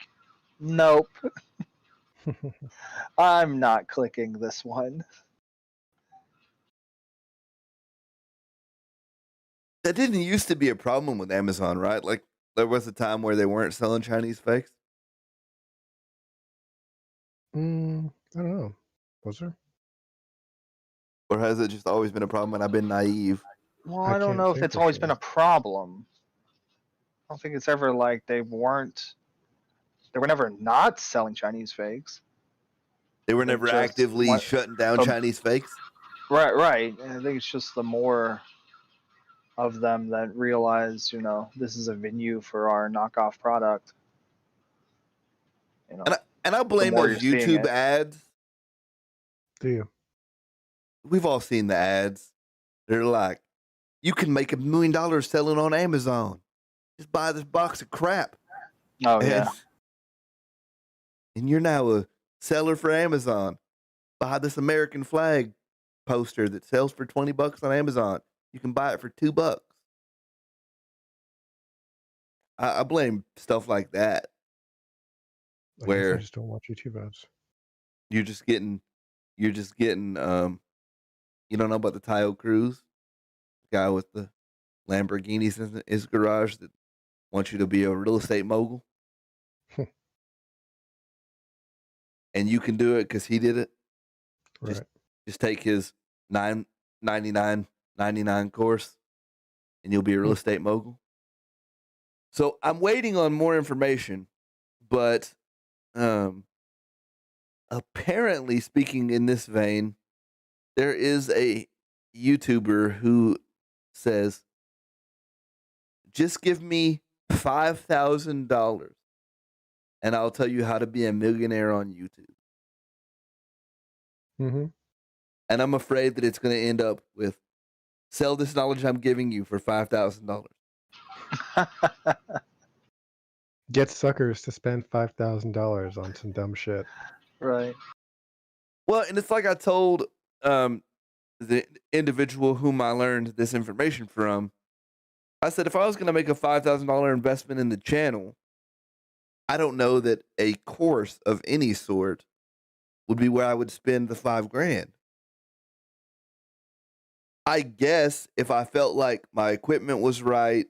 S2: nope, I'm not clicking this one.
S1: That didn't used to be a problem with Amazon, right? Like there was a time where they weren't selling Chinese fakes.
S4: I don't know. Was there?
S1: Or has it just always been a problem and I've been naive?
S2: Well, I don't know if it's always been a problem. I don't think it's ever like they were never not selling Chinese fakes.
S1: They were never actively shutting down Chinese fakes?
S2: Right. And I think it's just the more of them that realize, this is a venue for our knockoff product.
S1: And I blame those YouTube ads.
S4: Do you?
S1: We've all seen the ads. They're like, you can make $1 million selling on Amazon. Just buy this box of crap.
S2: Oh, yeah.
S1: And you're now a seller for Amazon. Buy this American flag poster that sells for $20 on Amazon. You can buy it for $2. I blame stuff like that.
S4: I just don't watch YouTube ads.
S1: You're just getting you don't know about the Tayo Cruz, the guy with the Lamborghinis in his garage that wants you to be a real estate mogul. And you can do it because he did it.
S4: Right.
S1: Just take his $9.99.99 course and you'll be a real estate mogul. So I'm waiting on more information, but apparently, speaking in this vein, there is a YouTuber who says, just give me $5,000 and I'll tell you how to be a millionaire on YouTube. And I'm afraid that it's going to end up with, sell this knowledge I'm giving you for $5,000.
S4: Get suckers to spend $5,000 on some dumb shit.
S2: Right.
S1: Well, and it's like I told the individual whom I learned this information from. I said, if I was going to make a $5,000 investment in the channel, I don't know that a course of any sort would be where I would spend the $5,000. I guess if I felt like my equipment was right,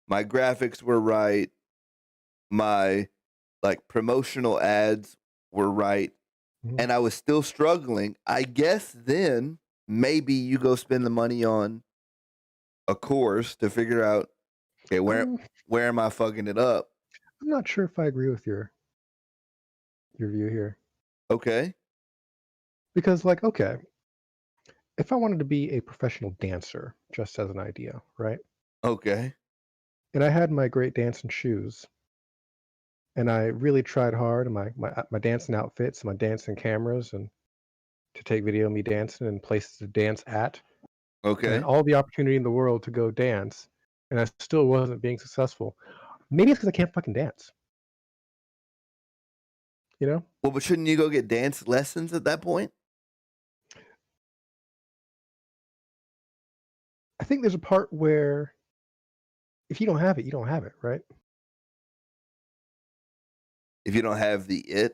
S1: my graphics were right, my like promotional ads were right, and I was still struggling, I guess then maybe you go spend the money on a course to figure out, okay, where am I fucking it up?
S4: I'm not sure if I agree with your view here.
S1: Okay.
S4: Because, like, okay, if I wanted to be a professional dancer, just as an idea, right?
S1: Okay.
S4: And I had my great dancing shoes, and I really tried hard in my dancing outfits, my dancing cameras, and to take video of me dancing and places to dance at,
S1: Okay.
S4: and all the opportunity in the world to go dance, and I still wasn't being successful. Maybe it's because I can't fucking dance. You know?
S1: Well, but shouldn't you go get dance lessons at that point?
S4: I think there's a part where if you don't have it, you don't have it, right?
S1: If you don't have the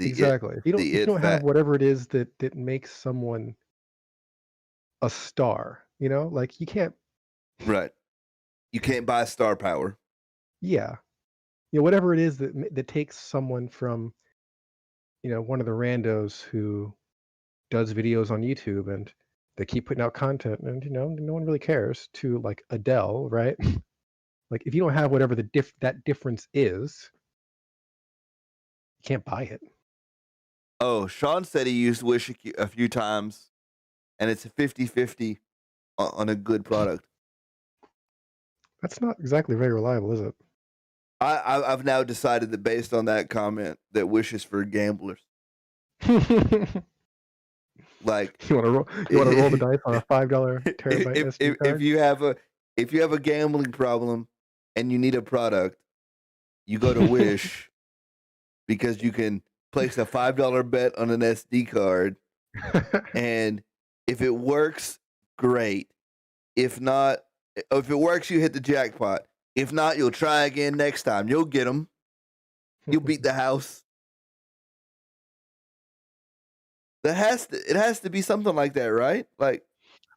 S4: Exactly. If you don't have whatever it is that makes someone a star, you know, like you can't.
S1: Right. You can't buy star power.
S4: Yeah. You know, whatever it is that takes someone from, you know, one of the randos who does videos on YouTube and they keep putting out content and, you know, no one really cares, to like Adele, right? Like if you don't have whatever that difference is, you can't buy it.
S1: Oh, Sean said he used Wish a few times, and it's a 50-50 on a good product.
S4: That's not exactly very reliable, is it?
S1: I've now decided that based on that comment that Wish is for gamblers. Like
S4: you want to roll the dice on a $5 terabyte SD card?
S1: If you have a gambling problem and you need a product, you go to Wish because you can place a $5 bet on an SD card, and if it works, great. If not, if it works, you hit the jackpot. If not, you'll try again next time. You'll get them. You'll beat the house. It has to be something like that, right? Like,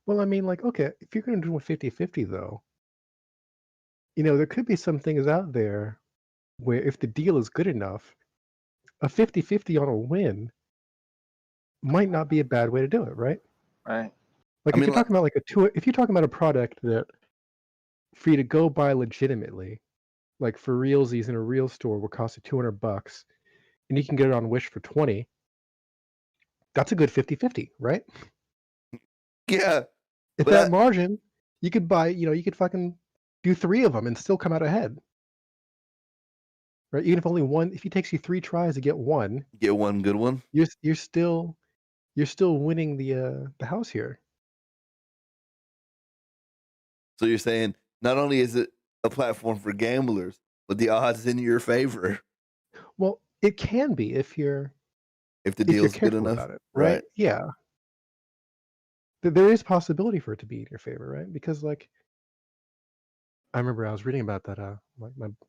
S4: well, I mean, like, okay, if you're going to do a 50-50 though, you know, there could be some things out there where if the deal is good enough, a 50-50 on a win might not be a bad way to do it, right?
S2: Right.
S4: Like if you're talking about if you're talking about a product that for you to go buy legitimately, like for realsies in a real store will cost you $200 and you can get it on Wish for 20, that's a good 50-50, right?
S1: Yeah.
S4: At that margin, you could buy, you know, you could fucking do 3 of them and still come out ahead. Right? Even if only one, if it takes you 3 tries to get one
S1: good one,
S4: you're still winning the house here.
S1: So you're saying not only is it a platform for gamblers, but the odds in your favor.
S4: Well, it can be if the
S1: deal's good enough
S4: about it, right? Yeah. There is possibility for it to be in your favor, right? Because like I remember I was reading about that. I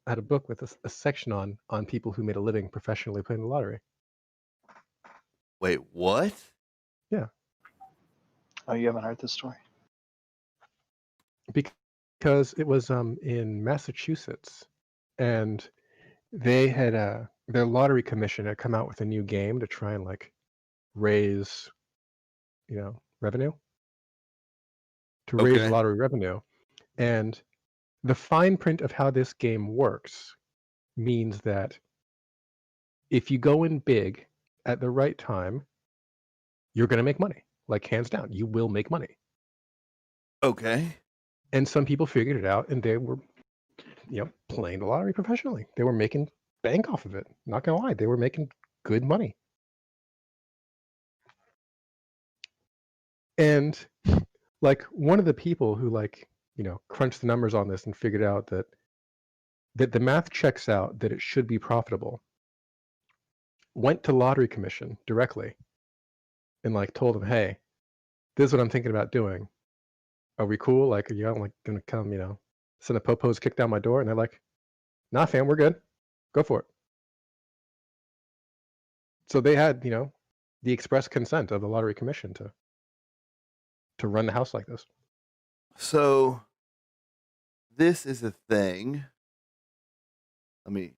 S4: had a book with a section on people who made a living professionally playing the lottery.
S1: Wait, what?
S4: Yeah.
S2: Oh, you haven't heard this story?
S4: Because it was in Massachusetts, and they had their lottery commission had come out with a new game to try and like raise, you know, revenue. To raise lottery revenue, and the fine print of how this game works means that if you go in big at the right time, you're going to make money. Like hands down, you will make money.
S1: Okay.
S4: And some people figured it out, and they were, you know, playing the lottery professionally. They were making bank off of it. Not gonna lie, they were making good money. And like one of the people who like crunched the numbers on this and figured out that the math checks out, that it should be profitable. Went to Lottery Commission directly and told them, hey, this is what I'm thinking about doing. Are we cool? Are you gonna come, send a popos kick down my door? And they're like, nah, fam, we're good. Go for it. So they had, the express consent of the Lottery Commission to run the house like this.
S1: So this is a thing. Let me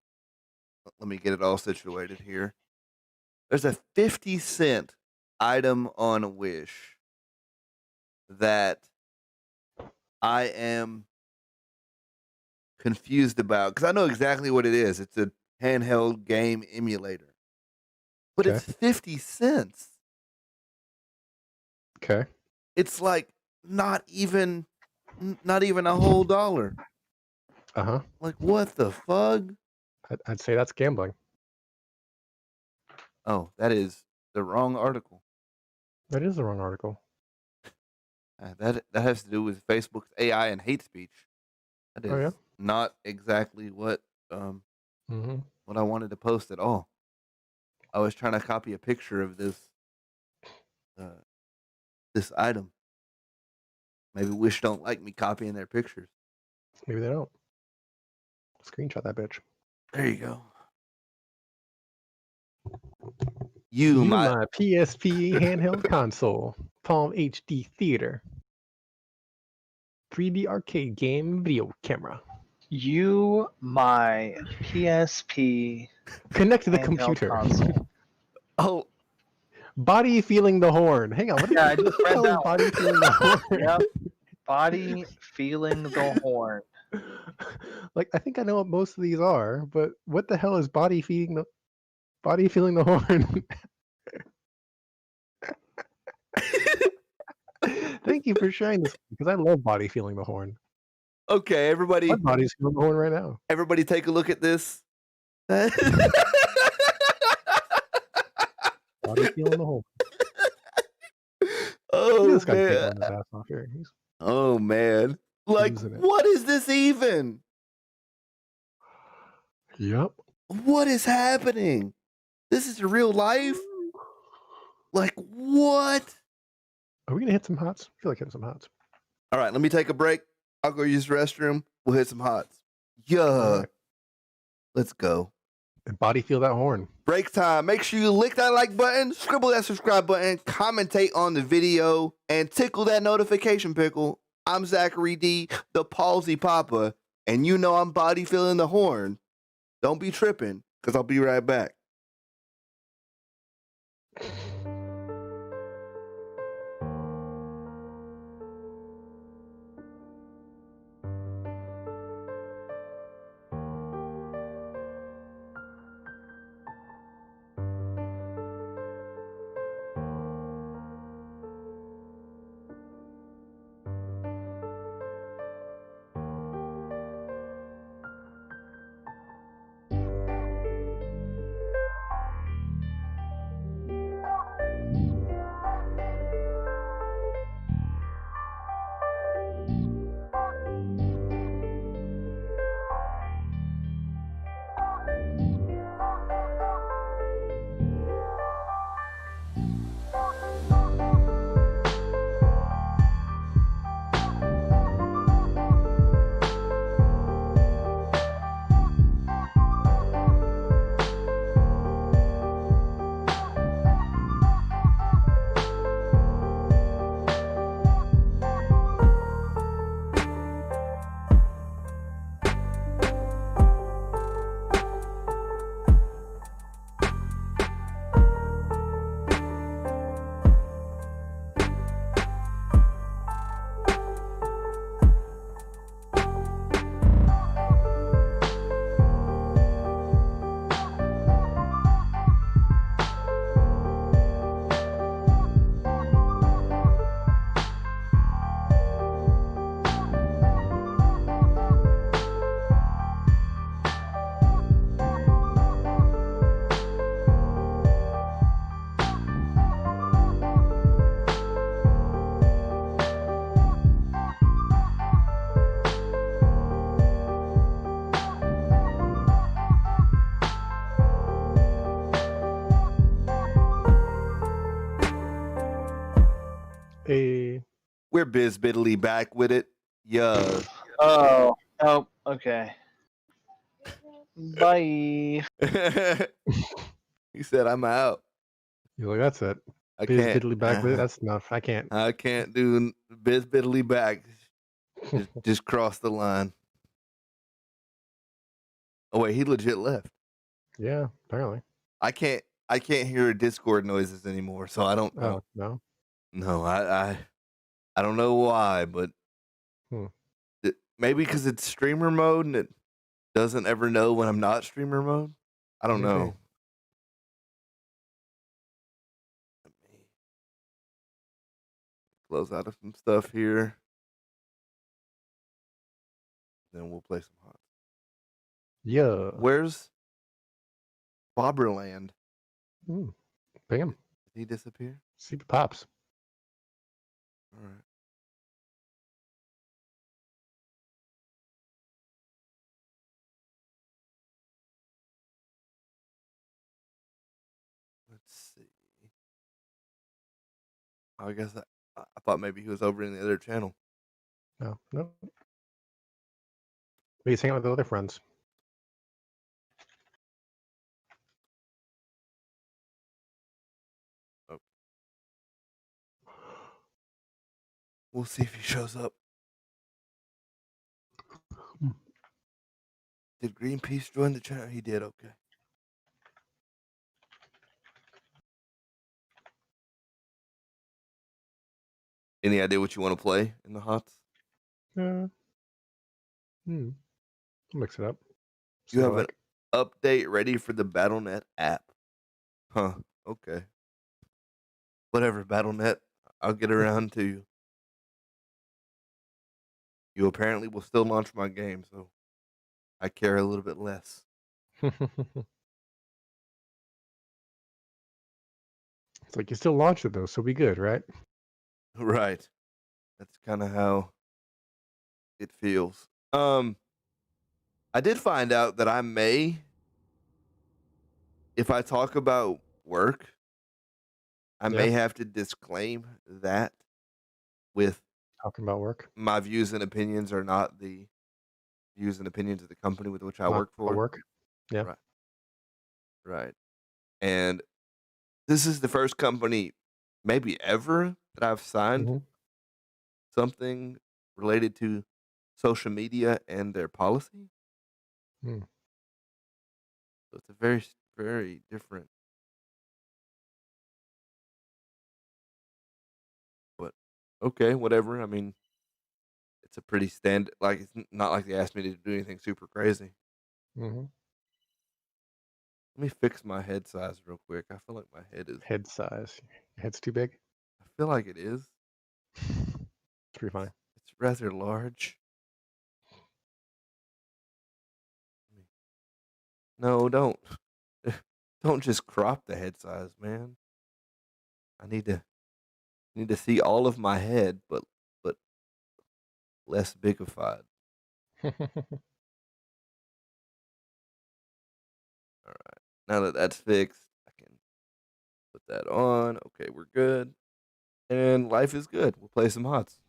S1: get it all situated here. There's a 50-cent item on Wish that I am confused about because I know exactly what it is. It's a handheld game emulator, but
S4: Okay.
S1: it's 50 cents.
S4: Okay.
S1: It's not even a whole dollar.
S4: Uh-huh.
S1: What the fuck?
S4: I'd say that's gambling.
S1: Oh, that is the wrong article.
S4: That is the wrong article.
S1: That has to do with Facebook's AI and hate speech. That is
S4: Oh, yeah?
S1: not exactly what what I wanted to post at all. I was trying to copy a picture of this this item. Maybe Wish don't like me copying their pictures.
S4: Maybe they don't. Screenshot that bitch.
S1: There you go.
S4: My PSP handheld console, Palm HD Theater, 3D arcade game video camera.
S2: You, my PSP.
S4: Connect to the
S2: handheld
S4: computer.
S2: console.
S1: Oh,
S4: body feeling the horn. Hang on. What
S2: Yeah, I
S4: the
S2: just read
S4: hell is
S2: that
S4: body feeling the horn?
S2: Yep. Body feeling the horn.
S4: I think I know what most of these are, but what the hell is body feeling the horn? Thank you for sharing this because I love body feeling the horn.
S1: okay, everybody.
S4: My body's feeling the horn right now.
S1: Everybody, take a look at this.
S4: Body feeling the horn.
S1: Oh
S4: This guy's taking
S1: man.
S4: his ass off here. He's
S1: Oh man.
S4: losing it.
S1: What is this even?
S4: Yep.
S1: What is happening? This is real life? What?
S4: Are we gonna hit some hots? I feel like hitting some hots.
S1: All right, let me take a break. I'll go use the restroom. We'll hit some hots. Yeah.
S4: All right.
S1: Let's go.
S4: And body feel that horn.
S1: Break time. Make sure you lick that like button, scribble that subscribe button, commentate on the video, and tickle that notification pickle. I'm Zachary D, the Palsy Papa, and you know I'm body feeling the horn. Don't be tripping, because I'll be right back. we're bizbittily back with it. Yeah.
S2: Oh, okay. Bye.
S1: He said, "I'm out.
S4: You're like, that's it.
S1: I
S4: Biz
S1: can't.
S4: biddly back with it. That's enough. I can't.
S1: I can't do bizbittily back. Just cross the line." Oh wait, he legit left.
S4: Yeah, apparently.
S1: I can't hear Discord noises anymore, so I don't know.
S4: Oh no.
S1: No, I don't know why, but maybe because it's streamer mode and it doesn't ever know when I'm not streamer mode. I don't know. Let me close out of some stuff here. Then we'll play some hot.
S4: Yeah.
S1: Where's Bobberland?
S4: Ping him.
S1: Did he disappear?
S4: See if it pops.
S1: All right. Let's see. I guess I thought maybe he was over in the other channel.
S4: No. Maybe he's hanging out with other friends.
S1: Oh. We'll see if he shows up. Did Greenpeace join the channel? He did. Okay. Any idea what you want to play in the hots?
S4: I'll mix it up.
S1: You have an update ready for the BattleNet app. Huh. Okay. Whatever, BattleNet. I'll get around to you. You apparently will still launch my game, so I care a little bit less.
S4: It's like you still launched it though, so be good, right?
S1: Right. That's kind of how it feels. I did find out that I may, if I talk about work, I may have to disclaim that with
S4: talking about work.
S1: My views and opinions are not the views and opinions of the company with which I work for.
S4: Work. Yeah.
S1: Right. And this is the first company maybe ever that I've signed something related to social media and their policy. So it's a very, very different. But okay, whatever. I mean, it's a pretty like it's not like they asked me to do anything super crazy.
S4: Let
S1: me fix my head size real quick. I feel like my head is
S4: head size. Your head's too big.
S1: I feel like it is.
S4: It's pretty fine.
S1: It's rather large. No, don't just crop the head size, man. I need to see all of my head, but less bigified. All right. Now that that's fixed, I can put that on. Okay, we're good. And life is good. We'll play some hots.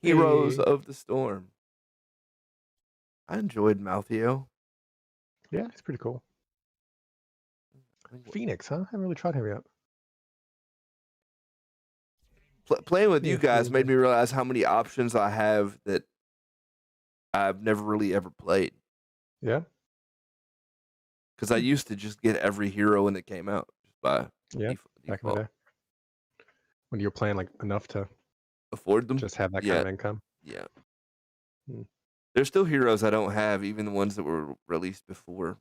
S1: Heroes of the Storm. I enjoyed Maltheo.
S4: Yeah, it's pretty cool. Phoenix, huh? I haven't really tried him yet.
S1: Playing with you guys made me realize how many options I have that I've never really ever played.
S4: Yeah.
S1: Because I used to just get every hero when it came out. Just by
S4: back in the day. When you were playing like enough to
S1: afford them,
S4: just have that kind of income.
S1: Yeah. There's still heroes I don't have, even the ones that were released before.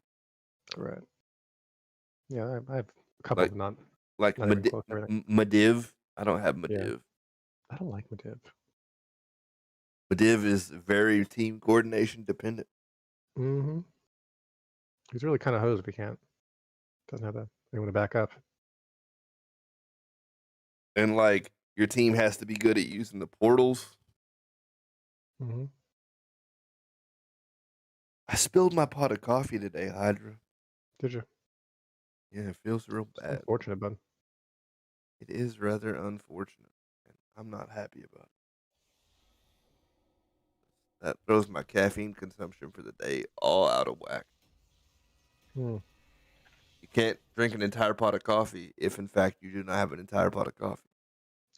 S4: Right. Yeah, I have a couple of not
S1: like Madiv. I don't have Madiv.
S4: Yeah. I don't like Madiv.
S1: Madiv is very team coordination dependent.
S4: He's really kind of hosed if he can't. Doesn't have anyone to back up.
S1: And like your team has to be good at using the portals. I spilled my pot of coffee today, Hydra.
S4: Did you?
S1: Yeah, it feels real bad.
S4: Unfortunate, bud.
S1: It is rather unfortunate, and I'm not happy about it. That throws my caffeine consumption for the day all out of whack.
S4: Hmm.
S1: You can't drink an entire pot of coffee if, in fact, you do not have an entire pot of coffee.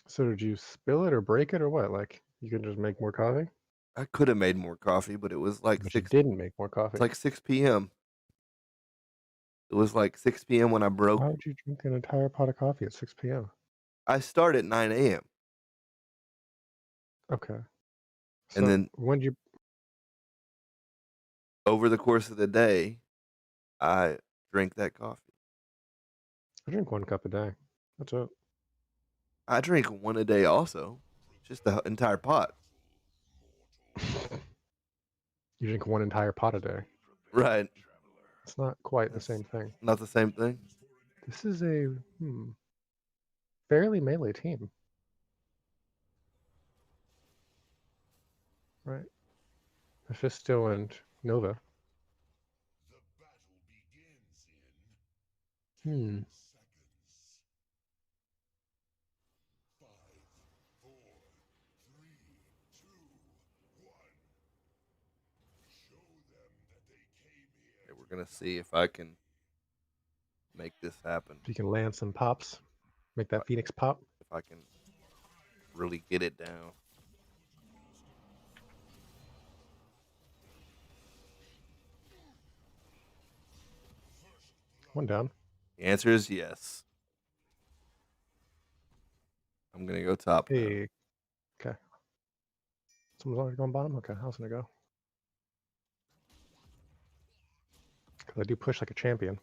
S4: So did you spill it or break it or what? Like you could just make more coffee?
S1: I could have made more coffee, but it was like
S4: But you
S1: 6.
S4: didn't make more coffee.
S1: It's like 6 p.m. It was like 6 p.m. when I broke.
S4: Why would you drink an entire pot of coffee at 6 p.m.?
S1: I start at 9 a.m.
S4: Okay. So
S1: And then
S4: when did you?
S1: over the course of the day, I drink that coffee.
S4: I drink 1 cup a day. That's it.
S1: I drink one a day also, just the entire pot.
S4: You drink 1 entire pot a day.
S1: Right.
S4: It's not quite the
S1: That's
S4: same thing.
S1: not the same thing.
S4: This is a fairly melee team. Right. Mephisto and Nova. Hmm.
S1: Okay, we're gonna see if I can make this happen.
S4: If you can land some pops, make that Phoenix pop.
S1: If I can really get it down.
S4: One down.
S1: The answer is yes. I'm gonna go top now.
S4: Hey. Okay. Someone's already going bottom? Okay, I was gonna go. Because I do push like a champion.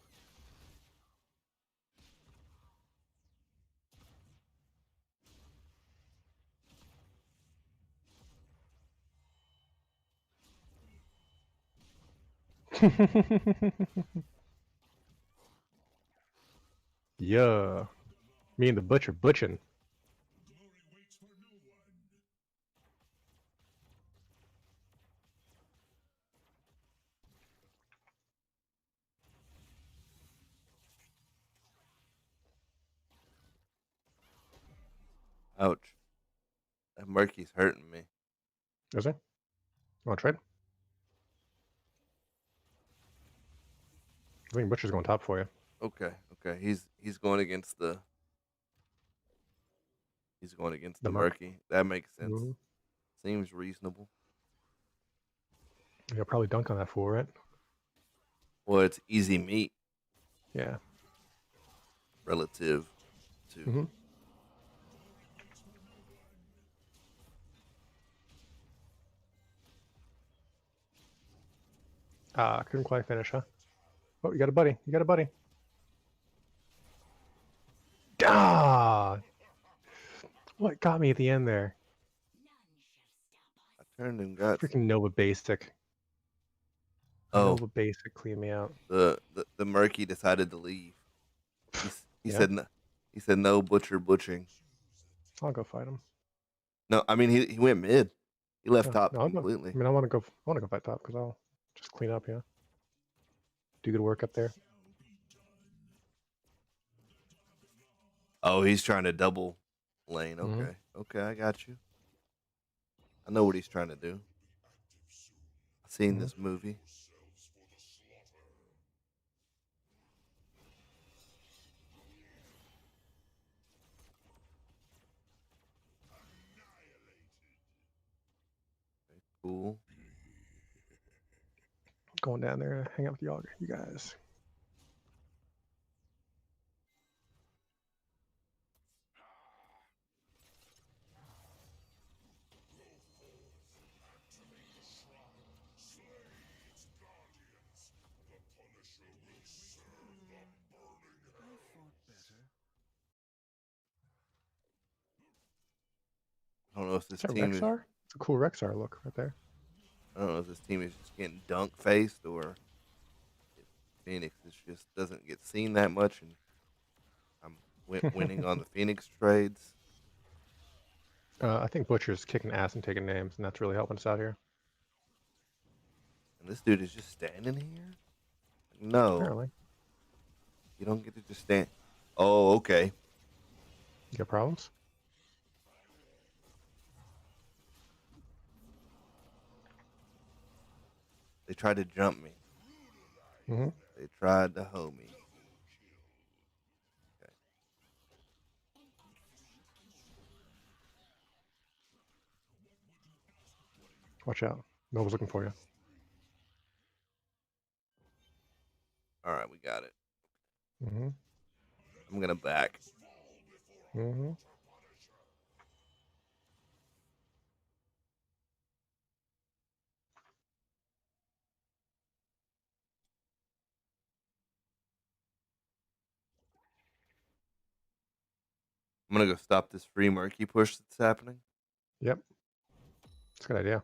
S4: Yeah. Me and the butcher butching.
S1: Ouch. That Murky's hurting me.
S4: Is it? Want to trade? I think Butcher's going top for you.
S1: Okay. He's going against the
S4: The
S1: Murky. That makes sense.
S4: Mm-hmm.
S1: Seems reasonable.
S4: You'll probably dunk on that fool, right?
S1: Well, it's easy meat
S4: Yeah.
S1: relative to
S4: Mm-hmm. Couldn't quite finish, huh? Oh, you got a buddy. You got a buddy. Ah! What got me at the end there?
S1: I turned and got
S4: Freaking Nova Basic.
S1: Oh,
S4: Nova Basic cleaned me out.
S1: the Murky decided to leave. He
S4: Yeah.
S1: said no. He said no butchering.
S4: I'll go fight him.
S1: No, I mean he went mid. He left
S4: Yeah,
S1: top
S4: no, I'll go.
S1: completely.
S4: I mean, I want to go fight top because I'll just clean up, yeah. Do good work up there.
S1: Oh, he's trying to double lane.
S4: Mhm.
S1: Okay. Okay, I got you. I know what he's trying to do. I've seen
S4: Mhm.
S1: this movie. Okay, cool.
S4: Going down there to hang out with y'all, you guys.
S1: I don't know if this
S4: Is that
S1: team is.
S4: Rexar? It's a cool Rexar look right there.
S1: I don't know if this team is just getting dunk faced or if Phoenix just doesn't get seen that much, and I'm winning on the Phoenix trades.
S4: I think Butcher's kicking ass and taking names, and that's really helping us out here.
S1: And this dude is just standing here. No,
S4: Apparently.
S1: you don't get to just stand. Oh, okay.
S4: You got problems?
S1: They tried to jump me.
S4: Mm-hmm.
S1: They tried to hoe me. Okay.
S4: Watch out. Nova's looking for you.
S1: All right, we got it.
S4: Mm-hmm.
S1: I'm gonna back.
S4: Mm-hmm.
S1: I'm gonna go stop this free murky push that's happening.
S4: Yep. That's a good idea.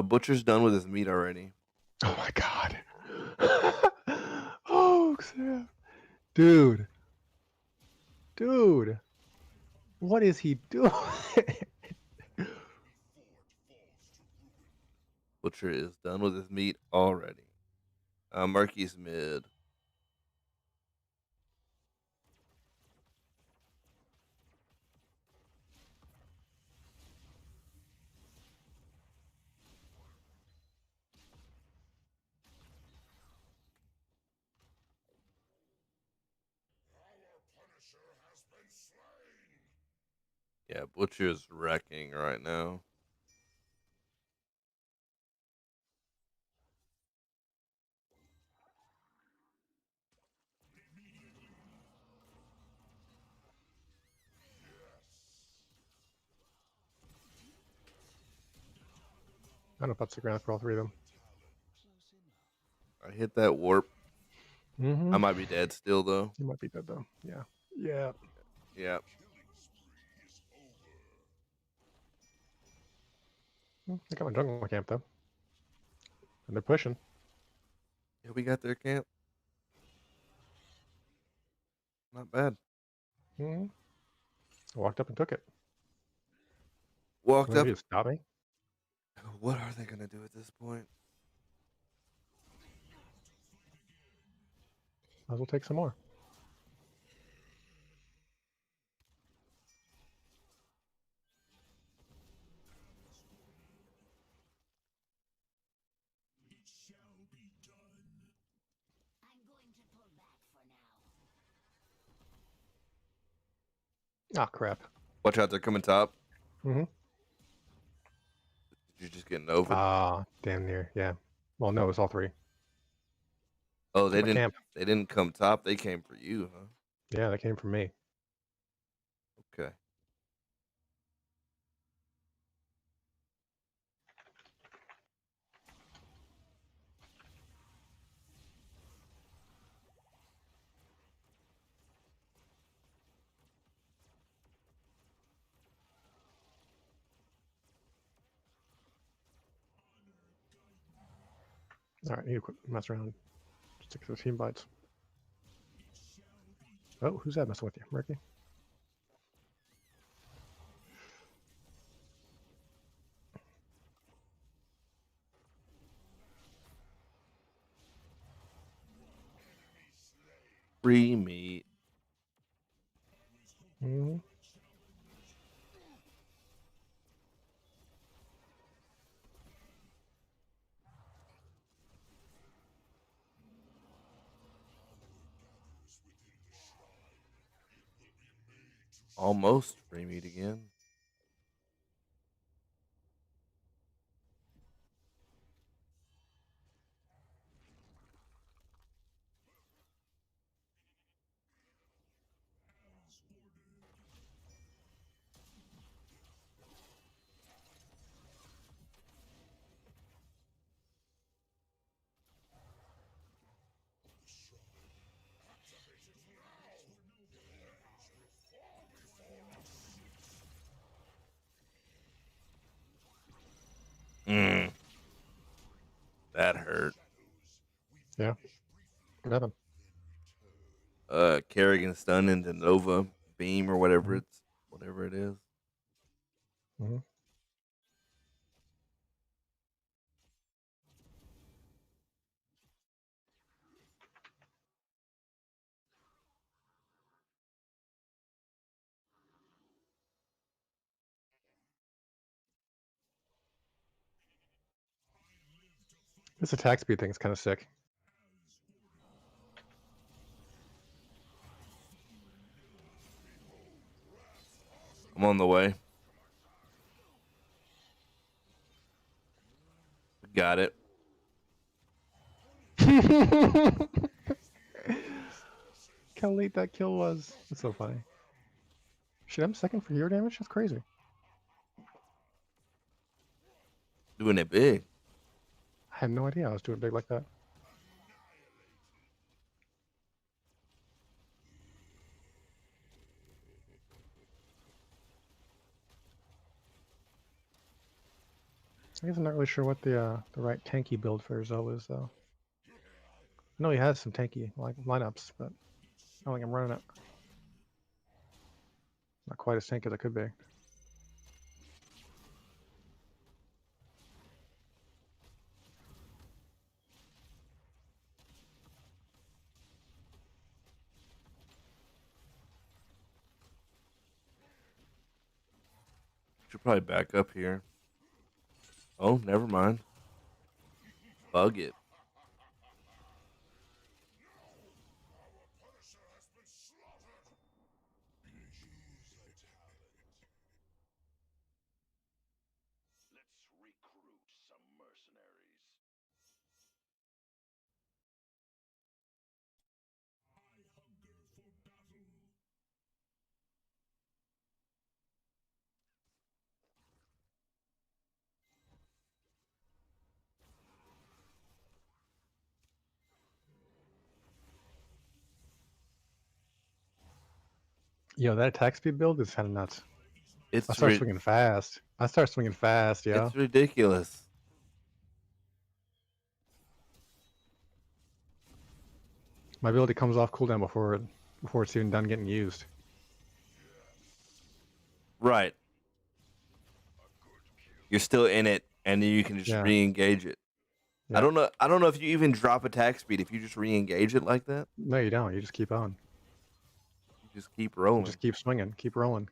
S1: Butcher's done with his meat already.
S4: Oh my god. Oh, snap. Dude. Dude. What is he doing?
S1: Butcher is done with his meat already. Murky's mid. Yeah, Butcher's wrecking right now.
S4: I don't know if that's the ground for all three of them.
S1: I hit that warp.
S4: Mm-hmm.
S1: I might be dead still though.
S4: You might be dead though. Yeah. Yeah.
S1: Yeah.
S4: They got my jungle camp though. And they're pushing.
S1: Yeah, we got their camp. Not bad.
S4: Mm-hmm. I walked up and took it.
S1: Walked
S4: What
S1: up.
S4: did you stop me?
S1: What are they gonna do at this point?
S4: Might as well take some more. Ah, crap.
S1: Watch out, they're coming top.
S4: Mm-hmm.
S1: Did you just get Nova?
S4: Ah, damn near. Yeah. Well, no, it's all three.
S1: Oh, they
S4: Took my
S1: didn't.
S4: camp.
S1: They didn't come top. They came for you, huh?
S4: Yeah, that came from me.
S1: Okay.
S4: All right, you quit mess around. Stick to the team bites. Oh, who's that messing with you, Murky?
S1: Free meat.
S4: Mm-hmm.
S1: Almost free meat again. Mm, that hurt.
S4: Yeah. Nothing.
S1: Kerrigan stun into Nova beam or whatever whatever it is.
S4: Mm-hmm. This attack speed thing is kind of sick.
S1: I'm on the way. Got it.
S4: How late that kill was. That's so funny. Shit, I'm second for hero damage? That's crazy.
S1: Doing it big.
S4: I had no idea I was doing big like that. I guess I'm not really sure what the right tanky build for Zoe is, though. I know he has some tanky lineups, but I don't think I'm running it. Not quite as tanky as I could be.
S1: Should probably back up here. Oh, never mind. Bug it.
S4: Yo, that attack speed build is kind of nuts. I
S1: It's
S4: start swinging fast. Yeah.
S1: it's ridiculous.
S4: My ability comes off cooldown before it's even done getting used.
S1: Right. You're still in it, and then you can just
S4: Yeah.
S1: re-engage it.
S4: Yeah.
S1: I don't know if you even drop attack speed if you just re-engage it like that.
S4: No, you don't. You just keep on.
S1: You just keep rolling.
S4: You just keep swinging. Keep rolling.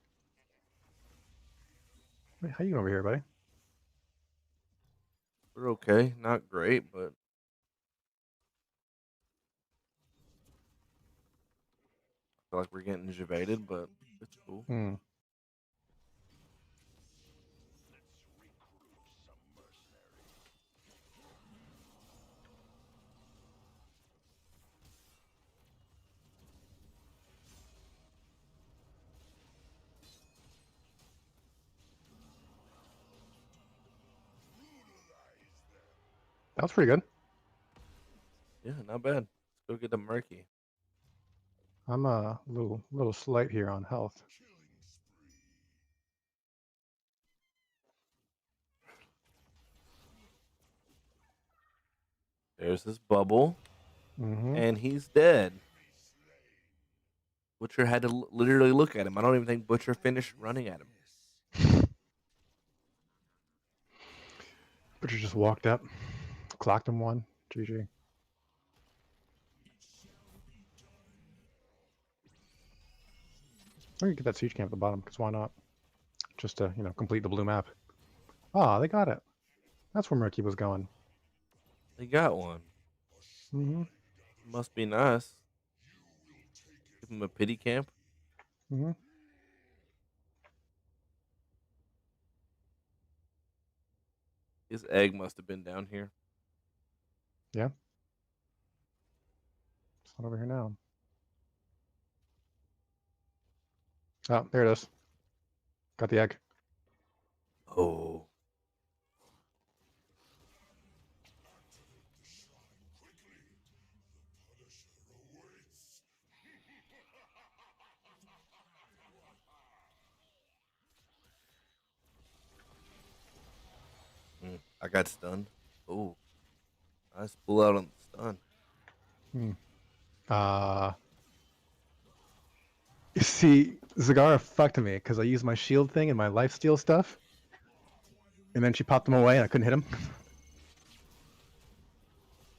S4: Wait, how you doing over here, buddy?
S1: We're okay. Not great, but I feel like we're getting javated, but it's cool.
S4: Hmm. That was pretty good.
S1: Yeah, not bad. Let's go get the murky.
S4: I'm a little slight here on health.
S1: There's this bubble,
S4: Mm-hmm.
S1: and he's dead. Butcher had to literally look at him. I don't even think Butcher finished running at him.
S4: Butcher just walked up, clocked him one. GG. Or you get that siege camp at the bottom, because why not? Just to, complete the blue map. Ah, they got it. That's where Murky was going.
S1: They got one.
S4: Mm-hmm.
S1: Must be nice. Give him a pity camp.
S4: Mm-hmm.
S1: His egg must have been down here.
S4: Yeah. It's not over here now. Oh, there it is. Got the egg.
S1: Oh. I got stunned. Oh. Nice pull out on the stun.
S4: See, Zagara fucked me because I used my shield thing and my lifesteal stuff. And then she popped him away and I couldn't hit him.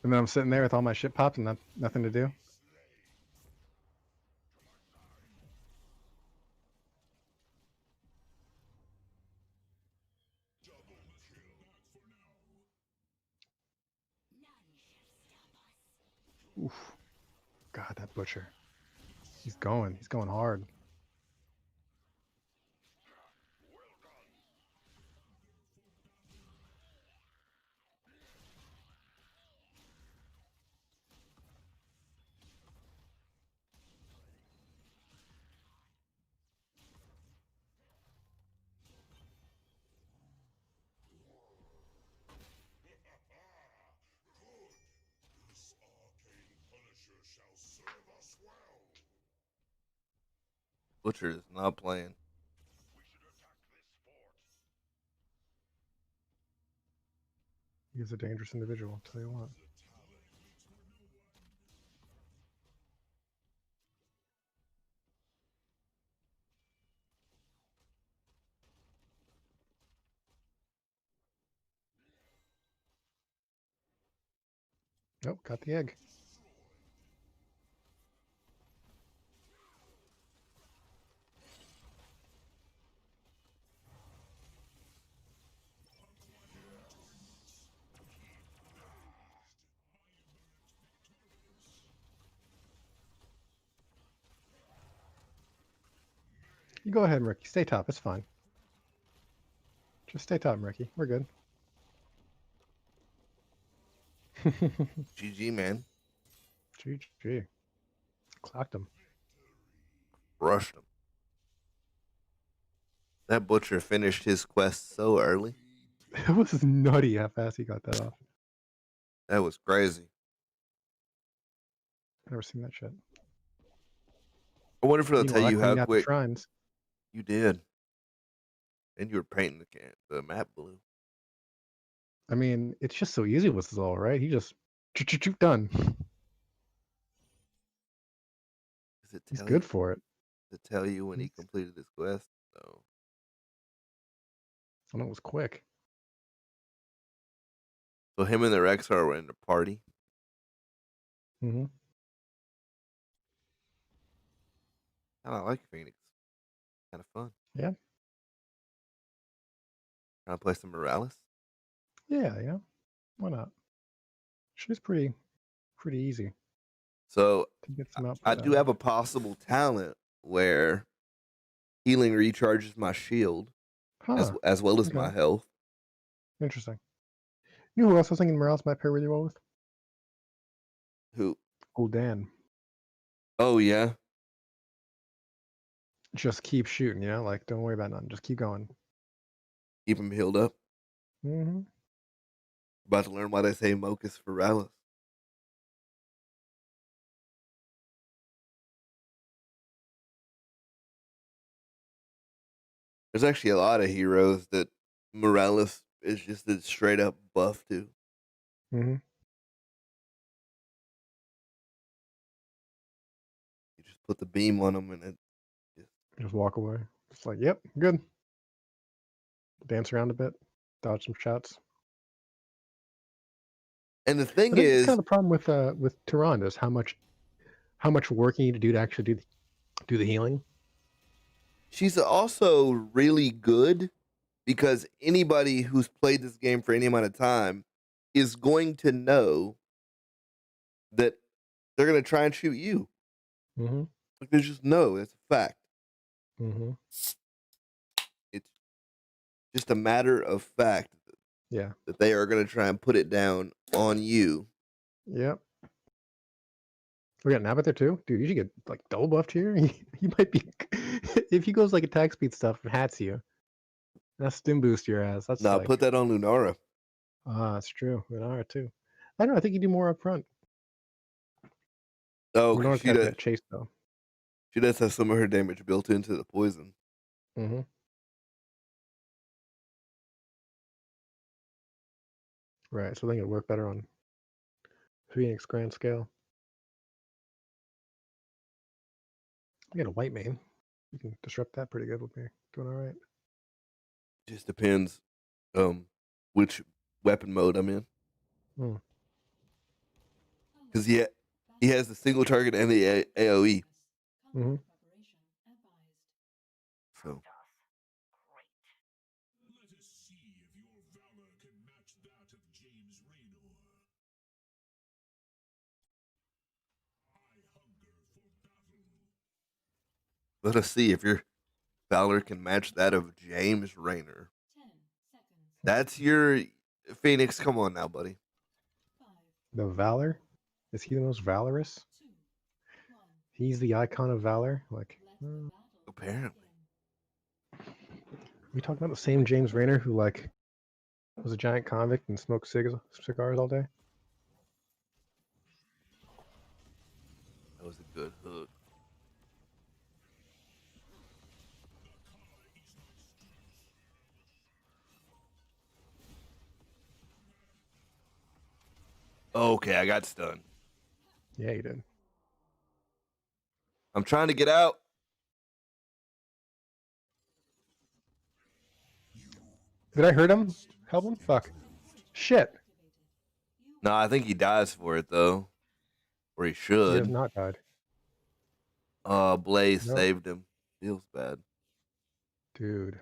S4: And then I'm sitting there with all my shit popped and nothing to do. Oof. God, that butcher. He's going hard.
S1: Butcher is not playing.
S4: He's a dangerous individual, I'll tell you what. Nope, got the egg. You go ahead, Ricky. Stay top. It's fine. Just stay top, Ricky. We're good.
S1: GG, man.
S4: GG. Clocked him.
S1: Rushed him. That butcher finished his quest so early.
S4: It was nutty how fast he got that off.
S1: That was crazy.
S4: Never seen that shit.
S1: I wonder if it'll
S4: Meanwhile,
S1: tell
S4: I
S1: you
S4: cleaned
S1: how
S4: out the
S1: quick
S4: shrines.
S1: you did. And you were painting the map blue.
S4: I mean, it's just so easy with this all, right? He just done.
S1: Does it
S4: He's
S1: tell
S4: good
S1: you?
S4: for it.
S1: Does it tell you when he completed his quest? No.
S4: I know it was quick.
S1: So him and the Rexar were in the party.
S4: Mm-hmm.
S1: I like Phoenix. Kind of fun.
S4: Yeah.
S1: Trying to play some Morales.
S4: Yeah, yeah. Why not? She's pretty easy
S1: So
S4: to get some output
S1: I
S4: out
S1: do
S4: of.
S1: have a possible talent where healing recharges my shield
S4: Huh.
S1: as well as
S4: Okay.
S1: my health.
S4: Interesting. You know who else I was thinking Morales might pair really well with?
S1: Who?
S4: Old Dan.
S1: Oh yeah.
S4: Just keep shooting, you know? Like, don't worry about nothing. Just keep going.
S1: Keep him healed up.
S4: Mm-hmm.
S1: About to learn why they say Mocus Feralis. There's actually a lot of heroes that Morales is just a straight up buff to.
S4: Mm-hmm.
S1: You just put the beam on them and it
S4: Just walk away. It's like, yep, good. Dance around a bit. Dodge some shots.
S1: And the thing
S4: I think that's
S1: is,
S4: kind of the problem with Tyrande is how much work you need to do to actually do the healing.
S1: she's also really good because anybody who's played this game for any amount of time is going to know that they're going to try and shoot you.
S4: Mm-hmm.
S1: Like, there's just no, it's a fact.
S4: Mm-hmm.
S1: It's just a matter of fact
S4: Yeah.
S1: that they are going to try and put it down on you.
S4: Yep. We got Nabbit there too? Dude, you should get like double buffed here. He might be if he goes like attack speed stuff and hats you. That's stim boost your ass. That's
S1: Nah,
S4: like
S1: put that on Lunara.
S4: that's true. Renara too. I don't know, I think you do more up front.
S1: Oh, 'cause
S4: Renara's got that chase though.
S1: she does have some of her damage built into the poison.
S4: Mm-hmm. Right, so I think it'd work better on Phoenix grand scale. We got a white main. You can disrupt that pretty good with me. Doing all right.
S1: Just depends which weapon mode I'm in.
S4: Hmm.
S1: Because he has the single target and the AoE.
S4: Mm-hmm.
S1: So Let us see if your valor can match that of James Rayner. That's your Phoenix. Come on now, buddy.
S4: The Valor? Is he the most valorous? He's the icon of valor? Like,
S1: Apparently.
S4: we talking about the same James Rayner who, like, was a giant convict and smoked cigars all day?
S1: That was a good hook. Okay, I got stunned.
S4: Yeah, he did.
S1: I'm trying to get out.
S4: Did I hurt him? Help him? Fuck. Shit.
S1: No, I think he dies for it though. Or he
S4: He has
S1: should.
S4: not died.
S1: Blaze
S4: No.
S1: saved him. Feels bad.
S4: Dude.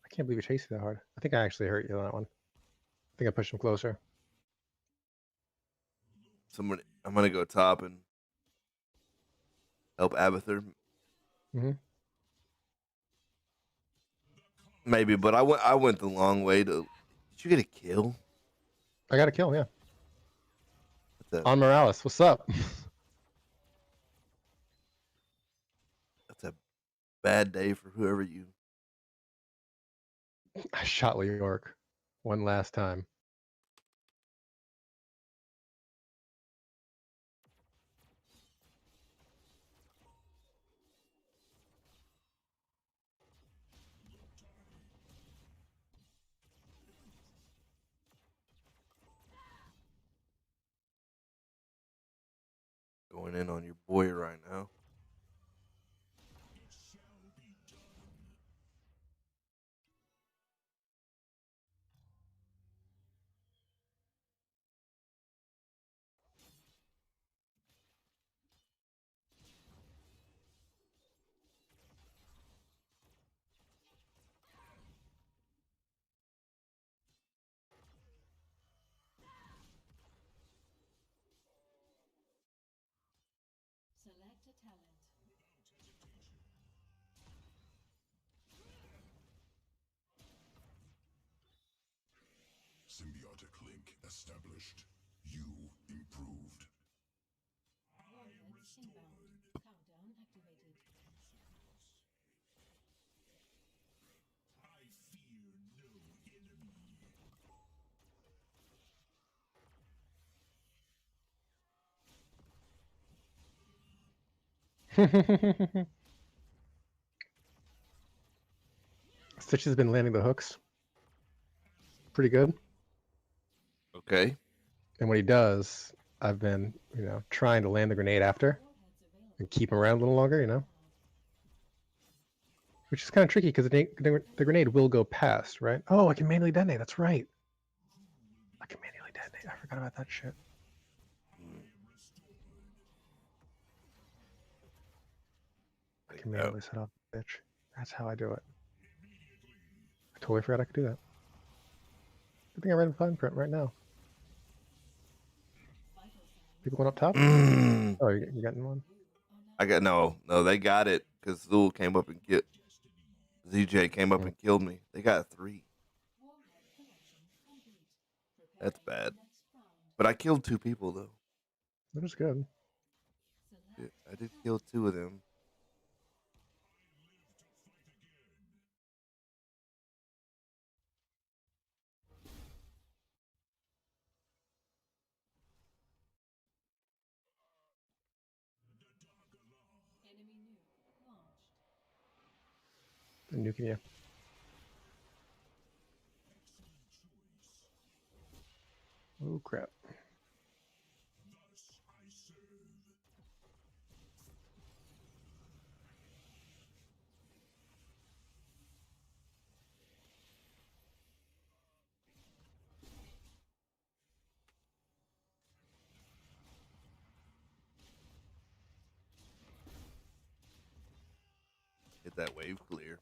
S4: I can't believe you chased you that hard. I think I actually hurt you on that one. I think I pushed him closer.
S1: I'm gonna go top and help Abathur.
S4: Mm-hmm.
S1: Maybe, but I went the long way to. Did you get a kill?
S4: I got a kill, yeah.
S1: That's a,
S4: On Morales, what's up?
S1: that's a bad day for whoever you.
S4: I shot Leork one last time.
S1: Going in on your boy right now.
S5: Select a talent.
S6: Symbiotic link established. You improved.
S5: Warhead inbound. Countdown activated.
S6: I fear no enemy.
S4: Stitch has been landing the hooks. Pretty good.
S1: Okay.
S4: And when he does, I've been, trying to land the grenade after and keep him around a little longer, Which is kind of tricky because the grenade will go past, right? Oh, I can manually detonate. That's right. I can manually detonate. I forgot about that shit. I can manually set off the bitch. That's how I do it. I totally forgot I could do that. Good thing I read the fine print right now. People going up top? Oh, you getting one?
S1: I got no. They got it because Zul came up and killed. ZJ came up and killed me. They got 3. That's bad. But I killed 2 people though.
S4: That was good.
S1: I did kill 2 of them.
S5: Enemy nuke launched.
S4: The nuking you. Oh crap.
S1: Get that wave clear.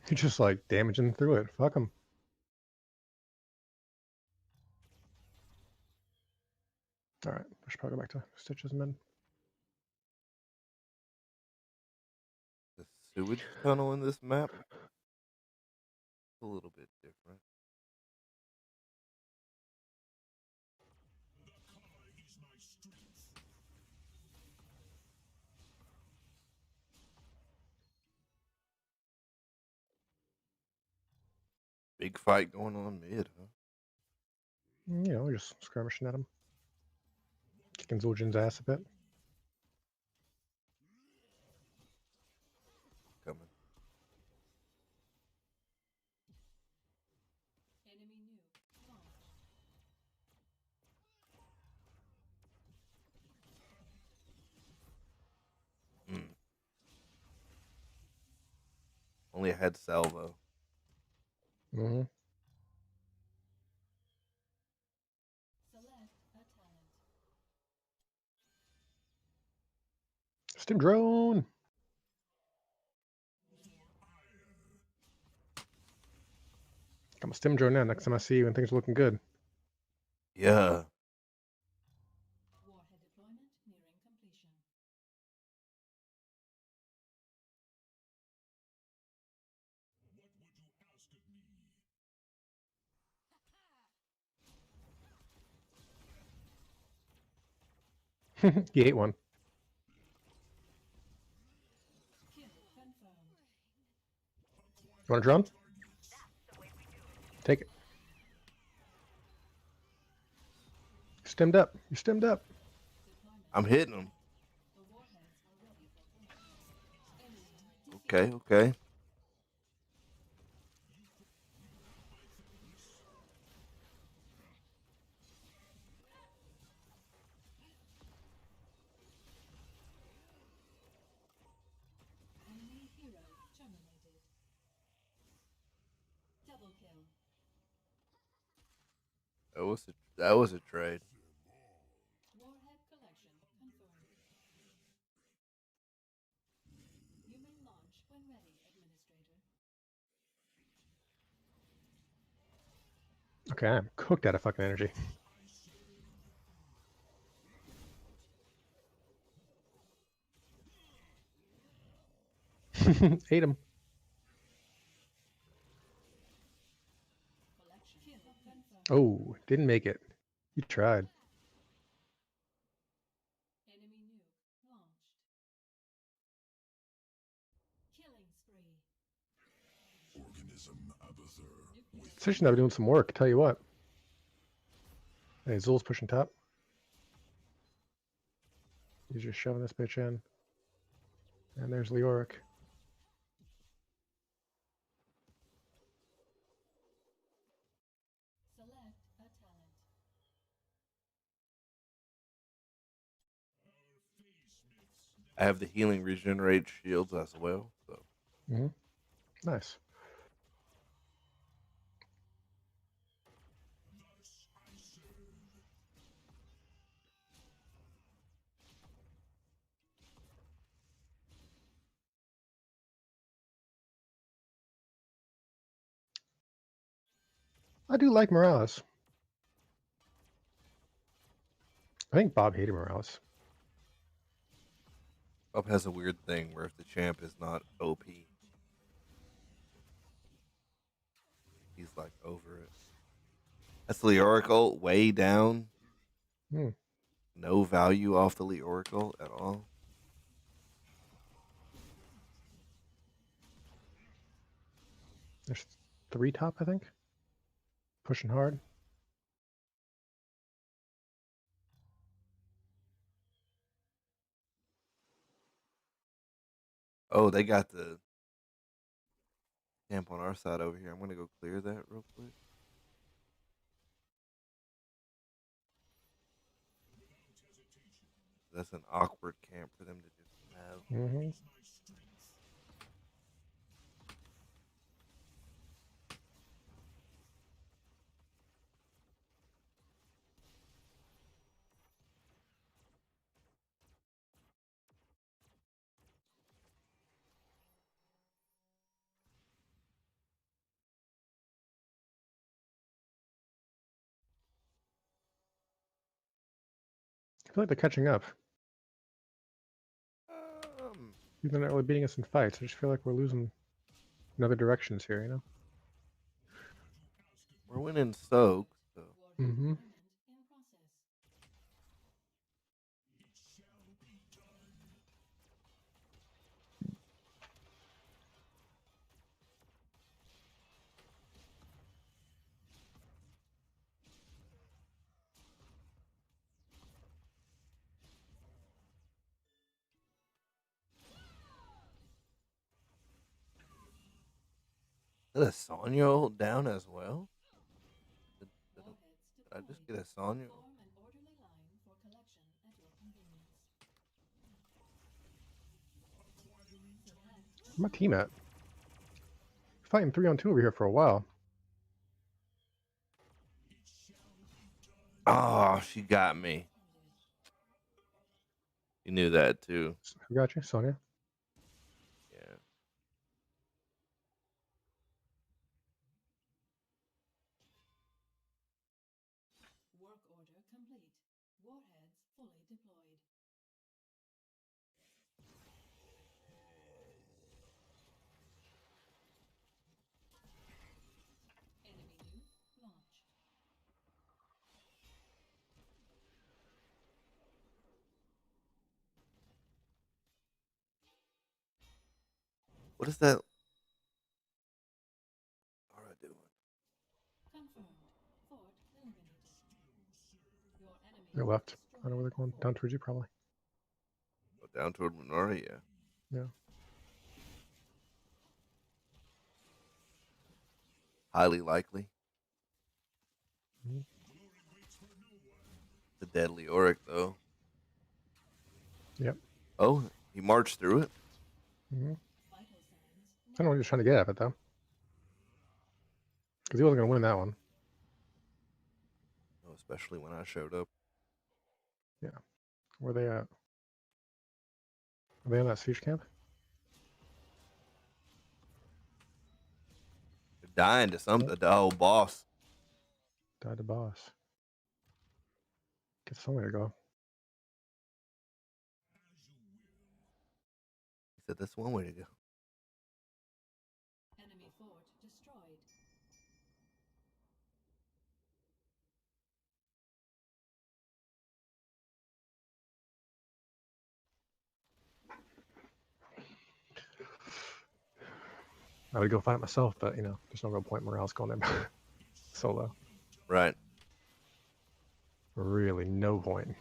S4: You're just like damaging through it. Fuck him. All right, I should probably go back to Stitches and then.
S1: The sewage tunnel in this map a little bit different. Big fight going on mid, huh?
S4: You know, just skirmishing at him. Kicking Zul'jin's ass a bit.
S1: Coming.
S5: Enemy nuke launched.
S1: Mm. Only had salvo.
S4: Mm-hmm.
S5: Select a talent.
S4: Stim drone. I'm a stim drone now. Next time I see you when things are looking good.
S1: Yeah.
S5: Warhead deployment nearing completion.
S4: He ate one.
S5: Kill confirmed.
S4: You want a drone? Take it. Stemmed up. You're stemmed up.
S5: Deployment.
S1: I'm hitting him.
S5: The warheads are ready for launch. Enemy defeated.
S1: Okay.
S5: Enemy hero terminated. Double kill.
S1: That was a trade.
S5: Warhead collection confirmed. You may launch when ready, Administrator.
S4: Okay, I'm cooked out of fucking energy. Ate him.
S5: Collection kill confirmed.
S4: Oh, didn't make it. You tried.
S5: Enemy nuke launched. Killing spree.
S6: Organism abather.
S5: Nuclear
S4: Sushion's never doing some work, tell you what. Hey, Zul's pushing top. He's just shoving this bitch in. And there's Leoric.
S5: select a talent.
S1: I have the healing regenerate shields as well. So
S4: Mm-hmm. Nice. I do like Morales. I think Bob hated Morales.
S1: Bob has a weird thing where if the champ is not OP, he's like over it. That's the Leoric ult way down.
S4: Hmm.
S1: No value off the Leoric ult at all.
S4: There's 3 top, I think. Pushing hard.
S1: Oh, they got the camp on our side over here. I'm gonna go clear that real quick. That's an awkward camp for them to just have.
S4: Mm-hmm. I feel like they're catching up. They're not really beating us in fights. I just feel like we're losing in other directions here, you know?
S1: We're winning soaks. So.
S4: Mm-hmm.
S5: In process.
S1: Did a Sonya hold down as well? Did, did,
S5: Warheads
S1: did I just
S5: deployed.
S1: get a Sonya?
S5: Form an orderly line for collection at your convenience. Select
S4: Where's my team at? Fighting 3-on-2 over here for a while.
S1: Oh, she got me. You knew that too.
S4: Who got you? Sonya?
S1: Yeah.
S5: work order complete. Warheads fully deployed. Enemy nuke launched.
S1: What is that? Aura doing?
S5: Confirmed. Fort eliminated. Your enemy
S4: They're left. I
S5: destroyed
S4: don't know where they're going.
S5: the
S4: Down
S5: fort.
S4: towards you, probably.
S1: Go down toward Minora, yeah.
S4: Yeah.
S1: Highly likely.
S4: Mhm.
S1: The deadly Auric, though.
S4: Yep.
S1: Oh, he marched through it.
S4: Mm-hmm.
S5: Vital signs.
S4: I don't know what he was trying to get at it, though. Because he wasn't going to win that one.
S1: Oh, especially when I showed up.
S4: Yeah. Where are they at? Are they in that siege camp?
S1: They're dying to something. Oh, boss.
S4: Died the boss. Get somewhere to go.
S1: He said that's one way to go.
S5: Enemy fort destroyed.
S4: I would go fight myself, but, you know, there's no real point in morale's going there solo.
S1: Right.
S4: Really, no point.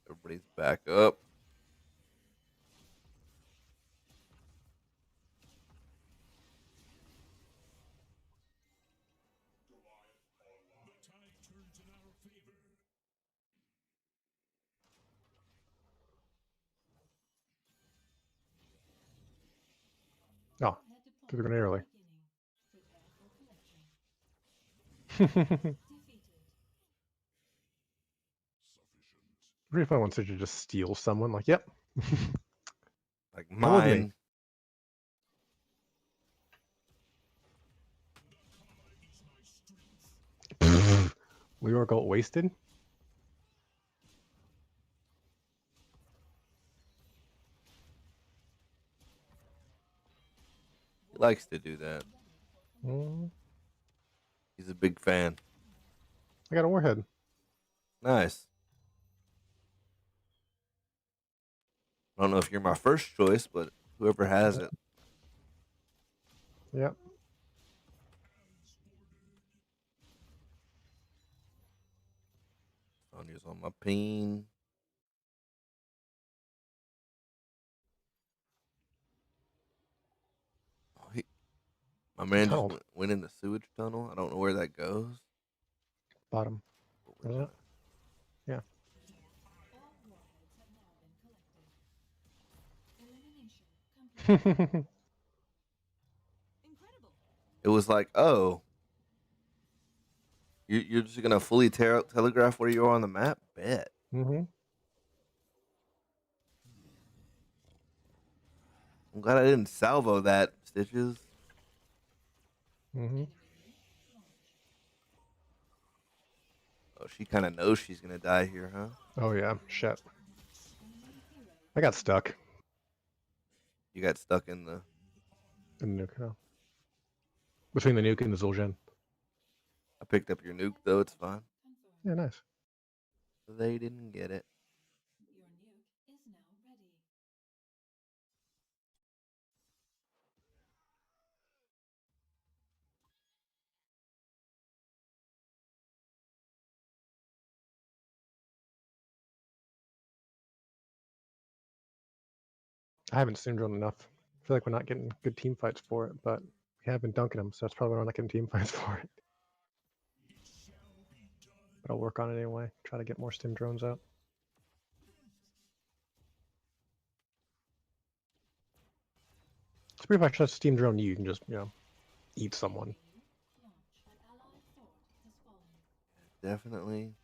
S1: Everybody's back up.
S4: Oh, threw the grenade early.
S5: Prepare for collection. Defeated.
S4: Pretty fun once you just steal someone. Like, yep.
S1: Like
S4: Come with me.
S1: mine.
S4: Leor got wasted.
S1: He likes to do that.
S4: Mm,
S1: He's a big fan.
S4: I got a warhead.
S1: Nice. I don't know if you're my first choice, but whoever has it.
S4: Yep.
S1: Sonya's on my peen. Oh, my man just
S4: Tunneled.
S1: went in the sewage tunnel. I don't know where that goes.
S4: Bottom.
S1: But we're
S4: Yeah.
S1: not.
S4: Yeah.
S5: All warheads have now been collected. Elimination complete.
S7: Incredible.
S1: It was like, oh, you're just gonna fully telegraph where you are on the map? Bet.
S4: Mm-hmm.
S1: I'm glad I didn't salvo that, Stitches.
S4: Mm-hmm.
S1: Oh, she kind of knows she's gonna die here, huh?
S4: Oh yeah, shit. I got stuck
S1: You got stuck in the.
S4: in the nuke. No. Between the nuke and the Zul'jin.
S1: I picked up your nuke though. It's fine.
S4: Yeah, nice.
S1: They didn't get it.
S5: Your nuke is now ready.
S4: I haven't steam drone enough. I feel like we're not getting good team fights for it, but we have been dunking them, so that's probably why we're not getting team fights for it. But I'll work on it anyway. Try to get more stim drones out. So if I try to steam drone you can just, eat someone.
S5: Launch. An allied fort has fallen.
S1: Definitely.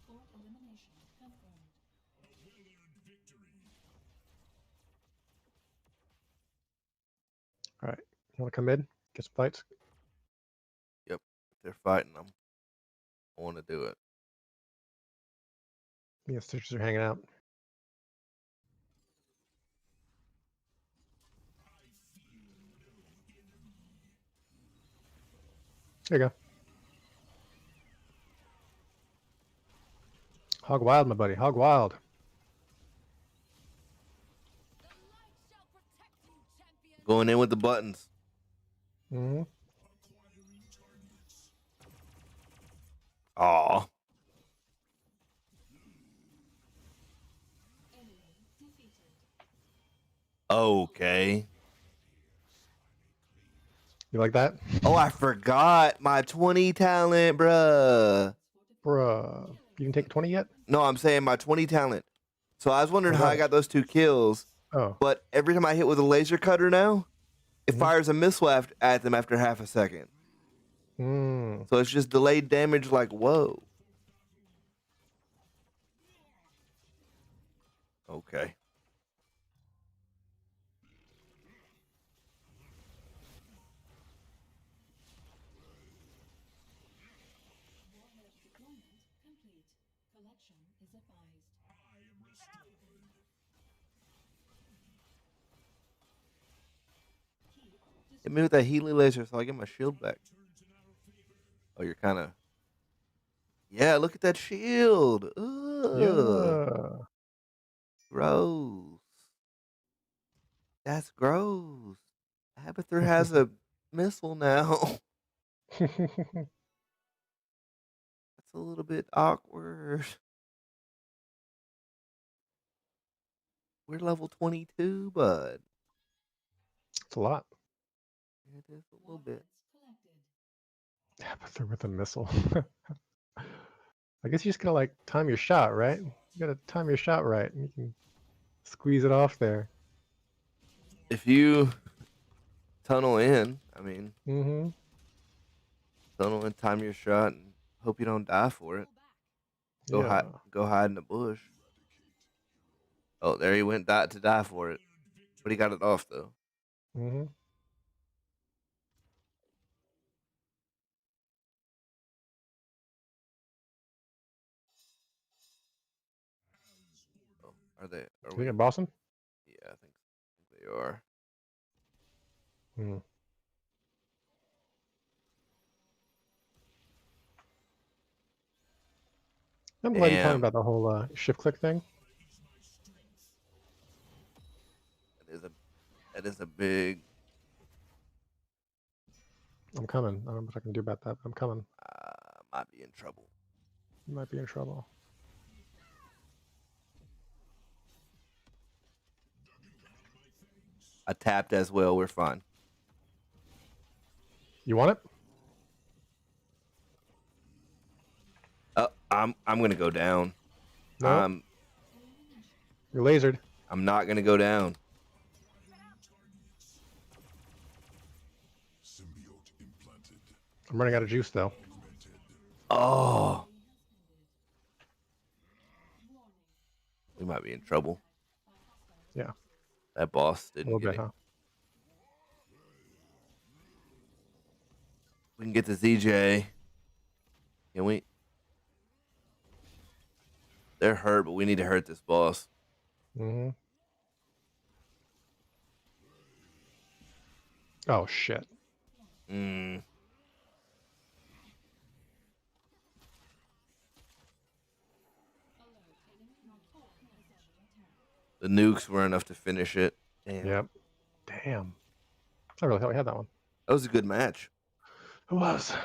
S5: Fort elimination confirmed.
S4: Alright. You wanna come in? Get some fights?
S1: Yep. If they're fighting them, I want to do it.
S4: Me and Stitches are hanging out. There you go. Hog wild, my buddy. Hog wild.
S1: Going in with the buttons.
S4: Mm-hmm.
S1: Aw.
S5: Enemy defeated.
S1: Okay.
S4: You like that?
S1: Oh, I forgot my 20 talent, bruh.
S4: Bruh. You didn't take 20 yet?
S1: No, I'm saying my 20 talent. So I was wondering
S4: What
S1: how I
S4: else?
S1: got those 2 kills,
S4: Oh.
S1: but every time I hit with a laser cutter now, it
S4: Mhm.
S1: fires a missile at them after half a second.
S4: Mm.
S1: So it's just delayed damage like, whoa. Okay.
S5: Warhead deployment complete. Collection is advised. Keep
S1: Hit me with that healing laser so I get my shield back. Oh, you're kind of. Yeah, look at that shield. Ugh.
S4: Yeah.
S1: Gross. That's gross. Abathur has a missile now. That's a little bit awkward. We're level 22, bud.
S4: It's a lot.
S1: It is a little bit.
S5: warheads collected.
S4: Yeah, but they're with a missile. I guess you just gotta like time your shot, right? You gotta time your shot right, and you can squeeze it off there.
S1: If you tunnel in, I mean,
S4: Mm-hmm.
S1: tunnel in, time your shot, and hope you don't die for it. Go
S4: Yeah.
S1: hide in the bush. Oh, there he went to die for it, but he got it off though.
S4: Mm-hmm.
S1: Oh, are they? Are
S4: You
S1: we?
S4: think boss him?
S1: Yeah, I think they are.
S4: Hmm. I'm glad you told me
S1: Damn,
S4: about the whole shift click thing.
S1: that is a big.
S4: I'm coming. I don't know what I can do about that, but I'm coming.
S1: Might be in trouble.
S4: You might be in trouble.
S1: I tapped as well. We're fine.
S4: You want it?
S1: I'm gonna go down.
S4: No. You're lasered.
S1: I'm not gonna go down.
S4: I'm running out of juice though.
S1: Oh. We might be in trouble.
S4: Yeah.
S1: That boss
S4: A
S1: didn't
S4: little
S1: get
S4: bit,
S1: it.
S4: huh?
S1: We can get the ZJ. Can we? They're hurt, but we need to hurt this boss.
S4: Mm-hmm. Oh shit.
S1: Mm. The nukes were enough to finish it. Damn.
S4: Yep. Damn. I really thought we had that one.
S1: That was a good match.
S4: It was.
S5: System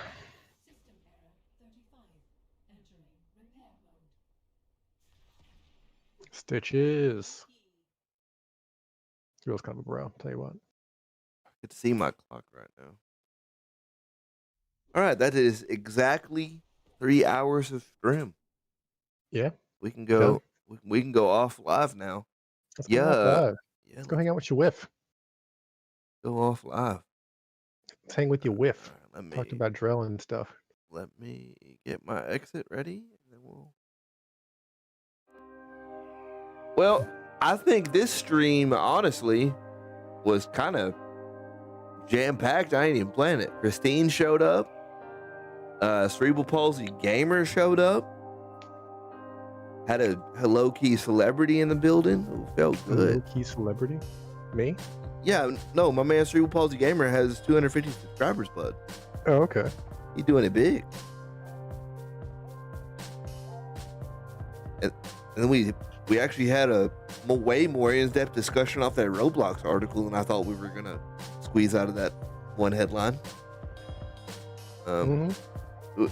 S5: error 35. Entering repair mode.
S4: Stitches. He was kind of a bro, tell you what.
S1: I could see my clock right now. All right, that is exactly 3 hours of stream.
S4: Yeah.
S1: We can go. We can go off live now.
S4: Let's go off live.
S1: Yeah.
S4: Let's go hang out with your whiff.
S1: Go off live.
S4: Let's hang with your whiff.
S1: All right,
S4: Talked about drill and stuff.
S1: Let me get my exit ready, and then we'll. Well, I think this stream, honestly, was kind of jam-packed. I ain't even playing it. Christine showed up. Cerebral Palsy Gamer showed up. Had a low-key celebrity in the building who felt good.
S4: Key celebrity? Me?
S1: Yeah, no, my man Cerebral Palsy Gamer has 250 subscribers, bud.
S4: Oh, okay.
S1: He doing it big. And then we actually had a way more in-depth discussion off that Roblox article than I thought we were gonna squeeze out of that one headline.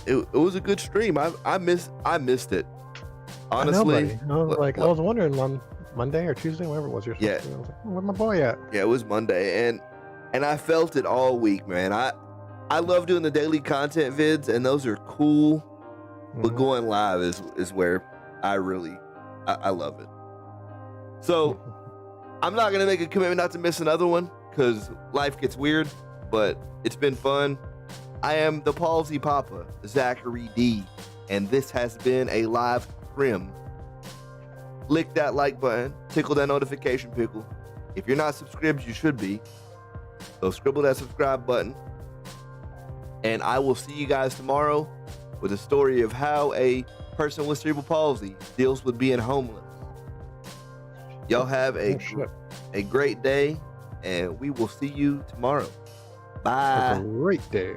S1: It was a good stream. I missed it. Honestly,
S4: I was wondering on Monday or Tuesday, whatever it was. You're supposed to. I was like, where's my boy at?
S1: Yeah, it was Monday, and I felt it all week, man. I love doing the daily content vids, and those are cool. But going live is where I really love it. So I'm not gonna make a commitment not to miss another one because life gets weird, but it's been fun. I am the Palsy Papa, Zachary D, and this has been a live stream. Lick that like button, tickle that notification pickle. If you're not subscribed, you should be. So scribble that subscribe button. And I will see you guys tomorrow with a story of how a person with cerebral palsy deals with being homeless. Y'all have a great day, and we will see you tomorrow. Bye.
S4: Have a great day.